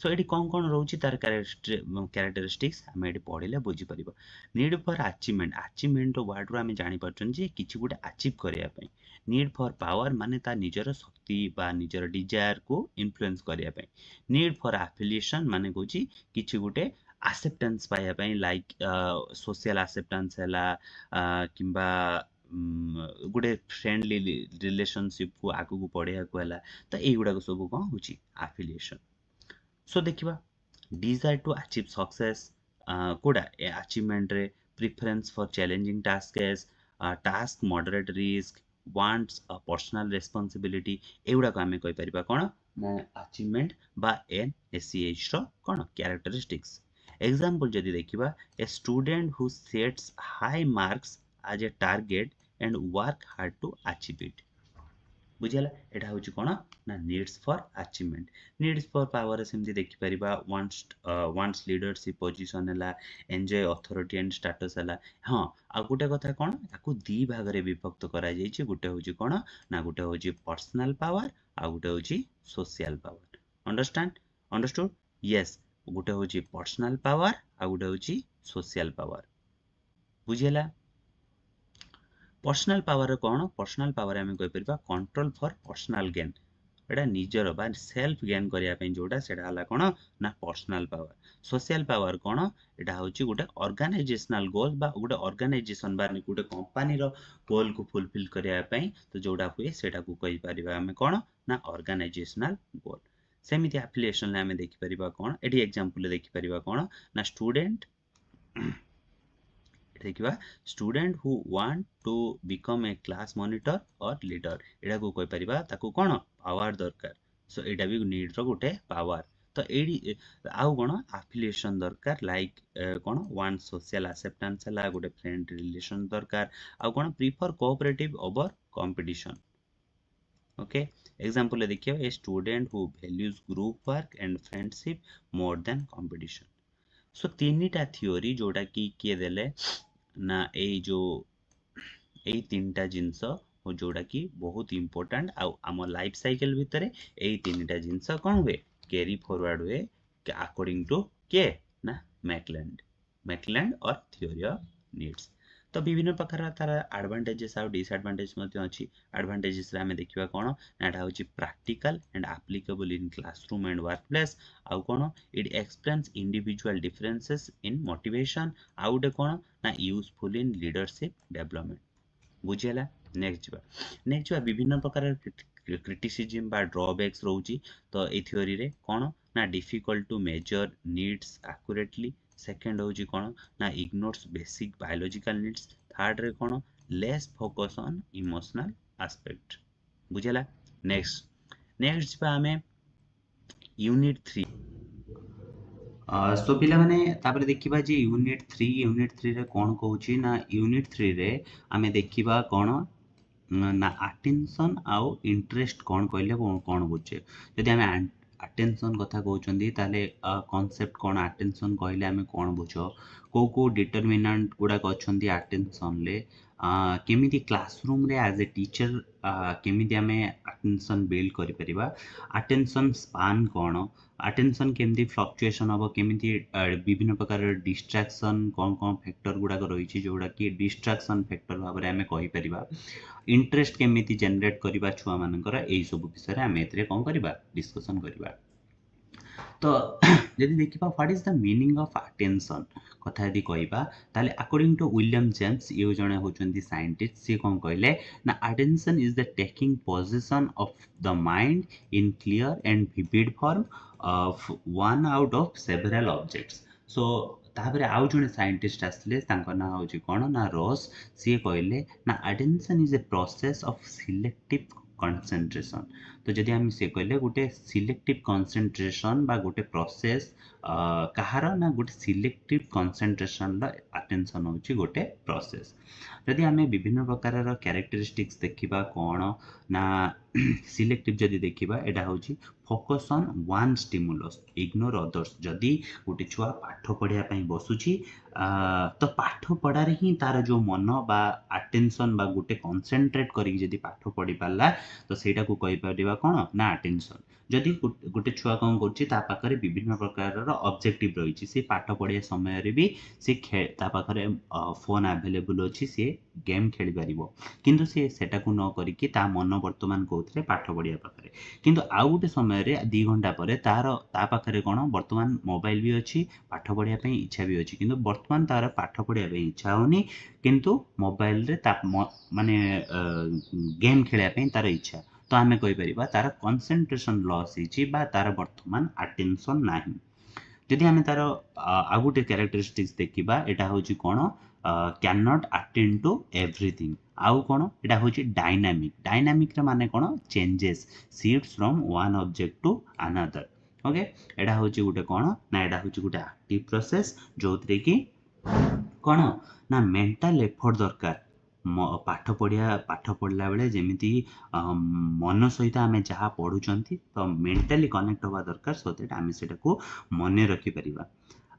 so eighty कौन रोची तार कैरेक्टरिस्टिक्स हमें एटी पढ़िले बुझी परिबो नीड फॉर अचीवमेंट वर्ड रो हमें जानि परछन जे किछि गुटे अचीव करिया पई need for power माने ता निजर शक्ति बा निजर डिजायर को इन्फ्लुएंस करिया पई नीड फॉर एफिलिएशन माने कोची किछि गुटे एक्सेप्टेंस पाया पई लाइक सोशल एक्सेप्टेंस हला किंबा गुटे फ्रेंडली रिलेशनशिप को आगु को पढ़िया को हला त एई गुडा को सब कोन होची एफिलिएशन सो देखिबा डिजायर टू अचीव सक्सेस कोडा अचीवमेंट रे preference for challenging tasks task moderate risk wants a personal responsibility एउडा को हमें कहि परिबा कोन ना अचीवमेंट बा NACH रो कोन कैरेक्टरिस्टिक्स एग्जांपल जदि देखिबा a student who sets high marks as a target and work hard to achieve it बुझिला एटा होची कोन ना needs for achievement needs for power सेमति देखि परिबा वांट्स लीडरशिप पोजीशन हला एन्जॉय अथॉरिटी एंड स्टेटस हला हां आ गुटे कथा कोन ताकू दी भाग रे विभक्त करा जायछि गुटे होची कोन ना गुटे होची पर्सनल पावर आ गुटे होची सोशल पावर अंडरस्टूड यस गुटे होची पर्सनल पावर आ गुटे होची सोशल पावर बुझिला पर्सनल पावर कोन पर्सनल पावर हमें कहि परबा कंट्रोल फॉर पर्सनल गेन एटा निजर बा सेल्फ गेन करिया पई जोटा सेटा हला कोन ना पर्सनल पावर सोशल पावर कोन एटा होची गुटे ऑर्गेनाइजेशनल गोल बा गुटे ऑर्गेनाइजेशन बा गुटे कंपनी रो गोल को फुलफिल करिया पई तो जोटा हुए सेटा को कहि परबा हमें कोन ना ऑर्गेनाइजेशनल गोल सेमिति एफिलिएशन हमें देखि परबा कोन एटी एग्जांपल देखि परबा कोन ना स्टूडेंट देखिबा student who want to become a class monitor और लीडर एडा को कहि परिबा ताको कोन पावर दरकार सो एडा भी नीड रो गुटे पावर तो एडी आउ कोन एफिलिएशन दरकार लाइक कोन वन सोशल एक्सेप्टेंस हला गुटे फ्रेंड रिलेशन दरकार आउ कोन prefer cooperative over competition okay example देखियो a student who values group work and friendship more than competition so तीनटा थ्योरी जोटा की किए देले ना ए जो ए तीनटा जिंस और जोड़ा कि बहुत इंपोर्टेंट आम लाइफ साइकिल भितर यही तीन जिनस कौन हुए कैरी फॉरवर्ड हुए अकॉर्डिंग टू के ना मैकलैंड और थ्योरी ऑफ नीड्स। तो विभिन्न प्रकार तार एडवांटेजेस और डिसएडवांटेज अच्छी। एडवांटेजेस रे आमे देखिबा कोन ना एटा होची practical and applicable in classroom and workplace. आउ कोन it explains individual differences in motivation. आउ डे कोन ना यूजफुल इन लीडरशिप डेवलपमेंट। बुझिला। नेक्स्ट जा विभिन्न प्रकार क्रिटिसिज्म बा ड्रॉबैक्स रहउची। तो ए थ्योरी रे कोन ना difficult to measure needs accurately. Second होची कोन ना ignores basic biological needs. Third रे कोन less focus on emotional aspect. बुझिला। नेक्स्ट बा हमें यूनिट 3। सो पिला माने तापर देखिबा जे यूनिट 3 रे कोन कहूची ना यूनिट 3 रे आमे देखिबा कोन ना अटेंशन आउ इंटरेस्ट कौन कहले कौन बुझे। जदि आमे अटेंशन कथा कहउचंदी ताले कांसेप्ट कौन अटेंशन कहले आमे कौन बुझ को डिटरमिनेंट गुडा अछंती अटेंशन ले केमिति क्लासरूम रे एज ए टीचर केमिति आमे अटेंशन बिल्ड करि परिबा। अटेंशन स्पान कौन अटेंशन केमिति फ्लक्चुएशन हबो केमिति विभिन्न प्रकार डिस्ट्रैक्शन कौन कौन फैक्टर गुडा रही जोड़ा कि डिस्ट्रैक्शन फैक्टर भाव में आमे कहि परिबा। इंटरेस्ट केमिति जनरेट करिबा छुआ मानकर एई सब विषय रे आमे एतरे कोन करिबा डिस्कशन करिबा। तो यदि देखिबा what is the meaning of attention कथा यदि कहबा ताले अकॉर्डिंग टू विलियम जेम्स ये जणे होचंदी साइंटिस्ट से कोन कहले ना attention is the taking position of the mind in clear and vivid form of one out of several objects. So तापरे आउ जणे साइंटिस्ट आसले तांको ना होची कोन ना रॉस से कहले ना attention is a process of selective concentration. तो जदि हम से कहले गोटे सिलेक्टिव कंसंट्रेशन बा गोटे प्रोसेस कहार ना गोटे सिलेक्टिव कंसंट्रेशन ला अटेंशन होची गोटे प्रोसेस। जदि हमें विभिन्न प्रकार कैरेक्टरिस्टिक्स देखिबा कोन ना सिलेक्टिव जदि देखिबा एटा होची focus on one stimulus ignore others. जदि गोटे छुआ पाठ पढ़िया पई बसुची तो पाठ पढ़ारे ही तार जो मन बा अटेंशन बा गोटे कंसंट्रेट करी जदि पाठ पढ़ी पाला तो सेटा को कहि परिबा कोन ना अटेंशन। जदि गोटे छुआ कोन करछि ता पाखरे विभिन्न प्रकार ऑब्जेक्टिव रहिछि से पाठ पढ़िया समय रे भी से ता पाखरे फोन अवेलेबल अछि से गेम खेली परिबो किंतु से सेटा को न करी कि ता मन वर्तमान कोथरे पाठ पढ़िया पाखरे किंतु आउ गोटे समय रे 2 घंटा परे ता पाखरे कोन वर्तमान मोबाइल भी अछि पाठ पढ़िया पई इच्छा भी अछि किंतु वर्तमान तार पाठ पढ़िया पई इच्छा होनी किंतु मोबाइल रे ता माने गेम खेलिया पई तार इच्छा। तो आमे कहि परिबा तार कंसंट्रेशन लॉस हिची बा तार वर्तमान अटेंशन नाही। जदि आमे तार आ गुटे कैरेक्टरिस्टिक्स देखिबा एटा होची कोन can not attend to everything. आउ कोन एटा होची डायनामिक रे माने कोन changes shifts from one object to another. Okay एटा होची गुटे कोन ना एटा होची गुटे एक्टिव प्रोसेस जोतरे कि कोन ना मेंटल एफर्ट दरकार पाठ पढ़ला बेले जेमिति मन सहित आमे जहाँ पढ़ुचंती तो मेंटली कनेक्ट होबा दरकार सो दैट आमे सेटा को मने रखि परिबा।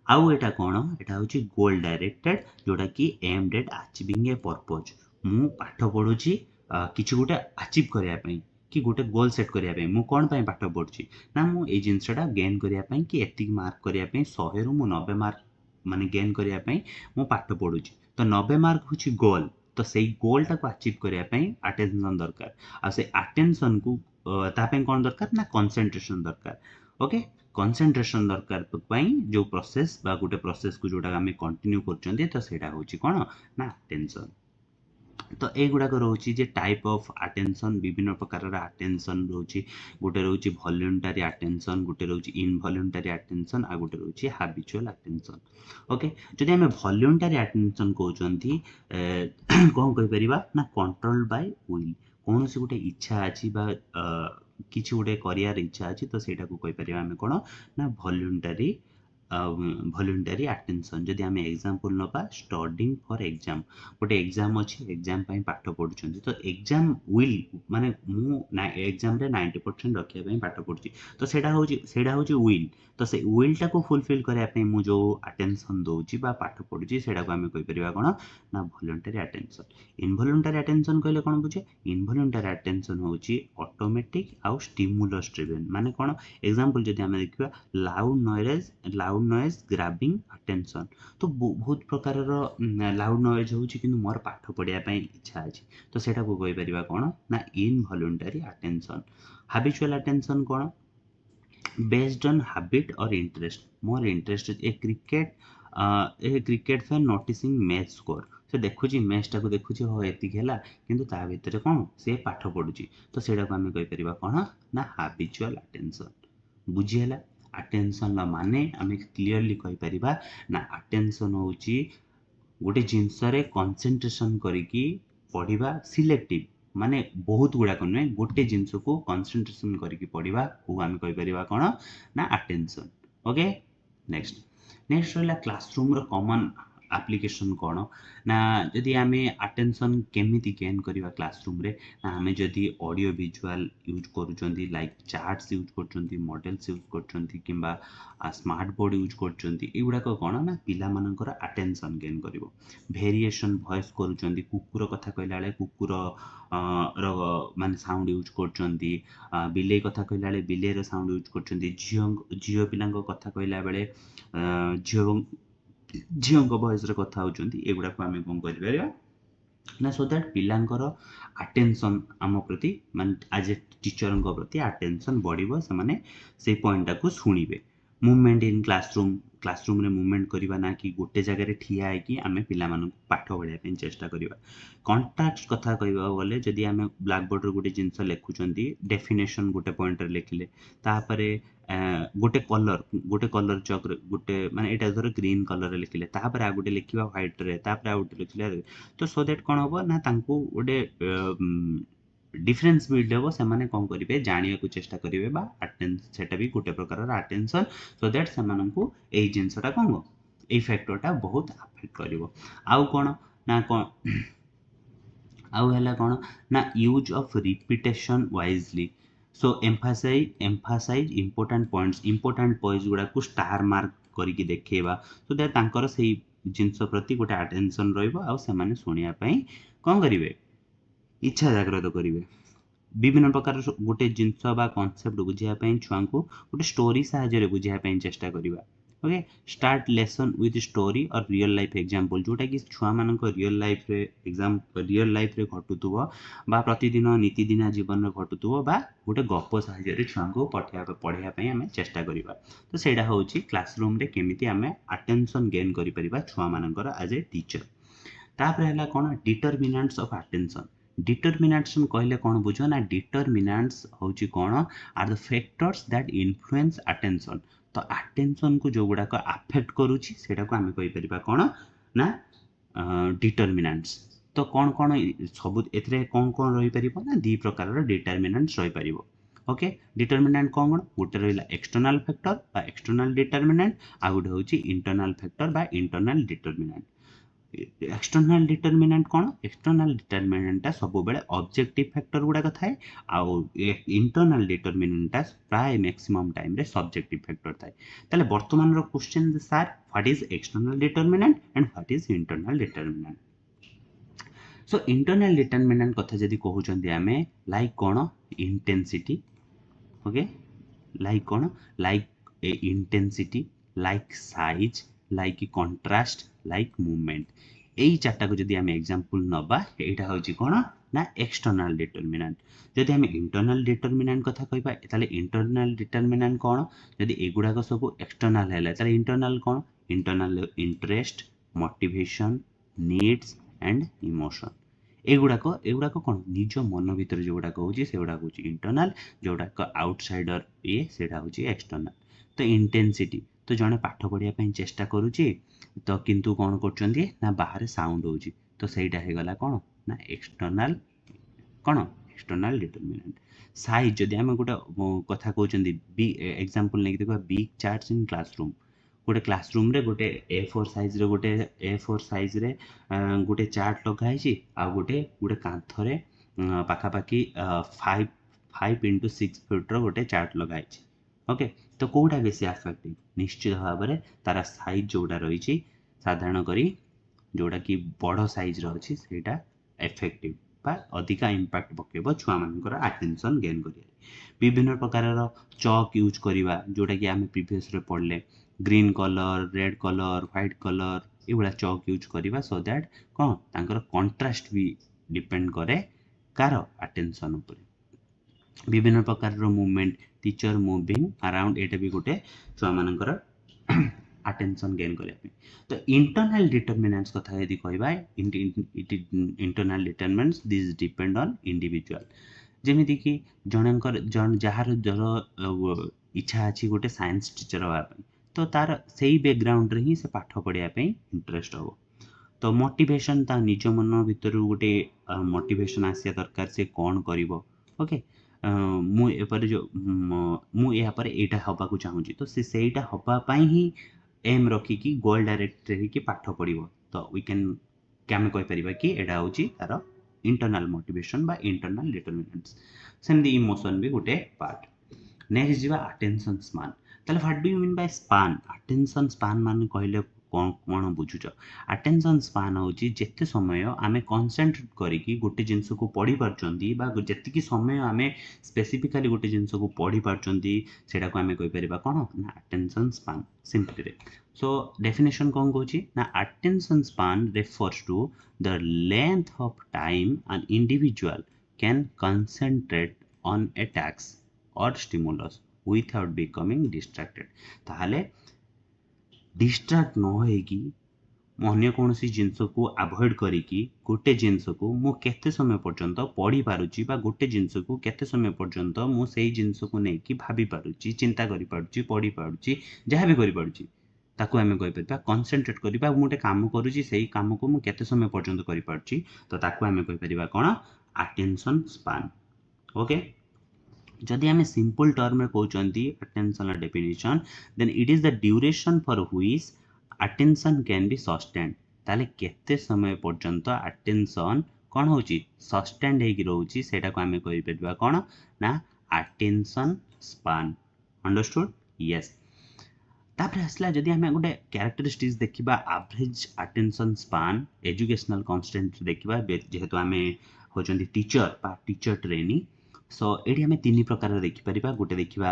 आउ एटा कोन एटा होची गोल डायरेक्टेड जोटा कि aimed at achieving A purpose. मु पाठ पढ़ुची किछि गोटे अचीव करिया पई कि गोटे गोल सेट करिया पई मु कोन पई पाठ पढ़ुची ना मु ए जिंसटा गेन करिया पई कि एतिक मार्क करिया पई 100 रु मु 90 मार्क माने गेन करिया पई मु पाठ पढ़ुची तो 90 मार्क होची गोल। तो सेई गोल टा को अचीव करिया पई अटेंशन दरकार आ से अटेंशन को ता पई कोन दरकार ना कंसंट्रेशन दरकार। ओके कंसंट्रेशन दरकार पई जो प्रोसेस बा गोटे प्रोसेस को जोटा हमें कंटिन्यू करचंदी तो सेटा होची कोन ना अटेंशन। तो ए गुडा को रोची जे टाइप ऑफ अटेंशन विभिन्न प्रकार रा अटेंशन रोची गोटे रोची वॉलंटरी अटेंशन गोटे रोची इनवॉलंटरी अटेंशन आ गोटे रोची हैबिचुअल अटेंशन। ओके जदि हमें वॉलंटरी अटेंशन कहउचंती कोन कहि परिबा ना कंट्रोल बाय विल कोन से गोटे इच्छा अछि बा किछि गोटे करियर इच्छा अछि तो सेटा को कहि परिबा हमें कोन ना वॉलंटरी ଭଲ୍ୟୁଣ୍ଟାରୀ ଆଟେନସନ୍। ଯଦି ଆମେ ଏକ୍ଜାମ୍ପଲ୍ ନେବା ଷ୍ଟଡିଂ ଫର୍ ଏକ୍ଜାମ୍, ଗୋଟେ ଏକ୍ଜାମ୍ ଅଛି, ଏକ୍ଜାମ୍ ପାଇଁ ପାଠ ପଢ଼ୁଛନ୍ତି, ତ ଏକ୍ଜାମ୍ ୱିଲ୍ ମାନେ ମୁଁ ଏକ୍ଜାମ୍ରେ 90% ରଖିବା ପାଇଁ ପାଠ ପଢ଼ୁଛି, ତ ସେଇଟା ହେଉଛି ୱିଲ୍। ତ ସେ ୱିଲ୍ଟାକୁ ଫୁଲଫିଲ୍ କରିବା ପାଇଁ ମୁଁ ଯେଉଁ ଆଟେନସନ୍ ଦେଉଛି ବା ପାଠ ପଢ଼ୁଛି ସେଇଟାକୁ ଆମେ କହିପାରିବା କ'ଣ ନା ଭଲ୍ୟୁଣ୍ଟାରୀ ଆଟେନସନ୍। ଇନଭଲ୍ୟୁଣ୍ଟାରୀ ଆଟେନସନ୍ କହିଲେ କ'ଣ ବୁଝେ? ଇନଭଲ୍ୟୁଣ୍ଟାରୀ ଆଟେନସନ୍ ହେଉଛି ଅଟୋମେଟିକ୍ ଆଉ ଷ୍ଟିମୁଲସ୍ ଡ୍ରିଭେନ୍। ମାନେ କ'ଣ? ଏକ୍ଜାମ୍ପଲ୍ ଯଦି ଆମେ ଦେଖିବା ଲାଉଡ୍ ନଏଜ୍ ଗ୍ରାବିଂ ଆଟେନସନ୍। ତ ବହୁତ ପ୍ରକାରର ଲାଉଡ୍ ନଏଜ୍ ହେଉଛି କିନ୍ତୁ ମୋର ପାଠ ପଢ଼ିବା ପାଇଁ ଇଚ୍ଛା ଅଛି, ତ ସେଇଟାକୁ କହିପାରିବା କ'ଣ ନା ଇନଭଲ୍ୟୁଣ୍ଟାରୀ ଆଟେନସନ୍। ହାବିଚୁଆଲ୍ ଆଟେନସନ୍ କ'ଣ? Based on habit or interest. ମୋର ଇଣ୍ଟରେଷ୍ଟ ଏ କ୍ରିକେଟ୍ ଫ୍ୟାନ୍ ନୋଟିସିଂ ମ୍ୟାଚ୍ ସ୍କୋର। ସେ ଦେଖୁଛି ମ୍ୟାଚ୍ଟାକୁ ଦେଖୁଛି, ହଁ ଏତିକି ହେଲା, କିନ୍ତୁ ତା ଭିତରେ କ'ଣ ସେ ପାଠ ପଢ଼ୁଛି, ତ ସେଇଟାକୁ ଆମେ କହିପାରିବା କ'ଣ ନା ହାବିଚୁଆଲ୍ ଆଟେନସନ୍। ବୁଝିହେଲା? ଆଟେନସନ୍ର ମାନେ ଆମେ କ୍ଲିଅରଲି କହିପାରିବା ନା ଆଟେନସନ୍ ହେଉଛି ଗୋଟେ ଜିନିଷରେ କନସେନ୍ଟ୍ରେସନ୍ କରିକି ପଢ଼ିବା, ସିଲେକ୍ଟିଭ୍ ମାନେ ବହୁତ ଗୁଡ଼ାକ ନୁହେଁ, ଗୋଟେ ଜିନିଷକୁ କନସେନ୍ଟ୍ରେସନ୍ କରିକି ପଢ଼ିବାକୁ ଆମେ କହିପାରିବା କ'ଣ ନା ଆଟେନସନ୍। ଓକେ, ନେକ୍ସଟ ରହିଲା କ୍ଲାସରୁମ୍ର କମନ୍ ଆପ୍ଲିକେସନ୍ କ'ଣ ନା ଯଦି ଆମେ ଆଟେନସନ୍ କେମିତି ଗେନ୍ କରିବା କ୍ଲାସରୁମ୍ରେ, ନା ଆମେ ଯଦି ଅଡ଼ିଓ ଭିଜୁଆଲ୍ ୟୁଜ୍ କରୁଛନ୍ତି, ଲାଇକ୍ ଚାର୍ଟସ୍ ୟୁଜ୍ କରୁଛନ୍ତି, ମଡେଲ୍ସ ୟୁଜ୍ କରୁଛନ୍ତି, କିମ୍ବା ସ୍ମାର୍ଟ ବୋର୍ଡ଼ ୟୁଜ୍ କରୁଛନ୍ତି, ଏଗୁଡ଼ାକ କ'ଣ ନା ପିଲାମାନଙ୍କର ଆଟେନସନ୍ ଗେନ୍ କରିବ। ଭେରିଏସନ୍ ଭଏସ୍ କରୁଛନ୍ତି, କୁକୁର କଥା କହିଲା ବେଳେ କୁକୁର ର ମାନେ ସାଉଣ୍ଡ ୟୁଜ୍ କରୁଛନ୍ତି, ବିଲେଇ କଥା କହିଲା ବେଳେ ବିଲେଇର ସାଉଣ୍ଡ ୟୁଜ୍ କରୁଛନ୍ତି, ଝିଅ ପିଲାଙ୍କ କଥା କହିଲା ବେଳେ ଝିଅଙ୍କ ଭଏସ୍ରେ କଥା ହେଉଛନ୍ତି। ଏଗୁଡ଼ାକୁ ଆମେ କ'ଣ କରିପାରିବା ନା ସୋ ଦ୍ୟାଟ୍ ପିଲାଙ୍କର ଆଟେନସନ୍ ଆମ ପ୍ରତି ମାନେ ଆଜ୍ ଏ ଟିଚରଙ୍କ ପ୍ରତି ଆଟେନସନ୍ ବଢ଼ିବ, ସେମାନେ ସେଇ ପଏଣ୍ଟଟାକୁ ଶୁଣିବେ। ମୁଭମେଣ୍ଟ ଇନ୍ କ୍ଲାସରୁମ୍ରେ ମୁଭମେଣ୍ଟ କରିବା, ନା କି ଗୋଟେ ଜାଗାରେ ଠିଆ ହେଇକି ଆମେ ପିଲାମାନଙ୍କୁ ପାଠ ପଢ଼ିବା ପାଇଁ ଚେଷ୍ଟା କରିବା। କଣ୍ଟ୍ରାଷ୍ଟ କଥା କହିବାକୁ ଗଲେ, ଯଦି ଆମେ ବ୍ଲାକବୋର୍ଡ଼ରେ ଗୋଟେ ଜିନିଷ ଲେଖୁଛନ୍ତି, ଡେଫିନେସନ୍ ଗୋଟେ ପଏଣ୍ଟରେ ଲେଖିଲେ, ତାପରେ ଗୋଟେ କଲର୍ ଚକ୍ରେ ଗୋଟେ ମାନେ ଏଇଟା ଧର ଗ୍ରୀନ୍ କଲର୍ରେ ଲେଖିଲେ, ତାପରେ ଆଉ ଗୋଟେ ଲେଖିବା ହ୍ୱାଇଟ୍ରେ, ତାପରେ ଆଉ ଗୋଟେ ଲେଖିଲେ, ତ ସୋ ଦ୍ୟାଟ୍ କ'ଣ ହେବ ନା ତାଙ୍କୁ ଗୋଟେ ଡିଫରେନ୍ସ ବିଲ୍ଡ ହେବ, ସେମାନେ କ'ଣ କରିବେ ଜାଣିବାକୁ ଚେଷ୍ଟା କରିବେ, ବା ସେଟା ବି ଗୋଟେ ପ୍ରକାରର ଆଟେନସନ୍, ସୋ ଦ୍ୟାଟ୍ ସେମାନଙ୍କୁ ଏଇ ଜିନିଷଟା କ'ଣ ଏଇ ଫ୍ୟାକ୍ଟରଟା ବହୁତ ଆଫେକ୍ଟ କରିବ। ଆଉ କ'ଣ ନା ଆଉ ହେଲା କ'ଣ ନା use of repetition wisely. So emphasize important points ଗୁଡ଼ାକୁ ଷ୍ଟାର ମାର୍କ କରିକି ଦେଖେଇବା, ସୋ ଦ୍ୟାଟ୍ ତାଙ୍କର ସେଇ ଜିନିଷ ପ୍ରତି ଗୋଟେ ଆଟେନସନ୍ ରହିବ, ଆଉ ସେମାନେ ଶୁଣିବା ପାଇଁ କ'ଣ କରିବେ ଇଚ୍ଛା ଜାଗ୍ରତ କରିବେ। ବିଭିନ୍ନ ପ୍ରକାର ଗୋଟେ ଜିନିଷ ବା କନସେପ୍ଟ ବୁଝିବା ପାଇଁ ଛୁଆଙ୍କୁ ଗୋଟେ ଷ୍ଟୋରି ସାହାଯ୍ୟରେ ବୁଝିବା ପାଇଁ ଚେଷ୍ଟା କରିବା। Okay, start lesson with story or real life example, ଯେଉଁଟାକି ଛୁଆମାନଙ୍କ ରିଅଲ୍ ଲାଇଫ୍ରେ ଘଟୁଥିବ, ବା ପ୍ରତିଦିନ ନୀତିଦିନିଆ ଜୀବନରେ ଘଟୁଥିବ, ବା ଗୋଟେ ଗପ ସାହାଯ୍ୟରେ ଛୁଆଙ୍କୁ ପଢ଼ାଇବା ପାଇଁ ଆମେ ଚେଷ୍ଟା କରିବା। ତ ସେଇଟା ହେଉଛି କ୍ଲାସରୁମ୍ରେ କେମିତି ଆମେ ଆଟେନସନ୍ ଗେନ୍ କରିପାରିବା ଛୁଆମାନଙ୍କର ଆଜ୍ ଏ ଟିଚର। ତାପରେ ହେଲା କ'ଣ ଡିଟରମିନାଣ୍ଟସ୍ ଅଫ୍ ଆଟେନସନ୍। ଡିଟରମିନାଣ୍ଟସ୍ କହିଲେ କ'ଣ ବୁଝ ନା ଡିଟରମିନାଣ୍ଟସ୍ ହେଉଛି କ'ଣ ଆର୍ ଦ ଫ୍ୟାକ୍ଟର୍ସ ଦ୍ୟାଟ୍ ଇନଫ୍ଲୁଏନ୍ସ ଆଟେନସନ୍। ତ ଆଟେନସନ୍କୁ ଯେଉଁଗୁଡ଼ାକ ଆଫେକ୍ଟ କରୁଛି ସେଇଟାକୁ ଆମେ କହିପାରିବା କ'ଣ ନା ଡିଟରମିନାଣ୍ଟସ୍। ତ କ'ଣ ସବୁ ଏଥିରେ କ'ଣ ରହିପାରିବ ନା ଦୁଇ ପ୍ରକାରର ଡିଟରମିନାଣ୍ଟସ୍ ରହିପାରିବ। ଓକେ, ଡିଟରମିନାଣ୍ଟ କ'ଣ ଗୋଟେ ରହିଲା ଏକ୍ସଟର୍ନାଲ୍ ଫ୍ୟାକ୍ଟର ବା ଏକ୍ସଟର୍ନାଲ୍ ଡିଟରମିନାଣ୍ଟ, ଆଉ ଗୋଟେ ହେଉଛି ଇଣ୍ଟରନାଲ୍ ଫ୍ୟାକ୍ଟର ବା ଇଣ୍ଟରନାଲ୍ ଡିଟରମିନାଣ୍ଟ। ଏକ୍ସଟର୍ନାଲ୍ ଡିଟରମିନାଣ୍ଟ କ'ଣ? ଏକ୍ସଟର୍ନାଲ୍ ଡିଟରମିନାଣ୍ଟଟା ସବୁବେଳେ ଅବଜେକ୍ଟିଭ୍ ଫ୍ୟାକ୍ଟର ଗୁଡ଼ାକ ଥାଏ, ଆଉ ଇଣ୍ଟରନାଲ୍ ଡିଟରମିନାଣ୍ଟଟା ପ୍ରାୟ ମ୍ୟାକ୍ସିମମ୍ ଟାଇମ୍ରେ ସବଜେକ୍ଟିଭ୍ ଫ୍ୟାକ୍ଟର ଥାଏ। ତାହେଲେ ବର୍ତ୍ତମାନର question sir what is external determinant and what is internal determinant. So internal determinant କଥା ଯଦି କହୁଛନ୍ତି ଆମେ, ଲାଇକ୍ କ'ଣ ଇଣ୍ଟେନ୍ସିଟି, ଓକେ, ଲାଇକ୍ କ'ଣ like intensity, like size, like contrast, like movement. ଏଇ ଚାରିଟାକୁ ଯଦି ଆମେ ଏକ୍ଜାମ୍ପଲ୍ ନେବା, ଏଇଟା ହେଉଛି କ'ଣ ନା ଏକ୍ସଟର୍ନାଲ୍ ଡିଟରମିନାଣ୍ଟ। ଯଦି ଆମେ ଇଣ୍ଟରନାଲ୍ ଡିଟରମିନାଣ୍ଟ କଥା କହିବା, ତାହେଲେ ଇଣ୍ଟରନାଲ୍ ଡିଟରମିନାଣ୍ଟ କ'ଣ? ଯଦି ଏଗୁଡ଼ାକ ସବୁ ଏକ୍ସଟର୍ନାଲ୍ ହେଲା, ତାହେଲେ ଇଣ୍ଟରନାଲ୍ କ'ଣ? Internal interest, motivation, needs and emotion. ଏଗୁଡ଼ାକ କ'ଣ ନିଜ ମନ ଭିତରେ ଯେଉଁଗୁଡ଼ାକ ହେଉଛି ସେଗୁଡ଼ାକ ହେଉଛି ଇଣ୍ଟରନାଲ୍, ଯେଉଁଗୁଡ଼ାକ ଆଉଟସାଇଡ଼ର ସେଇଟା ହେଉଛି ଏକ୍ସଟର୍ନାଲ୍। ତ ଇଣ୍ଟେନ୍ସିଟି, ତ ଜଣେ ପାଠ ପଢ଼ିବା ପାଇଁ ଚେଷ୍ଟା କରୁଛି, ତ କିନ୍ତୁ କ'ଣ କରୁଛନ୍ତି ନା ବାହାରେ ସାଉଣ୍ଡ ହେଉଛି, ତ ସେଇଟା ହେଇଗଲା କ'ଣ ନା ଏକ୍ସଟର୍ନାଲ୍ ଡିଟରମିନାଣ୍ଟ। ସାଇଜ୍, ଯଦି ଆମେ ଗୋଟେ କଥା କହୁଛନ୍ତି ଏକ୍ଜାମ୍ପଲ୍ ନେଇକି ଦେଖିବା ବିଗ୍ ଚାର୍ଟସ୍ ଇନ୍ କ୍ଲାସରୁମ୍, गोटे क्लासरूम रे गोटे A4 साइज रे गोटे A4 साइज रे गोटे चार्ट लगाई आ गोटे गोटे कांथरे पाखापाखि 5 × 6 फीट रो गोटे चार्ट लगाई ओके तो कोटा बेसी अफेक्टिव निश्चित भाव में तार साइज जोटा रही साधारण करी जोटा कि बड़ साइज रो अछि सेटा इफेक्टिव बा अधिका इंपैक्ट पकेबो छुआ मानकर अटेंशन गेन करिया विभिन्न प्रकार चॉक यूज करिवा जोटा कि आमे प्रीवियस रे पढ़ले green colour red colour white colour एवला चॉक यूज करिवा सो दैट कोन तांकर कंट्रास्ट भी डिपेंड करे कार अटेंशन ऊपर विभिन्न प्रकार मूवमेंट टीचर मूविंग अराउंड एटा भी गोटे छुआ मानकर अटेंशन गेन करने तो इंटरनल डिटरमिनेंट्स कथा यदि कहबा internal determinants this depend on individual जेमिति कि जनकर जन जहार जर इच्छा अछि गोटे साइंस टीचर होबा तो तार सेही बैकग्राउंड रे ही से पाठ पढ़िया पे इंटरेस्ट हो तो मोटिवेशन ता निज मन भीतर गोटे मोटिवेशन आसिया दरकार से कौन करिवो ओके मु एपर जो मु या पर एटा हबा को चाहूची तो से सेटा हबा पई ही एम रखी कि गोल डायरेक्ट रही कि पाठ पढ़िवो तो वी कैन क्या मैं कहि परिबा कि एटा होची तार इंटरनल मोटिवेशन बा इंटरनल डिटरमिनेंट्स सेमदी इमोशन भी गोटे पार्ट नेक्स्ट जीवा अटेंशन स्पान ताले what do you mean bye span attention span माने कहले कौन बुझुच अटेंशन स्पान होची जेते समय आमे कंसंट्रेट करिकी गोटे जिंस को पढ़ी पारचंदी बा जेतिकी समय आमे स्पेसिफिकली गोटे जिंस को पढ़ी पारचंदी सेटा को आमे कहि परिबा कोन ना अटेंशन स्पान सिंपली रे सो डेफिनेशन कोन कहूची ना attention span refers to the length of time an individual can concentrate on a task or stimulus without becoming distracted ताहाले डिस्ट्रैक्ट न होएगी अन्य कौन सी जिनस को अवॉइड करिकी गोटे जिनस को मु केते समय पर्यंत पढ़ी पारुची बा गोटे जिनस को केते समय पर्यंत मु सेही जिनस को नै कि भाबी पारुची चिंता करि पारुची पढ़ी पारुची जहाँ भी करि पारुची ताकू आमे कहि परबा कंसंट्रेट करबा मोटे काम करूची सेही काम को मु केते समय पर्यंत करि पारुची तो ताकू आमे कहि परबा कोन अटेंशन स्पान ओके जदि आमे सिंपल टर्म में कहउचंती attention definition then it is the duration for which attention can be sustained ताले केते समय पर्यंत अटेंशन कोन होची सस्टेन्ड हेकि रहउची सेटा को आमे कहि परबा कोन ना अटेंशन स्पान अंडरस्टूड यस तापर आसला जदि आमे गोटे कैरेक्टरिस्टिक्स देखिबा average attention span educational constant देखिबा जेहेतु आमे होचंती टीचर बा टीचर ट्रेनी सो एडी हमें तीन प्रकार देखि परिबा गोटे देखिबा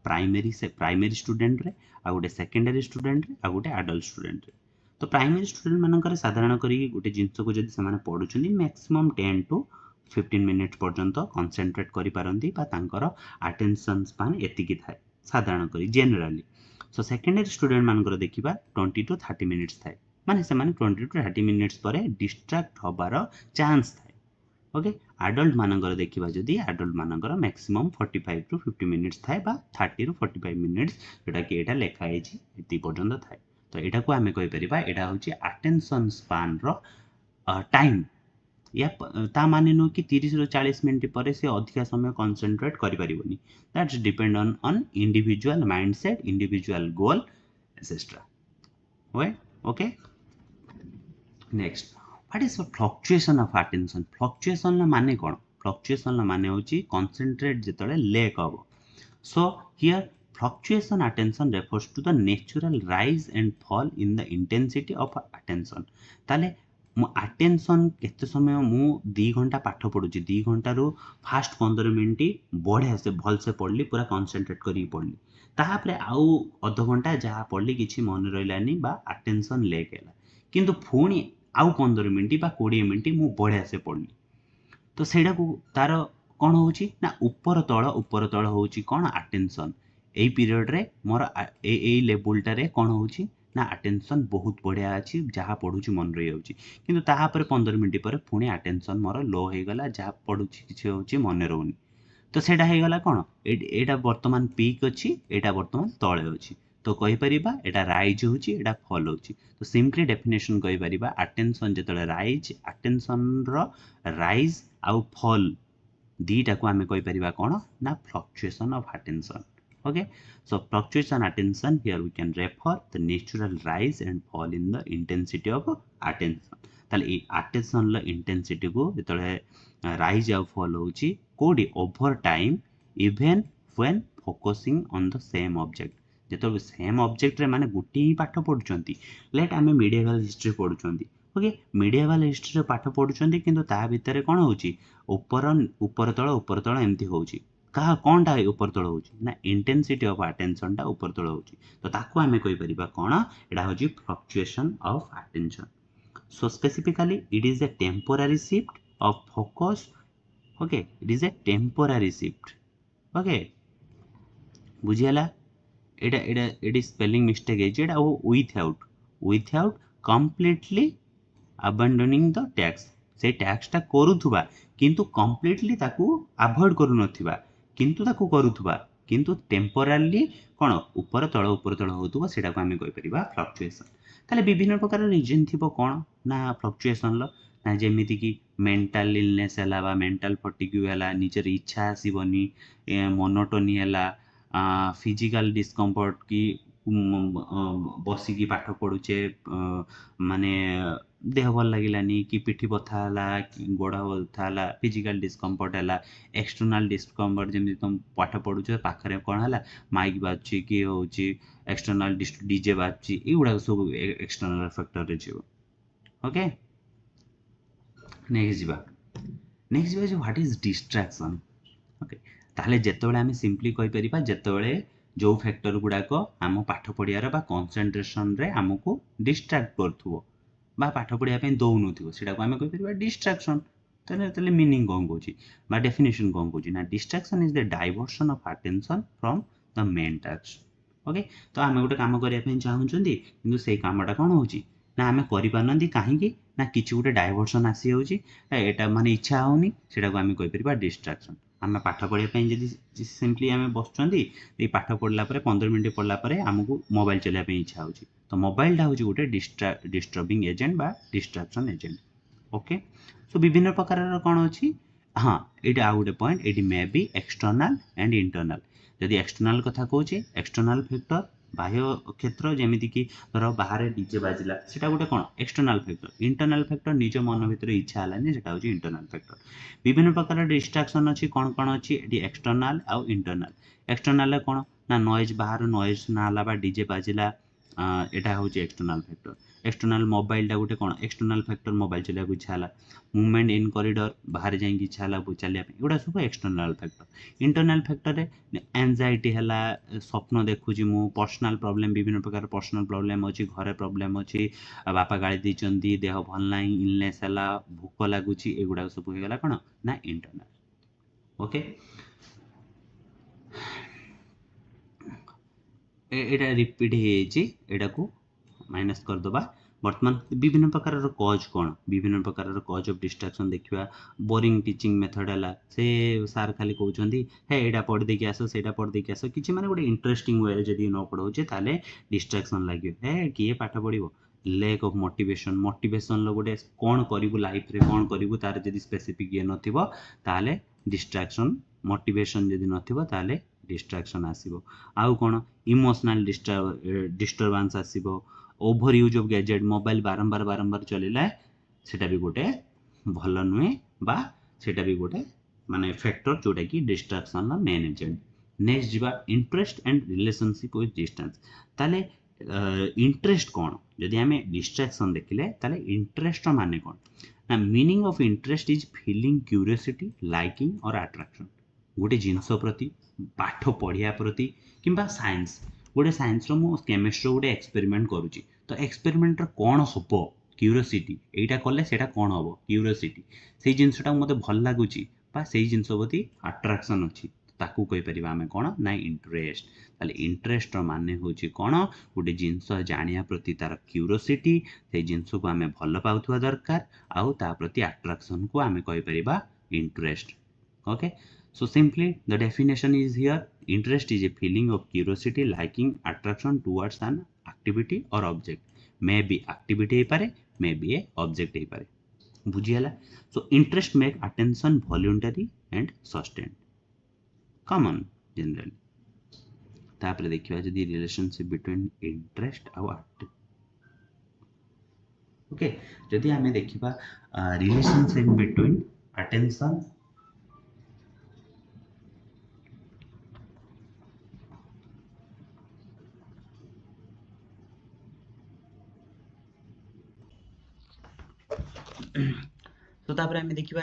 प्राइमरी स्टूडेंट रे आ गोटे सेकेंडरी स्टूडेंट रे आ गोटे एडल्ट स्टूडेंट रे तो प्राइमरी स्टूडेंट मानकर साधारण करी गोटे जिंस को जदि समान पढुचनी मैक्सिमम 10 to 15 मिनिट पर्यंत कंसंट्रेट करि पारंती बा तांकर अटेंशन स्पान एतिकी थाए साधारण करी जनरली सो सेकेंडरी स्टूडेंट मानकर देखिबा 20 to 30 मिनिट्स थाए माने से माने 20 to 30 मिनिट्स परे डिस्ट्रैक्ट होबार चांस थाए ओके एडल्ट मानकर देखिबा जदि एडल्ट मानकर मैक्सिमम 45 to 50 मिनिट्स थाए बा 30 to 45 मिनिट्स जेटा कि एटा लेखा आइछि एति पर्यंत थाए तो एटा को आमे कहि परिबा एटा होछि अटेंशन स्पान रो टाइम या ता माने नो कि 30 रो 40 मिनिट परे से अधिक समय कंसंट्रेट करि परिबोनी that's depend on individual mindset individual goal etcetera okay next What is the fluctuation of attention? Fluctuation la mane kon? Fluctuation la mane hochi concentrate jetale lack of. So here fluctuation attention refers to the natural rise and fall in the intensity of attention. ताले मु attention केते समय मु 2 घंटा पाठ पढुची 2 घंटा रो fast 15 minute बढ़िया से भल से पढ़ली पूरा कंसंट्रेट करी पढ़ली ताहापरे आउ आधा घंटा जहा पढ़ली किछि मन रहलानी बा attention lack हैला किंतु फुणी आउ 15 मिनिट बा 20 मिनिट मु बढ़िया से पढ़ली तो सेडा को तार कोन होची ना ऊपर तळ होची कोन अटेंशन एई पीरियड रे मोर एई लेवल टा रे कोन होची ना अटेंशन बहुत बढ़िया अछि जहा पढुची मन रही होची किंतु ताहा पर 15 मिनिट पर पुणी अटेंशन मोर लो हे गला जहा पढुची किछि होची मन रहउनी तो सेडा हे गला कोन एटा वर्तमान पीक अछि एटा वर्तमान तळे अछि तो कहि परिबा एटा राइज होची एटा फॉल होची तो सिंपली डेफिनेशन कहि परिबा अटेंशन जेतले राइज अटेंशन रो राइज आउ फॉल दीटा को हमें कहि परिबा कोन ना fluctuation of attention Okay, so fluctuation attention, here we can refer the natural rise and fall in the intensity of attention. ताले ए attention ला intensity को जेतले rise या fall होची कोडी over time even when focusing on the same object. जेतले same object रे माने गुटी ही पाठ पढुचंती, लेट आमे medieval history पढुचंती. ओके, medieval history रे पाठ पढुचंती किंतु ता भितरे कोन होची ऊपर तळ एमती होची. कहा कौनटा ऊपर तल होची ना इंटेंसिटी ऑफ अटेंशन टा ऊपर तल होची, तो ताको आमे कहि परिबा कोन एडा होची fluctuation of attention. So specifically it is a temporary shift of focus. Okay, it is a temporary shift. Okay, बुझियला. एडा एडा एडी स्पेलिंग मिस्टेक है जेडा without completely abandoning the tax. से टैक्स टा करूथुबा किंतु कंप्लीटली ताकू अवॉइड करू नथिबा किंतु ताकू करूथुबा किंतु टेम्पोराली कोन ऊपर तळ होतुबा सेटा को हमें कहि परिबा फ्लक्चुएशन. ताले विभिन्न प्रकार रीजन थिबो कोन ना फ्लक्चुएशन लो ना जेमिति कि मेंटल इलनेस हला बा मेंटल फटिग्यू हला, निजर इच्छा आसीबनी, मोनोटोनी हला, फिजिकल डिस्कम्फर्ट की बसिकी पाठ पढुचे माने देह भल लागिलानी कि पिठी बथा हला कि गोड़ बथा हला, फिजिकल डिस्कम्फर्ट हला, एक्सटर्नल डिस्कम्फर्ट जेमि तुम पाठ पढुचे पाखरे कोन हला माइक बाजची कि होची एक्सटर्नल डीजे बाजची, एगुडा सब एक्सटर्नल फैक्टर रे जीव. ओके, नेक्स्ट जीवा व्हाट इज डिस्ट्रैक्शन. ओके, ताले जेतेबेले आमे सिंपली कहि परिबा जेतेबेले जो फैक्टर गुडाक आम पाठ पढ़ियार बा कंसंट्रेशन रे हमको डिस्ट्रैक्ट करथुबो बा पाठ पढ़िया पे दउनुथिबो सेटा को आमे कहि परिबा डिस्ट्रैक्शन. तले मीनिंग कोन कहूची बा डेफिनेशन कोन कहूची ना distraction is the diversion of attention from the main task. Okay, तो आमे गोटे काम करिया पे चाहउचंदी किंतु सेई कामटा कोन होची ना आमे करि पारनंदी काहेकि ना किछि गोटे डाइवर्शन आसी होची एटा माने इच्छा होनी सेटा को आमे कहि परिबा डिस्ट्रैक्शन. आमे पाठ पढ़िया पे जदी सिंपली आमे बसचंदी ए पाठ पढ़ला परे 15 मिनिट पढ़ला परे हमकु मोबाइल चलाया पे इच्छा होची, तो मोबाइल टा होची गोटे डिस्टर्बिंग एजेंट बा डिस्ट्रैक्शन एजेंट. ओके, सो विभिन्न प्रकार कोन अछि. हां, एटा आ गोटे point eighty may be external and internal. जदी एक्सटर्नल कथा कहूची एक्सटर्नल फैक्टर बाह्य क्षेत्र जेमिति कि धर बाहर डीजे बाजिला सेटा गोटे कोन एक्सटर्नल फैक्टर. इंटरनल फैक्टर निज मन भितर इच्छा हलानी सेटा होची इंटरनल फैक्टर. विभिन्न प्रकार डिस्ट्रैक्शन अछि कोन कोन अछि एटी एक्सटर्नल आ इंटरनल. एक्सटर्नल कोन ना नॉइज बाहर नॉइज ना हला बा डीजे बाजिला एटा होची एक्सटर्नल फैक्टर. एक्सटर्नल मोबाइल टा गोटे कोन एक्सटर्नल फैक्टर मोबाइल चलिया को इच्छा हला, मूवमेंट इन कॉरिडोर बाहर जाई की इच्छा हला चलिया पे एडा सब एक्सटर्नल फैक्टर. इंटरनल फैक्टर रे एंजाइटी हला, स्वप्न देखुची मु, पर्सनल प्रॉब्लम विभिन्न प्रकार पर्सनल प्रॉब्लम अछि, घरे प्रॉब्लम अछि, बापा गाली दैचंदी, देह भल नाही, इलनेस हला, भूख लागुची, एगुडा सब हो गेला कोन ना इंटरनल. ओके, एटा रिपीट हेची एटा को माइनस कर दबा. वर्तमान विभिन्न प्रकार कॉज कोन विभिन्न प्रकार कॉज ऑफ डिस्ट्रैक्शन देखिबा. बोरिंग टीचिंग मेथड हला से सार खाली कहउचंदी हे एटा पढ दे के आसो सेटा पढ दे के आसो किछि माने गोटे इंटरेस्टिंग वे रे जदी न पढौचे ताले डिस्ट्रैक्शन लागियो. हे किए पाठ पढिबो, लैक ऑफ मोटिवेशन लो गोटे कोन करिवु लाइफ रे कोन करिवु तार जदी स्पेसिफिक ये नथिबो ताले डिस्ट्रैक्शन. मोटिवेशन जदी नथिबो ताले डिस्ट्रैक्शन आसीबो. आउ कोन इमोशनल डिस्टर्बेंस आसीबो. Over use of gadget mobile बारंबार चलेला सेटा भी गोटे भल नुहे बा सेटा भी गोटे माने फैक्टर जोटा कि डिस्ट्रैक्शन ला मेन एजेंट. नेक्स्ट जीवा interest and relationship with distance. ताले इंटरेस्ट कोन जदी हमें डिस्ट्रैक्शन देखिले ताले इंटरेस्ट माने कोन ना meaning of interest is feeling curiosity, liking और अट्रैक्शन. गोटे जिनस प्रति पाठ पढ़िया प्रति किंबा साइंस गोटे साइंस रो मु केमिस्ट्री गोटे एक्सपेरिमेंट करूची तो एक्सपेरिमेंट रो कोन हबो क्यूरियोसिटी एटा कले सेटा कोन हबो क्यूरियोसिटी सेही जिनसटा मते भल लागुची बा सेही जिनस प्रति अट्रैक्शन अछि ताकू कहि परिबा हमें कोन ना इंटरेस्ट. ताले इंटरेस्ट रो माने होची कोन गोटे जिनस जानिया प्रति तार क्यूरियोसिटी सेही जिनस को हमें भल पाउथवा दरकार आउ ता प्रति अट्रैक्शन को हमें कहि परिबा interest. Okay, so simply the definition is here. Interest is a feeling of curiosity, liking, attraction towards an activity or object. May be activity he pare, may be a object he pare. बुझियला. So interest make attention voluntary and sustained. Common generally. तापर देखिबा जदी relationship between interest आउ okay जदि आमे देखिबा relationship between attention तो तापर आमे देखिबा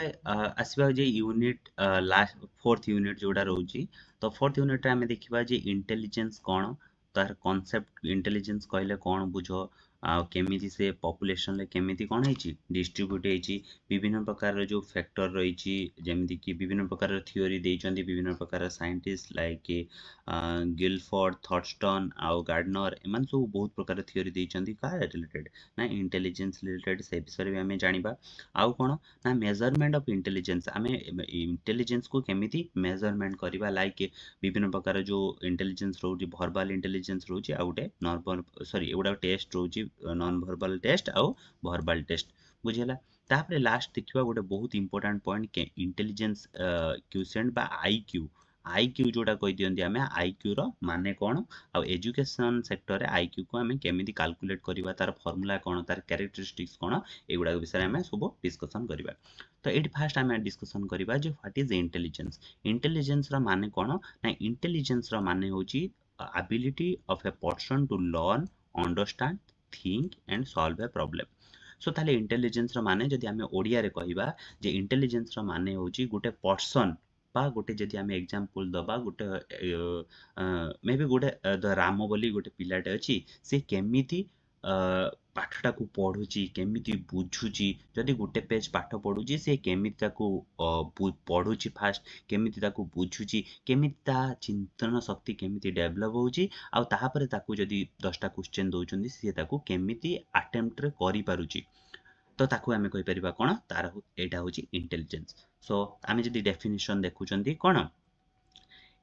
आसीबा जे यूनिट लास्ट फोर्थ यूनिट जोडा रहउची तो फोर्थ यूनिट रे आमे देखिबा जे इंटेलिजेंस कोन तार कांसेप्ट इंटेलिजेंस कहले कोन बुझो केमिति से पॉपुलेशन ले केमिति कोन हेची डिस्ट्रीब्यूट हेची विभिन्न प्रकार जो फैक्टर रहिची जेमिति कि विभिन्न प्रकार थ्योरी देइचंदी विभिन्न प्रकार साइंटिस्ट लाइक गिलफोर्ड थॉटस्टोन आउ गार्डनर एमान सब बहुत प्रकार थ्योरी देइचंदी का रिलेटेड ना इंटेलिजेंस रिलेटेड से विषय में हमें जानिबा आउ कोन ना मेजरमेंट ऑफ इंटेलिजेंस हमें इंटेलिजेंस को केमिति मेजरमेंट करिबा लाइक विभिन्न प्रकार जो इंटेलिजेंस रोची वर्बल इंटेलिजेंस रोची आ उटे नॉन सॉरी एगुडा टेस्ट रोची नॉन वर्बल टेस्ट आउ वर्बल टेस्ट बुझेला तापरे लास्ट देखिबा गोटे बहुत इंपोर्टेंट पॉइंट के इंटेलिजेंस क्वोशिएंट बा आईक्यू आईक्यू जोटा कहि दियंती हमें आईक्यू रो माने कोन आ एजुकेशन सेक्टर रे आईक्यू को हमें केमिति कैलकुलेट करिबा तार फार्मूला कोन तार कैरेक्टरिस्टिक्स कोन एगुडा विषय हमें सब डिस्कशन करिबा तो एटी फास्ट हमें डिस्कशन करिबा जे व्हाट इज इंटेलिजेंस इंटेलिजेंस रो माने कोन ना इंटेलिजेंस रो माने होची ability of a person to learn understand think and solve a problem सो ताले इंटेलिजेंस रो माने जदि हमें ओडिया रे कहिबा जे इंटेलिजेंस रो माने होची गुटे पर्सन बा गुटे जदि हमें एग्जांपल दबा गुटे मे बी गुटे राम बोली गुटे पिलाटे अछि से केमिति पाठटा को पढुची केमिति बुझुची जदि गुटे पेज पाठ पढुची से केमिति ताको पढुची फास्ट केमिति ताको बुझुची केमिति ता चिंतन शक्ति केमिति डेवलप होउची आ ताहापरे ताको जदि 10टा क्वेश्चन दोउचंदी से ताको केमिति अटेम्प्ट रे करि पारुची तो ताको हमें कहि परिबा कोन तार एटा होची इंटेलिजेंस सो आमे जदि डेफिनेशन देखुचंदी कोन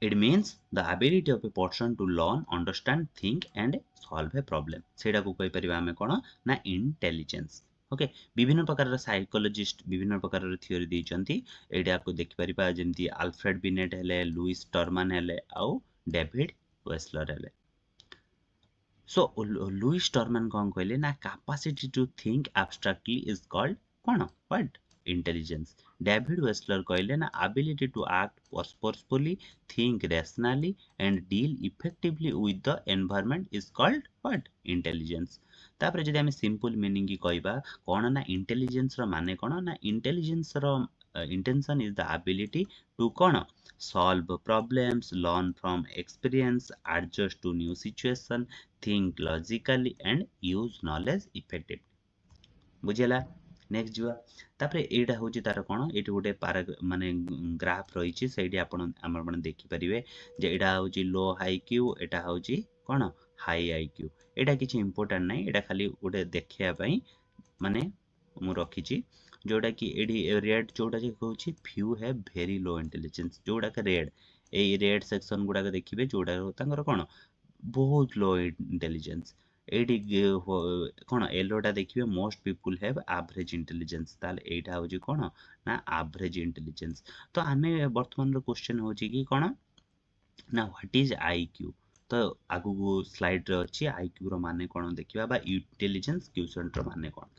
It means the ability of a person to learn, understand, think and solve a problem. सेटा को कहि परिबा हमें कोन ना इंटेलिजेंस ओके विभिन्न प्रकार साइकोलॉजिस्ट विभिन्न प्रकार थ्योरी दैचंती एटा को देखि परिबा जेंती अल्फ्रेड बिनेट हेले लुइस टर्मन हेले आउ डेविड वेस्लर हेले सो लुइस टर्मन कोन कहले ना capacity to think abstractly is called कोन व्हाट इंटेलिजेंस डेविड वेस्लर कहले ना ability to act purposefully think rationally and deal effectively with the environment is called what intelligence तापर जदि हमें सिंपल मीनिंग की कहबा कोन ना इंटेलिजेंस रो माने कोन ना इंटेलिजेंस रो intention is the ability to कोन solve problems learn from experience adjust to new situation think logically and use knowledge effectively बुझेला नेक्स्ट जीवा तापर एटा होची तार कोन एटी गोटे माने ग्राफ रहिची सेडी आपण हमर माने देखि परिबे जे एटा होची लो हाई क्यू एटा होची कोन हाई आईक्यू एटा किछि इंपोर्टेंट नै एटा खाली गोटे देखिया पई माने मु रखिची जोटा कि एडी रेड जोटा जे होची few have very low intelligence जोटा के रेड ए रेड सेक्शन गुडा के देखिबे जोटा तांगर कोन बहुत लो इंटेलिजेंस एडी कोन येलोटा देखिबे most people have average intelligence ताल एटा होजी कोन ना एवरेज इंटेलिजेंस तो हमें वर्तमान रो क्वेश्चन होजी कि कोन ना व्हाट इज आईक्यू तो आगु स्लाइड रे अछि आईक्यू रो माने कोन देखिबा बा इंटेलिजेंस क्वोशिएंट रो माने कोन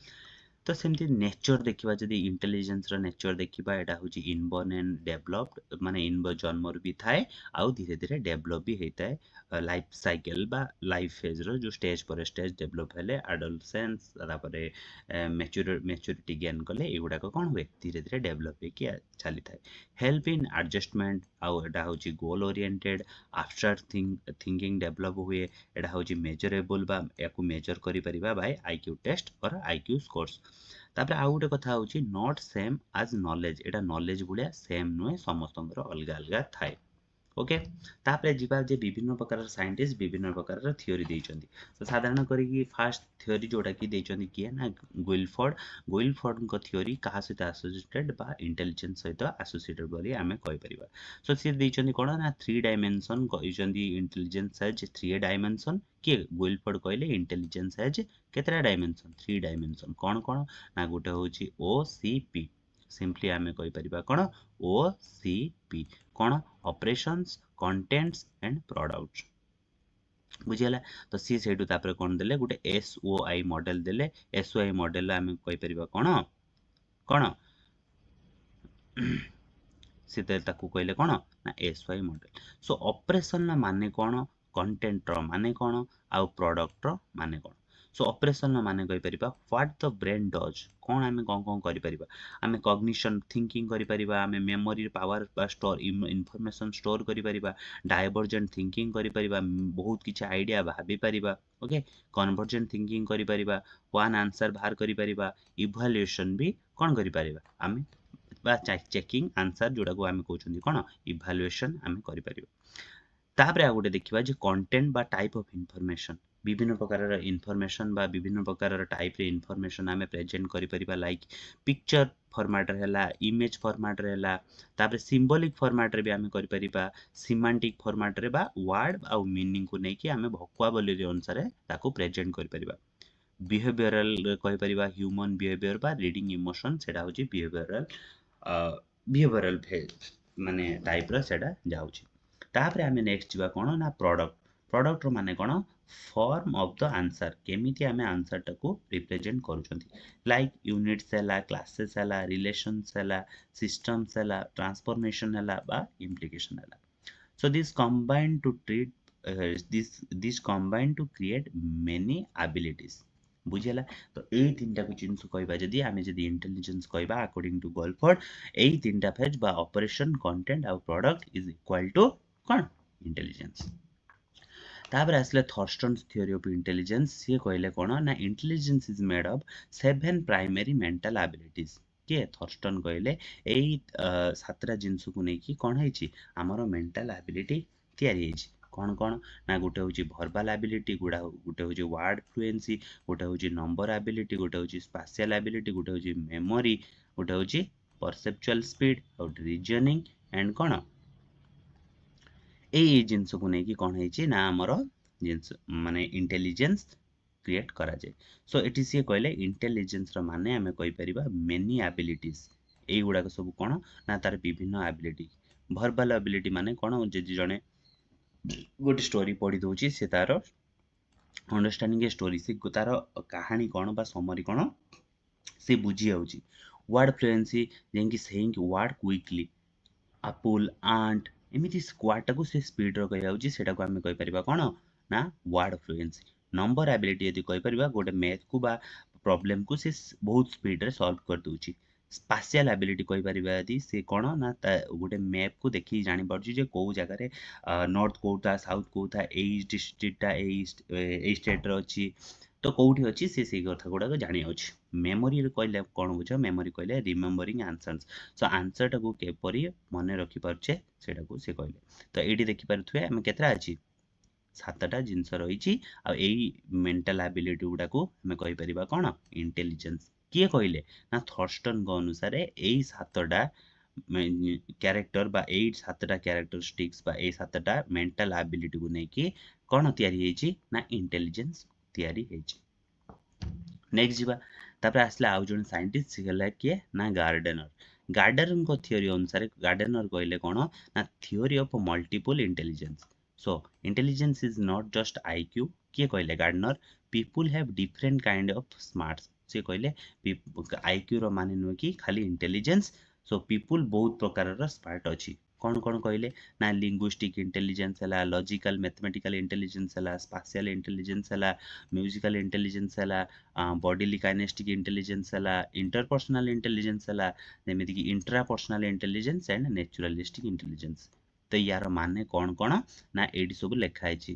तो सेमती नेचर देखिबा जदी इंटेलिजेंस रो नेचर देखिबा एटा होची इनबॉर्न एंड डेवलप्ड माने इनबॉर्न जन्मर भी थाए आउ धीरे धीरे डेवलप भी हेताए लाइफ साइकिल बा लाइफ फेज रो जो स्टेज पर स्टेज डेवलप हेले एडोलसेंस तापरे मैच्योरिटी गेन कले एगुडा को कोन हुए धीरे धीरे डेवलप हे कि चली थाए हेल्प इन एडजस्टमेंट आउ एटा होची goal oriented abstract thinking develop हुए एटा होची मेजरेबल बा याकू मेजर करि परिबा बाय आईक्यू टेस्ट और आईक्यू स्कोर्स तापर आउ गोटे कथा होची not same as knowledge Etah knowledge Bulleya same नुए समस्तंकर अलगा अलगा थाए ओके तापर जिबा जे विभिन्न प्रकार साइंटिस्ट विभिन्न प्रकार थ्योरी देइचंदी तो साधारण करी कि फर्स्ट थ्योरी जोटा कि देइचंदी किए ना गुइलफोर्ड को थ्योरी कहा सहित एसोसिएटेड बा इंटेलिजेंस सहित एसोसिएटेड बोली हमें कहि परिबा सो से देइचंदी कोन ना 3 डायमेंशन कहिचंदी इंटेलिजेंस हैज 3 डायमेंशन के गुइलफोर्ड कहले इंटेलिजेंस हैज केतरा डायमेंशन 3 डायमेंशन कोन कोन ना गोटे होची ओसीपी सिंपली हमें कहि परिबा कोन ओसीपी कोन ऑपरेशंस कंटेंट्स एंड प्रोडक्ट्स बुझीगला तो सी सेठू तापर कोन देले गुटे एसओआई मॉडल देले एसओआई मॉडल आमे कहि परिबा कोन सीते ताकू कहले कोन ना एसओआई मॉडल सो ऑपरेशन माने कोन कंटेंट रो माने कोन आ प्रोडक्ट रो माने कोन सो ऑपरेशन माने कहि परिबा व्हाट द ब्रेन डज कोन आमे कोन करि परिबा आमे कॉग्निशन थिंकिंग करि परिबा आमे मेमोरी पावर बा स्टोर इंफॉर्मेशन स्टोर करि परिबा डायवर्जेंट थिंकिंग करि परिबा बहुत किछ आइडिया भाबी परिबा ओके कन्वर्जेंट थिंकिंग करि परिबा वन आंसर बाहर करि परिबा इवैल्यूएशन भी कोन करि परिबा आमे बा चेकिंग आंसर जोड़ा को आमे कहउछन्ती कोन इवैल्यूएशन आमे करि परिबा तापरे आ गोटे देखिबा जे कंटेंट बा टाइप ऑफ इंफॉर्मेशन विभिन्न प्रकार इंफॉर्मेशन बा विभिन्न प्रकार टाइप रे इंफॉर्मेशन आमे प्रेजेंट करि परिबा लाइक पिक्चर फॉर्मेट रे हला इमेज फॉर्मेट रे हला तापरे सिंबॉलिक फॉर्मेट रे भी आमे करि परिबा सिमेंटिक फॉर्मेट रे बा वर्ड आ मीनिंग को नै कि आमे भोकाबुलरी रे अनुसार ताको प्रेजेंट करि परिबा बिहेवियरल कहि परिबा ह्यूमन बिहेवियर बा रीडिंग इमोशन सेडा होची बिहेवियरल फेज माने टाइप रो सेडा जाउची तापरे आमे नेक्स्ट जिबा कोन ना प्रोडक्ट रो माने कोन फॉर्म ऑफ द आंसर केमिति आमे आंसर टाको रिप्रेजेंट करूछंती लाइक यूनिट्स हला क्लासेस हला रिलेशंस हला सिस्टम्स हला ट्रांसफॉर्मेशन हला बा इम्प्लिकेशन हला so this combine to create many abilities बुझिला तो एई तीनटा को जिंस कहबा जदी आमे जदी इंटेलिजेंस कहबा अकॉर्डिंग टू गोल्फोर्ड एई तीनटा फेज बा ऑपरेशन कंटेंट आ प्रोडक्ट इज इक्वल टू कोन इंटेलिजेंस तापर आसले थॉर्स्टन्स थ्योरी ऑफ इंटेलिजेंस से कहले कोन ना intelligence is made of 7 primary mental abilities के थॉर्स्टन कहले एई सातरा जिंस को नै कि कोन हेची हमरो मेंटल एबिलिटी तयारी हेची कोन कोन ना गोटे होची वर्बल एबिलिटी गोटे होची वर्ड फ्लुएंसी गोटे होची नंबर एबिलिटी गोटे होची स्पेशियल एबिलिटी गोटे होची मेमोरी गोटे होची परसेप्चुअल स्पीड और रीजनिंग एंड कोन एई जिंस को नै कि कोन हेची ना हमरो जिंस माने इंटेलिजेंस क्रिएट करा जाय सो एटी से कहले इंटेलिजेंस रो माने हमें कहि परिबा मेनी एबिलिटीज एई गुडा को सब कोन ना तार विभिन्न एबिलिटी वर्बल एबिलिटी माने कोन जे जने गोटे स्टोरी पढ़ी दोची से तार अंडरस्टैंडिंग ए स्टोरी से तार कहानी कोन बा समरी कोन से बुझी आउची वर्ड फ्लुएंसी जेंकी saying word quickly apple ant एमिति स्क्वाड टाको से स्पीड रो कहि आउची सेटा को हमें कहि परिबा कोन ना वर्ड फ्लुएंसी नंबर एबिलिटी यदि कहि परिबा गोटे मैथ को बा प्रॉब्लम को से बहुत स्पीड रे सॉल्व कर दोची स्पेशियल एबिलिटी कहि परिबा यदि से कोन ना गोटे मैप को देखि जानि परछु जे को जगह रे नॉर्थ कोटा साउथ कोटा एई डिस्ट्रिक्टटा एई स्टेट रो अछि तो कोठी अछि से कथा गुडा को जानि अछि मेमोरी रे कहले कोन बुझ मेमोरी कहले रिमेंबरिंग आंसर्स सो आंसर टाको केपरि मने रखि परछे सेटा को से कहले तो एडी देखि परथुए हम केतरा अछि सातटा जिंस रहिछि आ एई मेंटल एबिलिटी गुडा को हम कहि परिबा कोन इंटेलिजेंस किए कहले ना थॉर्स्टन को अनुसार एई सातटा कैरेक्टर बा एई सातटा कैरेक्टरिस्टिक्स बा एई सातटा मेंटल एबिलिटी को नै कि कोन तयारी हेछि ना इंटेलिजेंस तयारी हेछि नेक्स्ट जिबा तापर आसला आउ जन साइंटिस्ट सिगला के ना गार्डनर को थ्योरी अनुसार गार्डनर कहले कोन ना theory of multiple intelligence so intelligence is not just IQ किए कहले gardener people have different kind of smarts से कहले IQ रो माने न कि खाली इंटेलिजेंस so people बहुत प्रकार रो स्मार्ट अछि कोन कोन कहले ना लिंग्विस्टिक इंटेलिजेंस हला लॉजिकल मैथमेटिकल इंटेलिजेंस हला स्पेशियल इंटेलिजेंस हला म्यूजिकल इंटेलिजेंस हला बॉडीली काइनेस्टिक इंटेलिजेंस हला इंटरपर्सनल इंटेलिजेंस हला जेमिति कि intrapersonal intelligence and naturalistic intelligence तो यार माने कोन कोन ना एडी सब लिखा है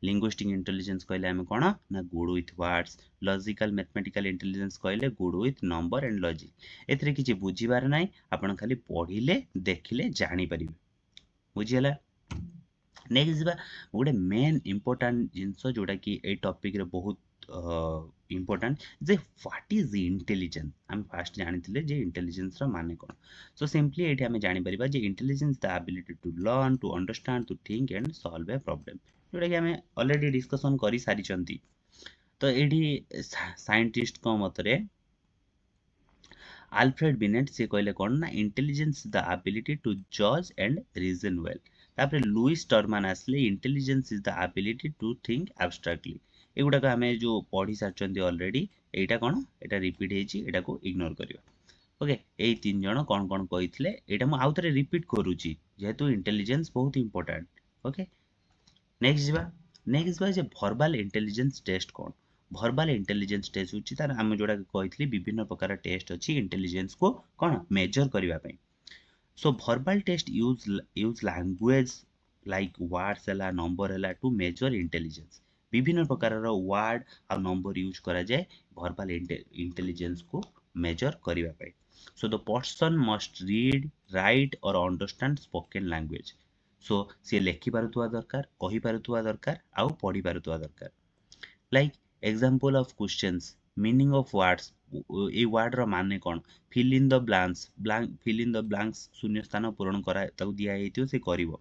लिंग्विस्टिक इंटेलिजेंस कहले हम कोन ना good with words logical mathematical intelligence कहले good with number and logic एथरे किछि बुझिबार नै आपण खाली पढिले देखिले जानि परिबे बुझियला नेक्स्ट जिबा गोटे मेन इंपोर्टेंट जिंस जोटा कि ए टॉपिक रे बहुत इंपोर्टेंट जे व्हाट इज इंटेलिजेंस हम फास्ट जानिथिले जे इंटेलिजेंस रा माने कोन सो सिंपली एठी हम जानि परिबा जे intelligence the ability to learn to understand to think and solve a problem जोटा कि हम ऑलरेडी डिस्कशन करि सारी चंती तो एठी साइंटिस्ट को मतरे अल्फ्रेड बिनेट से कहले कोन ना इंटेलिजेंस द एबिलिटी टू जज एंड रीजन वेल तापर लुइस टर्मान आसले intelligence is the ability to think abstractly एगुड़ा आमे जो पढ़ी सारछन्ती ऑलरेडी एटा कोन एटा रिपीट हेची एटा को इग्नोर करिवा ओके एई तीन जण कोन कोन कहितले एटा मु आउतरे रिपीट करूची जेहेतु इंटेलिजेंस बहुत इंपोर्टेंट ओके नेक्स्ट जे वर्बल इंटेलिजेंस टेस्ट कोन वर्बल इंटेलिजेंस टेस्ट होची तार हम जोडा कहितली विभिन्न प्रकार टेस्ट अछि इंटेलिजेंस को कोन मेजर करिवा पई so verbal test use language like words hela number hela to measure intelligence विभिन्न प्रकार वर्ड आ नंबर यूज करा जाए वर्बल इंटेलिजेंस को मेजर करिवा पाई so the person must read write or understand spoken language so सी लेखि पारुथुवा दरकार कहि पारुथुवा दरकार आ पढ़ी पारुथुवा दरकार like example of questions meaning of words ए वर्ड रो माने कोन फिल इन द ब्लैंक्स शून्य स्थान पूरण करा ताकू दिया हेतियो से करिवो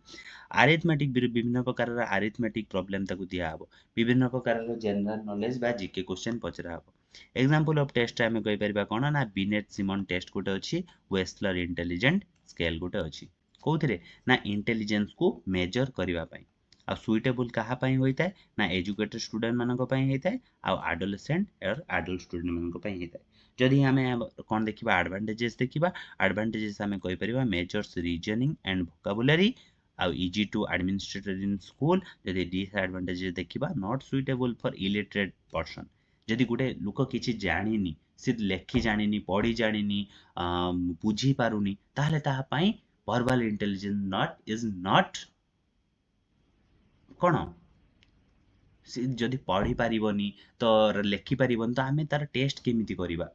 अरिथमेटिक विभिन्न प्रकार रो अरिथमेटिक प्रॉब्लम ताकू दिया हबो विभिन्न प्रकार रो जनरल नॉलेज बा जीके क्वेश्चन पचरा हबो एग्जांपल ऑफ टेस्ट हमें कहि परबा कोन ना बिनेट सिमन टेस्ट गोटे अछि वेस्टलर इंटेलिजेंट स्केल गोटे अछि कोथिरे ना इंटेलिजेंस को मेजर करिवा पई आ सुइटेबल कहा पई होइता ना एजुकेटेड स्टूडेंट मानक पई हेताय आ एडोलेसेंट और एडल्ट स्टूडेंट मानक पई हेताय जदि हमें कोन देखिबा एडवांटेजेस हमें कहि परिबा मेजर्स रीजनिंग एंड वोकैबुलरी आ easy to administrator in school जदि डिसएडवांटेजेस देखिबा not suitable for illiterate person जदि गुटे लोक किछि जानिनी से लेखि जानिनी पढ़ी जानिनी बुझी पारुनी ताहले ताहा पई verbal intelligence not is not कोन जदि पढ़ी पारिबनी तो लेखि पारिबनी तो आमे तार टेस्ट केमिति करिबा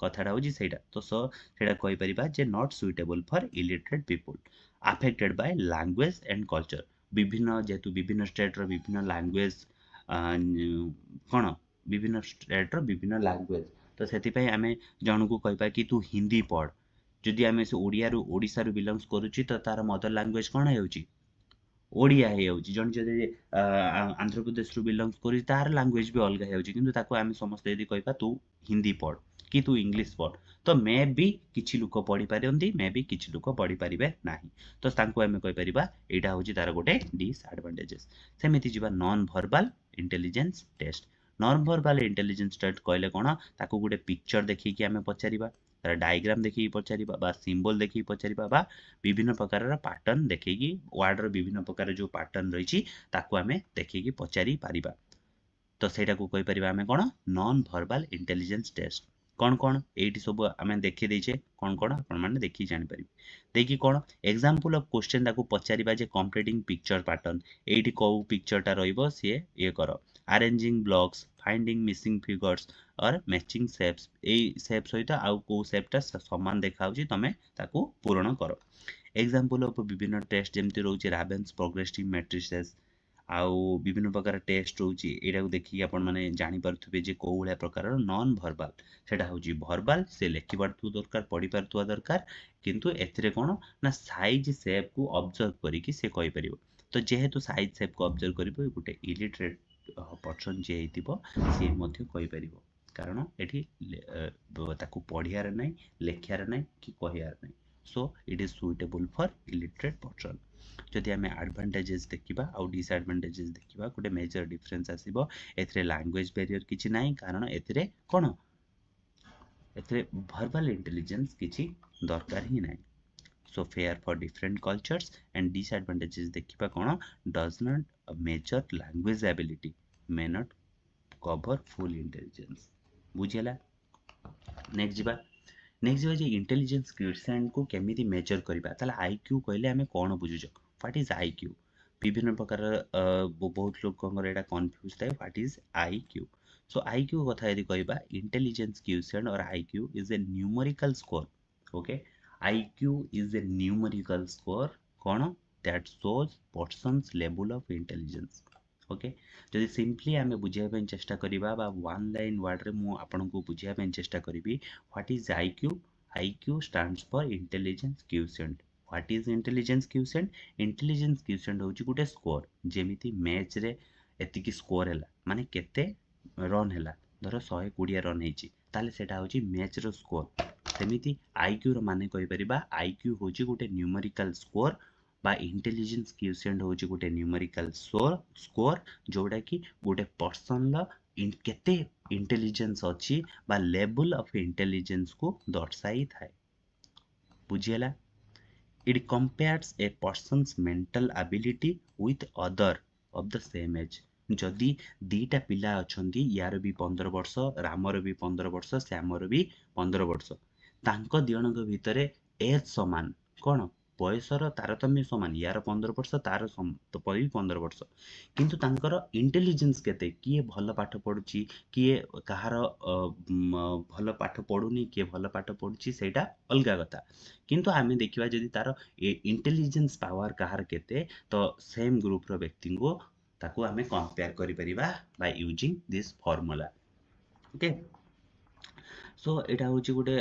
कथाटा होजी सेटा तो सेटा कहि परिबा जे not suitable for illiterate people affected by language and culture विभिन्न जेतु विभिन्न स्टेट रो विभिन्न लैंग्वेज कोन विभिन्न स्टेट रो विभिन्न लैंग्वेज तो सेति पई आमे जणको कहिबा कि तू हिंदी पढ़ जदि आमे से ओडिया रो ओडिसा रो बिलोंग्स करूची तो तार मदर लैंग्वेज कोन हेउची ओडिया हे होची जण जदि आंध्र प्रदेश रो बिलोंग्स करी तार लैंग्वेज भी अलग हे होची किंतु ताको आमे समस्त यदि कहिबा तू हिंदी पढ़ कि तू इंग्लिश पढ़ तो मे भी किछि लोक पढ़ी पारंती मे भी किछि लोक पढ़ी परिबे नाही तो तांको आमे कहि परिबा एटा होची तार गोटे डिसएडवांटेजेस सेमिति जिबा non verbal intelligence test non verbal intelligence test कहले कोन ताको गोटे पिक्चर देखि कि आमे पचारिबा तार डायग्राम देखि पचारिबा बा सिंबल देखि पचारिबा बा विभिन्न प्रकार रा पैटर्न देखि वर्ड रो विभिन्न प्रकार जो पैटर्न रहिछि ताको आमे देखि पचारि पारिबा तो सेटा को कहि परिबा आमे कोन नॉन वर्बल इंटेलिजेंस टेस्ट कोन एठी सब आमे देखि दैछे कोन आपण माने देखि जानि परिबे देखि कोन एग्जांपल ऑफ क्वेश्चन ताको पचारिबा जे कंप्लीटिंग पिक्चर पैटर्न एठी को पिक्चरटा रहइबो से ये करो arranging blocks finding missing figures और मैचिंग शेप्स ए शेप सहित आउ को शेपटा समान देखाउची तमे ताको पूर्ण करो एग्जांपल ऑफ विभिन्न टेस्ट जेमति रहउची रावेन्स प्रोग्रेसिव मैट्रिसेस आउ विभिन्न प्रकार टेस्ट होची एटा को देखि आपण माने जानि परथुबे जे को उला प्रकार नॉन वर्बल सेटा होची वर्बल से लेखि परथु दरकार पढ़ी परथु दरकार किंतु एथिरे कोन ना साइज शेप को ऑब्जर्व करी कि से कहि परिबो तो जेहेतु साइज शेप को ऑब्जर्व करिबो गुटे इलिटरेट पर्सन जे हेतिबो से मध्य कहि परिबो कारण एठी ताकू पढ़ियार नै लेखियार नै कि कहियार नै सो it is suitable for illiterate person जदि आमे एडवांटेजेस देखिबा आ डिसएडवांटेजेस देखिबा गुटे मेजर डिफरेंस आसीबो एथिरे लैंग्वेज बैरियर किछि नाही कारण एथिरे कोन एथिरे वर्बल इंटेलिजेंस किछि दरकार ही नाही so fair for different cultures and disadvantages देखिबा कोन does not measure language ability may not cover full intelligence बुझियला नेक्स्ट जे इंटेलिजेंस क्वेश्चन को केमिति मेजर करिबा ताला आईक्यू कहले हमें कोन बुझुछ व्हाट इज आईक्यू विभिन्न प्रकार बहुत लोकंगर एटा कंफ्यूज थाए what is IQ so IQ कथा यदि कहबा intelligence question or IQ is a numerical score okay IQ is a numerical score कोन that shows person's level of intelligence okay जदि सिंपली आमे बुझिया पे चेष्टा करिबा बा वन लाइन वर्ड रे मु आपन को बुझिया पे चेष्टा करिबी what is IQ stands for intelligence quotient what is intelligence quotient होची गुटे स्कोर जेमिति मैच रे एतिकी स्कोर हैला माने केते रन हैला धरो 120 रन हेची ताले सेटा होची मैच रो स्कोर सेमिति आईक्यू रो माने कहि परिबा आईक्यू होची गुटे न्यूमेरिकल स्कोर बा इंटेलिजेंस क्वोशिएंट होची गोटे न्यूमेरिकल स्कोर जोड़ा कि गोटे पर्सन केते इंटेलिजेंस अच्छी बा लेवल ऑफ इंटेलिजेंस को दर्शाई थाए बुझीला It compares a person's mental ability with other of the same age. जदि दीटा पिला अछंती यार भी 15 वर्ष रामर भी 15 वर्ष श्यामर भी 15 वर्ष तांको दियणक भितरे एज समान कोन बयसर तारतम्य समान यार 15 वर्ष तार तो भी 15 वर्ष किंतु तांकर इंटेलिजेंस केते किए भल पाठ पढुची किए कहार भल पाठ पढुनी किए भल पाठ पढुची सेटा अलगा कथा किंतु आमे देखिबा जदि तार इंटेलिजेंस पावर कहार केते तो सेम ग्रुप रो व्यक्ति को ताको आमे कंपेयर करि परिबा by using this formula okay so एटा होची गोटे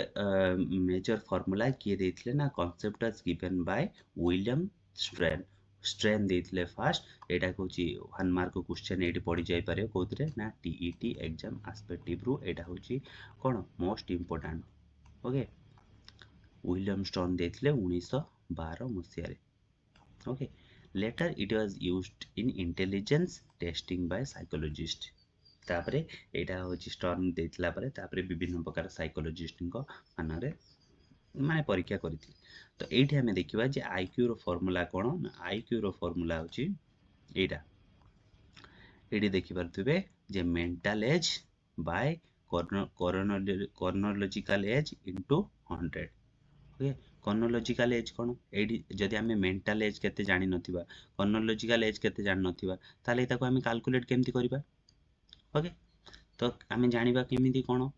मेजर फार्मूला किए देथिले ना concept was given by William Stern देथिले फर्स्ट एटा होची 1 मार्क क्वेश्चन एटी पड़ी जाय पारे कोथरे ना टीईटी एग्जाम एस्पेक्टिव रो एटा होची कोन most important okay William Stone देथिले 1912 मसियारे okay later it was used in intelligence testing by psychologist तापरे एटा होची स्टोन देथिला परे तापरे विभिन्न प्रकार साइकोलॉजिस्ट को मानरे माने परीक्षा करथि तो एठी हमें देखिबा जे आईक्यू रो फार्मूला कोन आईक्यू रो फार्मूला होची एटा एठी देखि परथुबे जे mental age by chronological age into 100 okay chronological age कोन एडी जदि हमें मेंटल एज केते जानि नथिबा क्रोनोलॉजिकल एज केते जानि नथिबा ताले ताको हमें कैलकुलेट केमति करिबा ओके तो हमें जानिबा केमिति कोन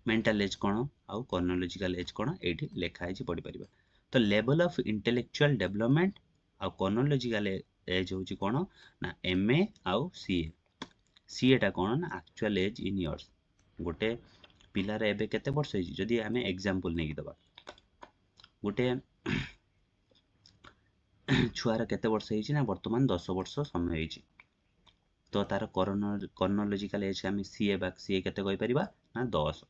मेंटल एज कोन आउ क्रोनोलॉजिकल एज कोन एठी लेखा है पढि परिबा तो लेवल ऑफ इंटेलेक्चुअल डेवलपमेंट आउ क्रोनोलॉजिकल एज होची कोन ना एमए आउ सीए टा कोन ना एक्चुअल एज इन इयर्स गोटे पिलार एबे केते वर्ष होई जदी हमें एग्जांपल नै दबा गोटे छुआर केते वर्ष होई ना वर्तमान 10 वर्ष समय होई तो तार क्रोनोलॉजिकल एज हमें सीए केते कहि परिबा ना 10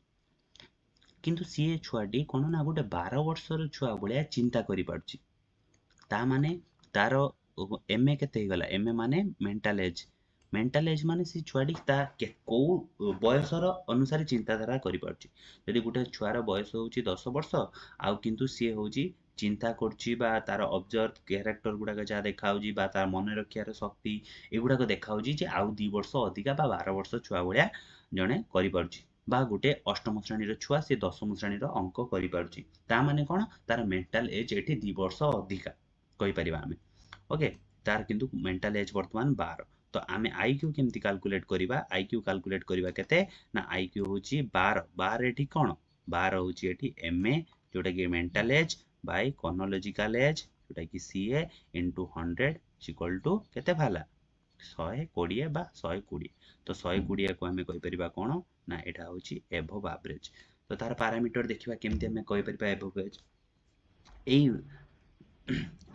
किंतु सीए छुआटी कोन ना गोटे 12 वर्षर छुआ बलिया चिंता करि पारछि ता माने तार एमए केते हे गला एमए माने मेंटल एज माने सी छुआटी ता को बयसर अनुसार चिंताधारा करि पारछि यदि गोटे छुआर बयस होउछि 10 वर्ष आउ किंतु सी होउछि चिंता करछि बा तार ऑब्जर्व कैरेक्टर गुडा जा देखाउछि बा तार मन रखियार शक्ति एगुडा को देखाउछि जे आउ 2 वर्ष अधिका बा 12 वर्ष छुआ बलिया जणे करि पारछि बा गोटे अष्टम श्रेणी रो छुआ से 10म श्रेणी रो अंक करि पारछि ता माने कोन तार मेंटल एज एठी 2 वर्ष अधिका कहि परिबा हमें ओके तार किंतु मेंटल एज वर्तमान 12 तो आमे आईक्यू केमती कैलकुलेट करिबा आईक्यू कैलकुलेट करिबा केते ना आईक्यू होची 12 एठी कोन 12 होची एठी एमए जोटा कि mental age by chronological as जोटा कि सीए इनटू 100 इक्वल टू केते भाला 120 बा 120 तो 120 को हमें कहि परिबा कोन ना एटा होची एबव एवरेज तो तार पैरामीटर देखिबा केमती हमें कहि परिबा एबव एवरेज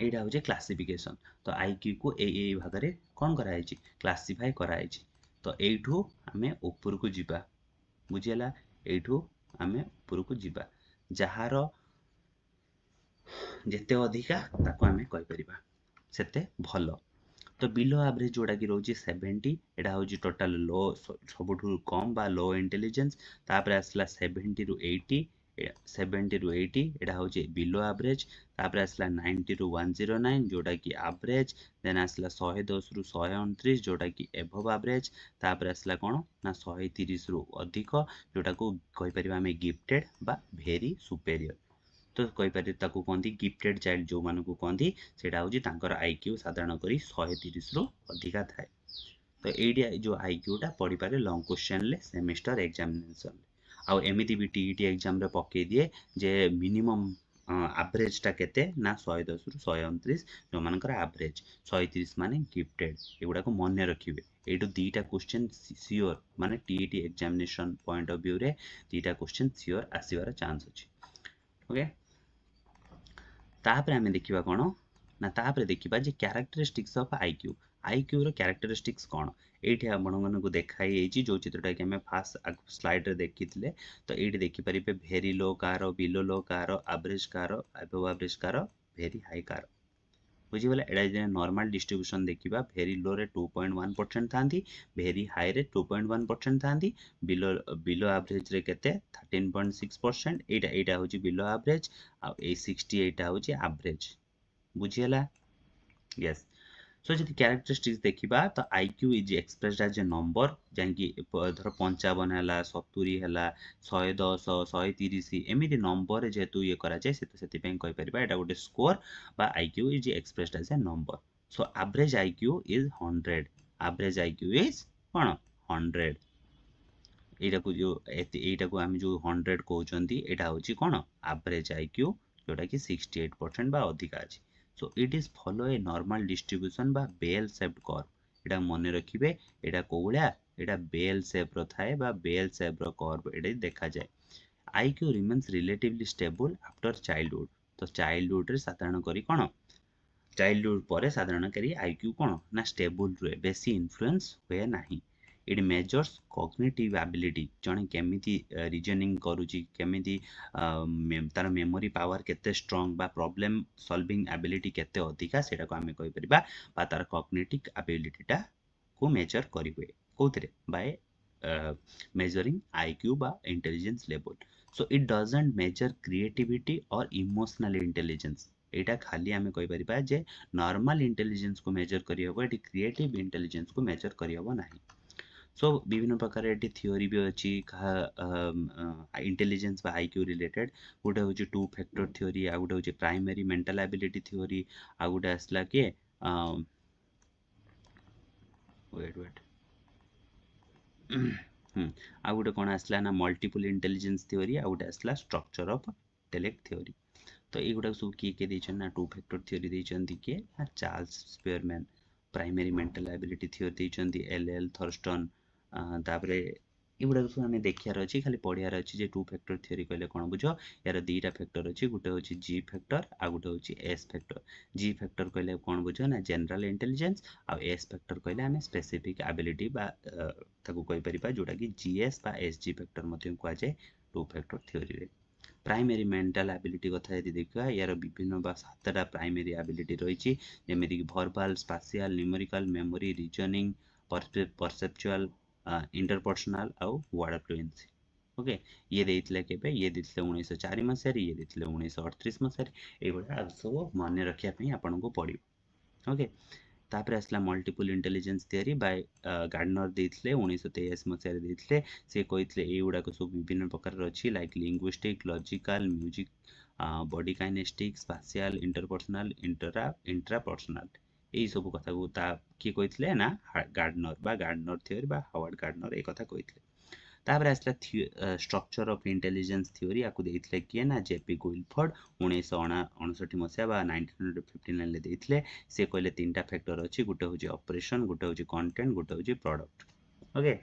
एटा होचे क्लासिफिकेशन तो आईक्यू को ए भाग रे कोन करा है क्लासिफाई करा है तो एठू हमें ऊपर को जिबा बुझियला एठू हमें ऊपर को जिबा जहार जेते अधिका ताको हमें कहि परिबा सेते भलो तो बिलो एवरेज जोड़ा कि रोची 70 एटा होची टोटल लो सबठु कम बा लो इंटेलिजेंस तापर आसला 70 रु 80 70 रु 80 एटा होची बिलो एवरेज तापर आसला 90 रु 109 जोटा कि एवरेज देन आसला 110 रु 129 जोटा कि एबव एवरेज तापर आसला कोन ना 130 रु अधिक जोटा को कहि परिबा हमें गिफ्टेड बा वेरी सुपीरियर तो कहि पारे ताको कोंदी गिफ्टेड चाइल्ड जो माने को कोंदी सेटा होची तांकर आईक्यू साधारण करी 130 रु अधिका थाए तो एडिया जो आईक्यू टा पढि पारे लॉन्ग क्वेश्चन ले सेमेस्टर एग्जामिनेशन आ एमिति भी टीईटी एग्जाम रे पके दिए जे मिनिमम एवरेज टा केते ना 110 रु 129 जो मानकर एवरेज 130 माने गिफ्टेड एगुडा को मन रखिबे एटो दीटा क्वेश्चन सियोर माने TET examination point of view रे दीटा क्वेश्चन सियोर आसीबार चांस अछि ओके तापर हमें देखिबा कोन ना तापर देखिबा जे कैरेक्टरिस्टिक्स ऑफ आईक्यू आईक्यू रो कैरेक्टरिस्टिक्स कोन एठी आपण मन को देखाई एची जो चित्रटा के हमें फास्ट स्लाइड रे देखिथिले तो एठी देखि परिबे वेरी लो कार बिलो लो कार एवरेज कार अबव एवरेज कार भेरी हाई कार बुझीगला एटा जे नॉर्मल डिस्ट्रीब्यूशन देखिबा भेरी लो रे 2.1% थांती भेरी हाई रे 2.1% थांती बिलो बिलो एवरेज रे केते 13.6% एटा होची बिलो एवरेज आ ए 60 एटा होची एवरेज बुझीगला यस सो जदि कैरेक्टरिस्टिक्स देखिबा तो IQ is expressed as a number जांकि धर 55 हैला 70 हैला 110 130 एमिति नंबर जेतु ये करा जाय सेति पय कहि परिबा एटा गोटे स्कोर बा IQ is expressed as a number so average IQ is 100 average IQ is कोन 100 एटा को हम जो 100 कहउचंती एटा होची कोन एवरेज IQ जोटा कि 68% बा अधिका अछि so it is follow a normal distribution बा bell shaped curve एटा मने रखिबे एटा कोउला एटा bell shape रो थाए बा bell shape रो curve एटा देखा जाय IQ remains relatively stable after childhood तो childhood रे साधारण करी कोन चाइल्डहुड परे साधारण करी IQ कोन ना स्टेबल रुए बेसी इन्फ्लुएंस होए नाही इट मेजर्स कॉग्निटिव एबिलिटी जणे केमिति रीजनिंग करूची केमिति तार मेमोरी पावर केते स्ट्रांग बा प्रॉब्लम सॉल्विंग एबिलिटी केते अधिका सेटा को हमें कहि परिबा बा तार कॉग्निटिव एबिलिटीटा को मेजर करिवे कोथरे बाय measuring IQ बा intelligence level so it doesn't measure creativity or emotional intelligence एटा खाली हमें कहि परिबा जे नॉर्मल इंटेलिजेंस को मेजर करि हबो एटी क्रिएटिव इंटेलिजेंस को मेजर करि हबो नाही सो विभिन्न प्रकार एटी थ्योरी भी अछि इंटेलिजेंस बा IQ रिलेटेड गोटे होची टू फैक्टर थ्योरी आ गोटे होची प्राइमरी मेंटल एबिलिटी थ्योरी आ गोटे आसला के वेट आ गोटे कोन आसला ना मल्टीपल इंटेलिजेंस थ्योरी आ गोटे आसला स्ट्रक्चर ऑफ इंटेलेक्ट थ्योरी तो ये गुडा सब किए देछन ना टू फैक्टर थ्योरी देछन के ना Charles Spearman primary mental ability theory देछन LL थर्स्टन तापरे ये गुडा सब हमें देखियार अछि खाली पढियार अछि जे टू फैक्टर थ्योरी कहले कोन बुझो यार दुईटा फैक्टर अछि गुटे होछि G फैक्टर आ गुटे होछि S फैक्टर G फैक्टर कहले कोन बुझो ना जनरल इंटेलिजेंस आ S फैक्टर कहले हमें स्पेसिफिक एबिलिटी बा ताकू कहि परिबा जोटा कि GS बा SG फैक्टर मध्ये को आजे टू फैक्टर थ्योरी रे प्राइमरी मेंटल एबिलिटी कथा यदि देखा यार विभिन्न बा सातटा प्राइमरी एबिलिटी रही जेमेति कि verbal spatial numerical memory reasoning perceptual interpersonal आउ वर्ड फ्लुएंसी ओके ये देइतले केबे ये देइतले 1904 मसिया रे ये देइतले 1938 मसिया रे ए बडा सब माने रखिया पई आपन को पडियो ओके तापर आसला multiple intelligence theory by Gardner देइतले 1923 मसिया रे देइतले से कहितले ए उडा को सब विभिन्न प्रकार अछि like linguistic logical music body kinesthetic spatial interpersonal intrapersonal ए सब कथा को ता की कहितले ना गार्डनर थ्योरी बा हावर्ड गार्डनर ए कथा कहितले तापर आसला स्ट्रक्चर ऑफ इंटेलिजेंस थ्योरी आकु देइतले किए ना जेपी गुइलफोर्ड 1959 मसिया बा 1959 ले देइतले से कहले तीनटा फैक्टर अछि गुटे होची ऑपरेशन गुटे होची कंटेंट गुटे होची प्रोडक्ट ओके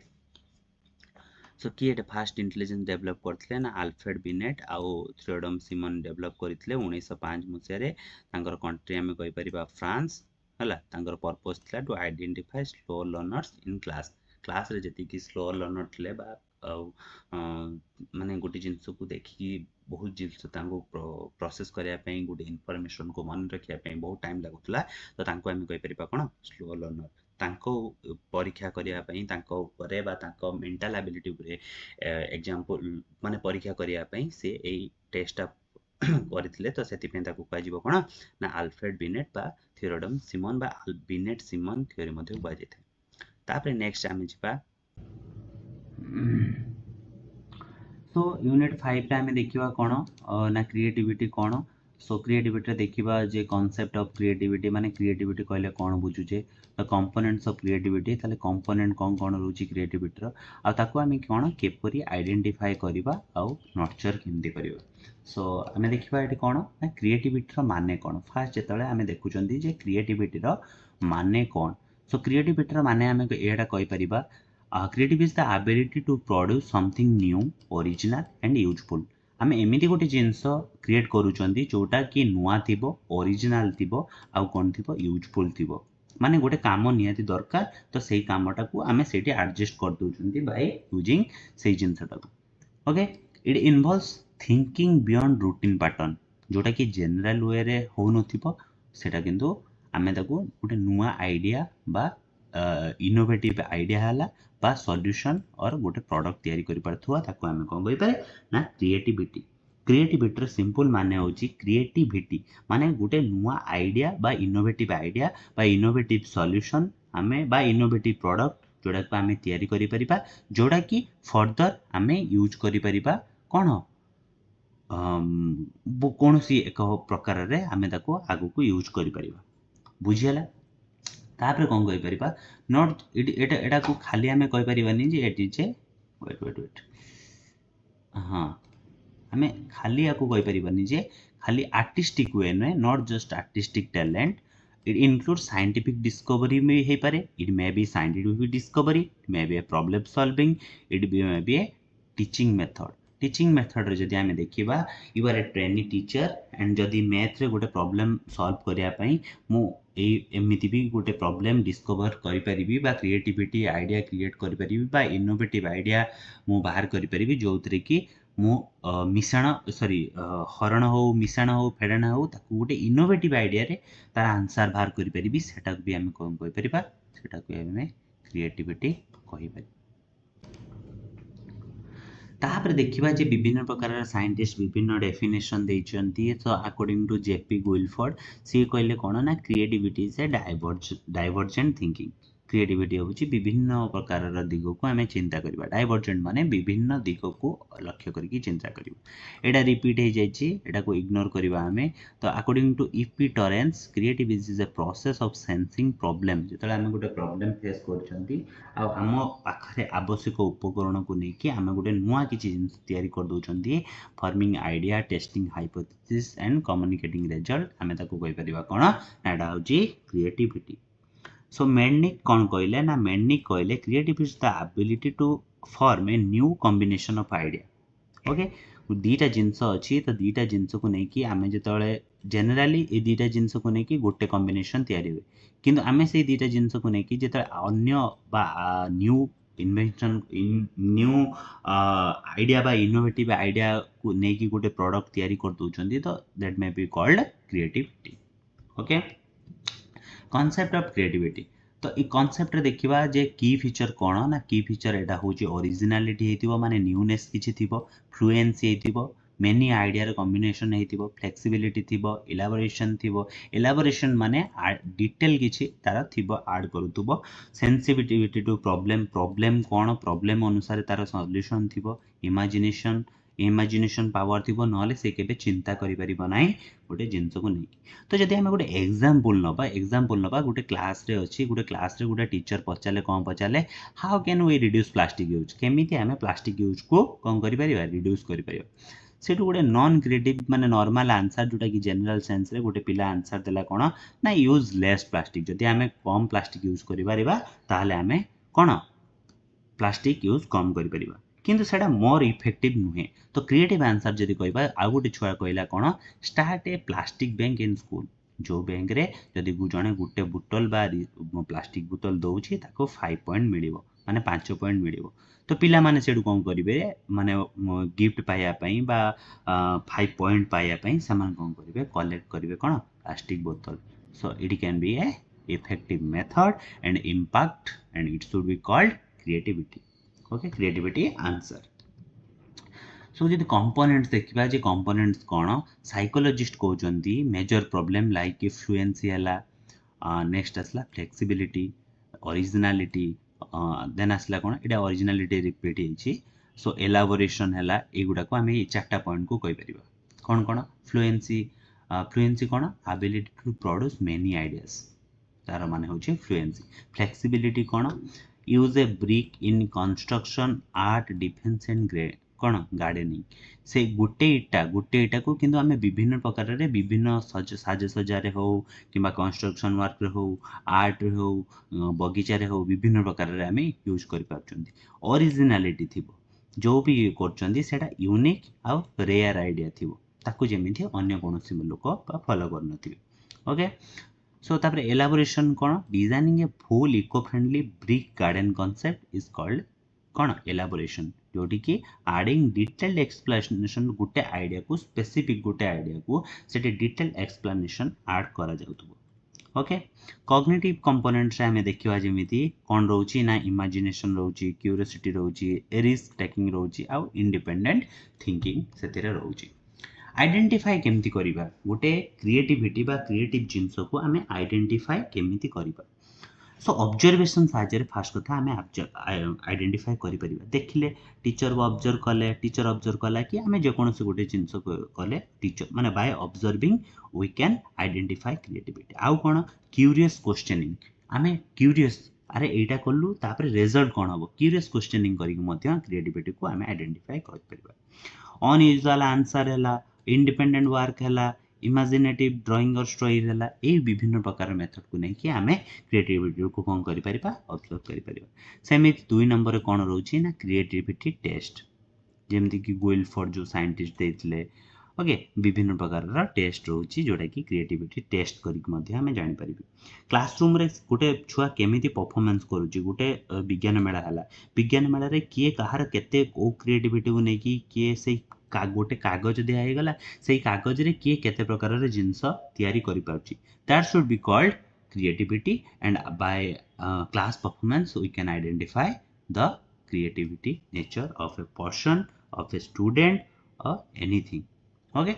सो की एटा फास्ट इंटेलिजेंस डेवलप करथले ना अल्फ्रेड बिनेट आउ थ्योडम सिमन डेवलप करथले 1905 मसिया रे तांकर कंट्री हमें कहि परिबा फ्रांस हला तांकर पर्पस थला to identify slow learners in class रे जति कि स्लो लर्नर थले बा माने गोटे जिंस को देखि बहुत जिंस तांको प्रोसेस करिया पई गोटे इंफॉर्मेशन को मन रखिया पई बहुत टाइम लागुतला तो तांको हम कहि परिबा कोन स्लो लर्नर तांको परीक्षा करिया पई तांको ऊपर बा तांको मेंटल एबिलिटी ऊपर एग्जांपल माने परीक्षा करिया पई से एई टेस्ट करथिले तो सेति पे ताको कहि जिवो कोन ना अल्फ्रेड बिनेट बा थ्योरडम सिमन बा बिनेट सिमन थ्योरी मध्ये कहि जेते तापर नेक्स्ट आमे जिबा सो यूनिट 5 टा हमें देखिबा कोन ना क्रिएटिविटी कोन सो क्रिएटिविटी देखिबा जे कांसेप्ट ऑफ क्रिएटिविटी माने क्रिएटिविटी कहले कोन बुझुचे द कंपोनेंट्स ऑफ क्रिएटिविटी ताले कंपोनेंट कोन रहउची क्रिएटिविटी रो आ ताको हमें कोन केपरी आइडेंटिफाई करबा आ नर्चर केमदी करबा सो हमें देखिबा एटी कोन ना क्रिएटिविटी रो माने कोन फास्ट जेतले हमें देखुचंदी जे क्रिएटिविटी रो माने कोन सो क्रिएटिविटी रो माने हमें एटा कहि परिबा creative is the ability to produce something new original and useful आम एमती गोटे जिनस क्रिएट करूचंदी जोटा कि नुआ थिबो ओरिजिनल थिबो आ कोन थिबो यूजफुल थिबो माने गोटे काम नियाती दरकार तो सेही कामटा को आमे सेठी एडजस्ट कर दोचंदी बाय यूजिंग सेही जिनसटा को okay it involves thinking beyond routine pattern जोटा कि जनरल वे रे हो नथिबो सेटा किंतु आमे ताको गोटे नुआ आइडिया बा इनोवेटिव आइडिया हला बा सॉल्यूशन और गोटे प्रोडक्ट तयारी करि परथुवा ताको आमे कोन कहि पारे ना क्रिएटिविटी। क्रिएटिविटी रो सिंपल माने होची क्रिएटिविटी माने गोटे नुआ आइडिया बा इनोवेटिव सॉल्यूशन आमे बा इनोवेटिव प्रोडक्ट जोड़ा को आमे तयारी करि परिबा जोड़ा कि फर्दर आमे यूज करि परिबा कोन कौनसी एक प्रकार रे आमे ताको आगु को यूज करि परिबा बुझियला। तापर कोन कहि परिबा नॉट एटा एटा को खाली आमे कहि परिबानी जे एटी जे वेट हां आमे खाली आको कहि परिबानी जे खाली आर्टिस्टिक वे नुहे not just artistic talent it includes scientific discovery may हे पारे it may be scientific discovery it may be a problem solving it may be a teaching method रे जदि आमे देखिबा you are a trainee teacher and जदि math रे गोटे problem solve करिया पई मु एमिति भी गोटे प्रॉब्लम डिस्कवर करि परिबी बा क्रिएटिविटी आइडिया क्रिएट करि परिबी बा इनोवेटिव आइडिया मु बाहर करि परिबी जोतरे कि मु मिश्रण सॉरी हरण हो मिश्रण हो फेडण हो ताकू गोटे इनोवेटिव आइडिया रे तार आंसर बाहर करि परिबी सेटा भी हम कोन कहि परिबा सेटा को हम क्रिएटिविटी कहि परिबा। तापर देखिबा जे विभिन्न प्रकार साइंटिस्ट विभिन्न डेफिनेशन दैछंती तो अकॉर्डिंग टू जेपी गुइलफोर्ड सी कहले कोन ना creativity is A divergent thinking creativity होची विभिन्न प्रकार दिगो को हमें चिंता करबा डाइवर्जेंट माने विभिन्न दिगो को लक्ष्य करके चिंता करबा एटा रिपीट हे जायछि एटा को इग्नोर करबा हमें तो according to EP Torrance creativity is a process of sensing problem जेतले हमें गोटे प्रॉब्लम फेस करछंती आ हम पाखरे आवश्यक उपकरण को नै कि हमें गोटे नुवा किछि जिंस तयारी कर दोछंती forming idea testing hypothesis and communicating result हमें ताको कहि परिबा कोन एटा होची क्रिएटिविटी। So Mednick कौन कहले ना Mednick कहले creativity is the ability to form a new combination of idea okay दीटा जिंस अछि तो दीटा जिंस को नै कि आमे जेतले जनरली ए दीटा जिंस को नै कि गोटे कॉम्बिनेशन तयारी हुए किंतु आमे से दीटा जिंस को नै कि जेतले अन्य बा न्यू इन्वेंशन न्यू आइडिया बा इनोवेटिव आइडिया को नै कि गोटे प्रोडक्ट तयारी कर दोचंदी तो that may be called creativity okay. Concept of creativity तो ई कॉन्सेप्ट रे देखिबा जे की फीचर कोन ना की फीचर एटा होची ओरिजिनलिटी हेतिबो माने न्यूनेस किछि थिबो फ्लुएंसी हेतिबो मेनी आइडिया रे कॉम्बिनेशन हेतिबो फ्लेक्सिबिलिटी थिबो इलाबोरेशन माने डिटेल किछि तारा थिबो ऐड करथुबो सेंसिटिविटी टू प्रॉब्लम कोन प्रॉब्लम अनुसार तारा सॉल्यूशन थिबो इमेजिनेशन पावर थिबो नले से केबे चिंता करि परिबो नाही गोटे जिंस को नै तो जदि हम गोटे एग्जांपल नबा गोटे क्लास रे अछि गोटे क्लास रे गोटे टीचर पचाले कोन पचाले how can we reduce plastic use केमिति हमें प्लास्टिक यूज को कोन करि परिबा रिड्यूस करि परिबा सेटु गोटे नॉन क्रिएटिव माने नॉर्मल आंसर जोटा कि जनरल सेंस रे गोटे पिला आंसर देला कोन ना यूज लेस प्लास्टिक जदि हमें कम प्लास्टिक यूज करि परिबा ताहले हमें कोन प्लास्टिक यूज कम करि परिबा किंतु सेटा मोर इफेक्टिव नुहे तो क्रिएटिव आंसर जदि कहबा आ गोटे छुआ कहला कोन start a plastic bank in school जो बैंक रे जदि जणे गुटे बोतल बा प्लास्टिक बोतल दउछि ताको 5 पॉइंट मिलिबो माने 5 पॉइंट मिलिबो तो पिला माने सेडु कोन करिवे माने गिफ्ट पाया पई बा 5 पॉइंट पाया पई समान कोन करिवे कलेक्ट करिवे कोन प्लास्टिक बोतल so it can be a effective method and impact and it should be called creativity okay creativity answer. So जदि कंपोनेंट्स देखिबा जे कंपोनेंट्स कोन साइकोलॉजिस्ट कहउचंती मेजर प्रॉब्लम लाइक फ्लुएंसी हला नेक्स्ट असला फ्लेक्सिबिलिटी ओरिजिनलिटी देन असला कोन एटा ओरिजिनलिटी रिपीट हेछि सो एलाबोरेशन हला एगुडा को हमें चारटा पॉइंट को कहि परिबा कोन कोन फ्लुएंसी कोन ability to produce many ideas तार माने होछि fluency flexibility cone use A brick in construction art defence and cone gardening से गुटे इटा को किंतु हमें विभिन्न प्रकार रे विभिन्न साजसज्जा रे हो किबा कंस्ट्रक्शन वर्क रे हो आर्ट रे हो बगीचा रे हो विभिन्न प्रकार रे हमें यूज करि पाउचंती ओरिजिनलिटी थिबो जो भी करचंती सेटा यूनिक आ रेयर आइडिया थिबो ताकू जेमिथि अन्य कोनोसी लोक फॉलो करनथिबे ओके। सो तापर एलाबोरेशन कोन designing a full eco friendly brick garden concept is called कोन एलाबोरेशन जोटी कि आडिंग डिटेल्ड एक्सप्लेनेशन गोटे आइडिया को स्पेसिफिक गोटे आइडिया को सेठी डिटेल्ड एक्सप्लेनेशन ऐड करा जाउतबो ओके कॉग्निटिव कंपोनेंट्स हमें देखिवा जेमिति कोन रहउची ना इमेजिनेशन रहउची क्यूरियोसिटी रहउची रिस्क टेकिंग रहउची आ इंडिपेंडेंट थिंकिंग सेतिरे रहउची आइडेंटिफाई केमती करिबा गोटे क्रिएटिविटी बा क्रिएटिव जिंस को हमें आइडेंटिफाई केमती करिबा सो ऑब्जर्वेशन साहाय्य फास्ट कथा आम आइडेंटिफाई करें देखिले टीचर ऑब्जर्व कला कि आम जेकोसी गोटे जिनस कले टीचर माने by observing we can identify creativity आउ कौन क्यूरियस क्वेश्चनिंग आम क्यूरियस अरे एटा कलु तापर रिजल्ट कौन हम क्यूरियस क्वेश्चनिंग करके क्रिएटिविटी को आम आइडेंटिफाई कर अनयूजुअल आंसर है इंडिपेंडेंट वर्क है इमेजिनेटिव ड्राइंग और स्टोरी है ये विभिन्न प्रकार मेथड को लेकिन आम क्रिएटिविटी को कौन कर ऑब्जर्व कर सेमिति 2 नंबर कौन रोचे ना क्रिएटिविटी टेस्ट जमती कि गुइलफोर्ड जो साइंटिस्ट देते ओके विभिन्न प्रकार टेस्ट रोचे जोटा कि क्रिएटिविटी टेस्ट करके आम जापर क्लासरूम रे गोटे छुआ केमिति परफॉर्मेंस करुच्ची गोटे विज्ञान मेला है विज्ञान मेला रे किए कहार केते को क्रिएटिविटी को लेकिन किए से गोटे कागज दिगला से कागज रे किए केते प्रकार जिनस तैयारी करि पाउची that should be called creativity and by class performance we can identify the creativity nature of a person of a student or anything okay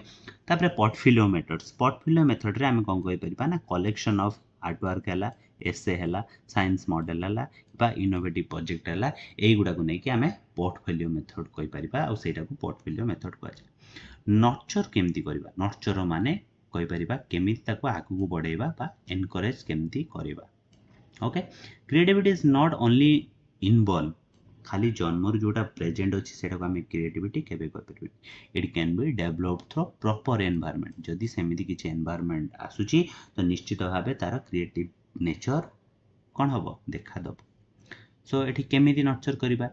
तापर पोर्टफोलियो मेथड रे हम कोन कहि परिबा ना कलेक्शन ऑफ आर्टवर्क है एसे है साइंस मॉडल है बा इनोवेटिव प्रोजेक्ट है यही गुड़ा को लेकिन आम पोर्टफोलियो मेथड कहि परिबा आ सेटा को पोर्टफोलियो मेथड कह नर्चर केमती करबा नर्चर माने कहि परिबा केमिति ताको आगु को बढ़ेबा बा एनकरेज केमती करबा okay creativity is not only involve खाली जन्मर जोटा प्रेजेंट अच्छी से क्रिएटिविटी केबे कर it can be develop through proper environment जदि सेमिति किछि एनवायरनमेंट आसुची तो निश्चित भाबे तार क्रिएटिव नेचर कौन हम देखा दब सो ये केमिति नर्चर करबा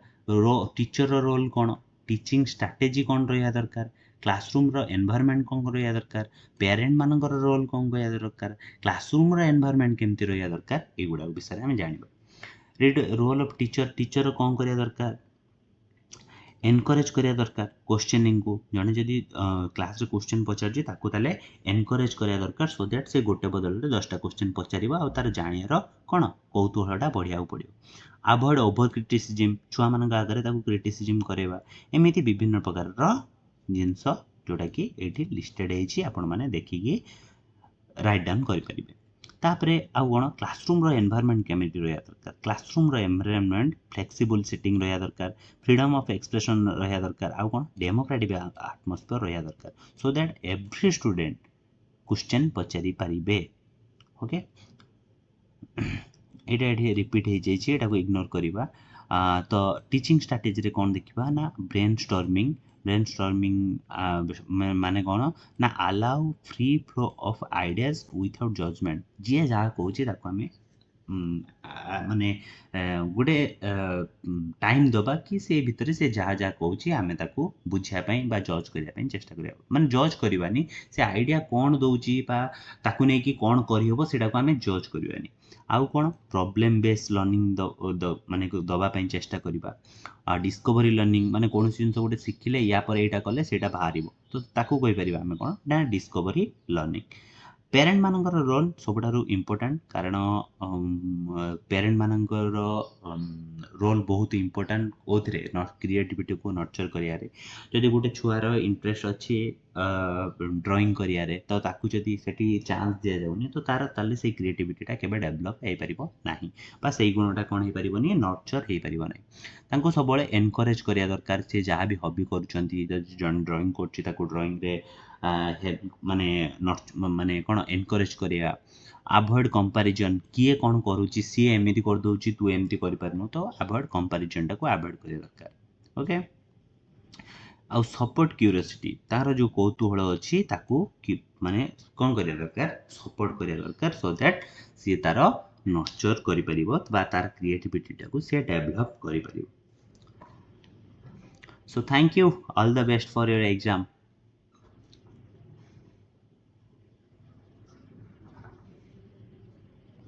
टीचर रो रोल कौन टीचिंग स्ट्रैटेजी कौन रहा दरकार क्लासरूम रो एनवायरनमेंट कौन रहा दरकार पेरेंट मानकर रोल कौन रहा दरकार क्लासरूम रो एनवायरनमेंट केमती रहा दरकार एगुड़ा विषय में जानिबा रोल ऑफ टीचर कौन करिया दरकार एनकरेज करिया दरकार क्वेश्चनिंग को जने जदि क्लास रे क्वेश्चन पचार ताको ताले एनकरेज करिया दरकार सो दैट से गोटे बदल रे 10टा क्वेश्चन पचारिबा आ तार जानियार कोन कौतूहलटा बढ़िया पड़ियो अवॉइड ओवर क्रिटिसिज्म छुआ मान आगे ताको क्रिटिसिज्म करेबा एमिति विभिन्न प्रकार रो जिंस जोटा कि एठी लिस्टेड हेछि आपण माने देखिकी राइट डाउन करि परिबे तापरे आउ कौन क्लासरूम रो एनवायरनमेंट केमिति रहा दरकार क्लासरूम रो एनवायरनमेंट फ्लेक्सिबल सेटिंग रहा दरकार फ्रीडम ऑफ एक्सप्रेशन रहा दरकार आउ कौन डेमोक्रेटिक एटमॉस्फेयर रहा दरकार so that every student question पचारि पारिबे ओके एटा एठी रिपीट हे जाइछि एटा को इग्नोर करिबा तो टीचिंग स्ट्रैटेजी रे कौन देखिबा ना ब्रेनस्टॉर्मिंग माने कौन ना allow free flow of ideas without judgement जी जहाँ कहूँ ताको आम माने गोटे टाइम दबा कि से भितर से जहाँ जहाँ कहूँ आम ताको बुझापी बा जज करने चेष्टा करिया माने जज करवानी से आइडिया कौन दौची ताको नहीं कि कौन करहब सेटा को आम जज करवानी आउ कौन प्रॉब्लम बेस्ड लर्निंग माने दवाई चेष्टा करवा डिस्कवरी लर्निंग माने कौन जिन गोटे शिखिले या पर एटा कले सेटा बाहर तो ताकू कहि परिबा आमे कोन ना डिस्कवरी लर्निंग पेरेंट मानकर रोल सबुठारु इम्पोर्टेंट कारण पेरेंट मानकर रोल बहुत इम्पोर्टेंट ओथरे क्रिएटिविटी को नर्चर करियारे जदि गोटे छुआर इंटरेस्ट अच्छी ड्राइंग करियारे तो ताकू जदि सेठी चांस दिया जाउनी तो तार ताले से क्रिएटिविटीटा केबे डेवलप हे परिबो नाही बा सेही गुणटा कोन हे परिबोनी नर्चर हे परिबो नाही तांको सबले एनकरेज करिया दरकार से जहाँ भी हॉबी करूछंती जन ड्राइंग करछि ताको ड्राइंग रे माने कौन एनकरेज करिया अवॉइड कंपैरिजन किए कौन करूची सी एमती कर दउची तू एमती करि परनु तो अवॉइड कंपैरिजन को अवॉइड करिया दरकार ओके आ सपोर्ट क्यूरियोसिटी तार जो कौतूहल अच्छी ताकू माने कौन करिया दरकार सपोर्ट करिया दरकार सो दैट सी तार नर्चर करि परिबो बा तार क्रिएटिविटी टाको से डेवलप करि परिबो so thank you all the best for your exam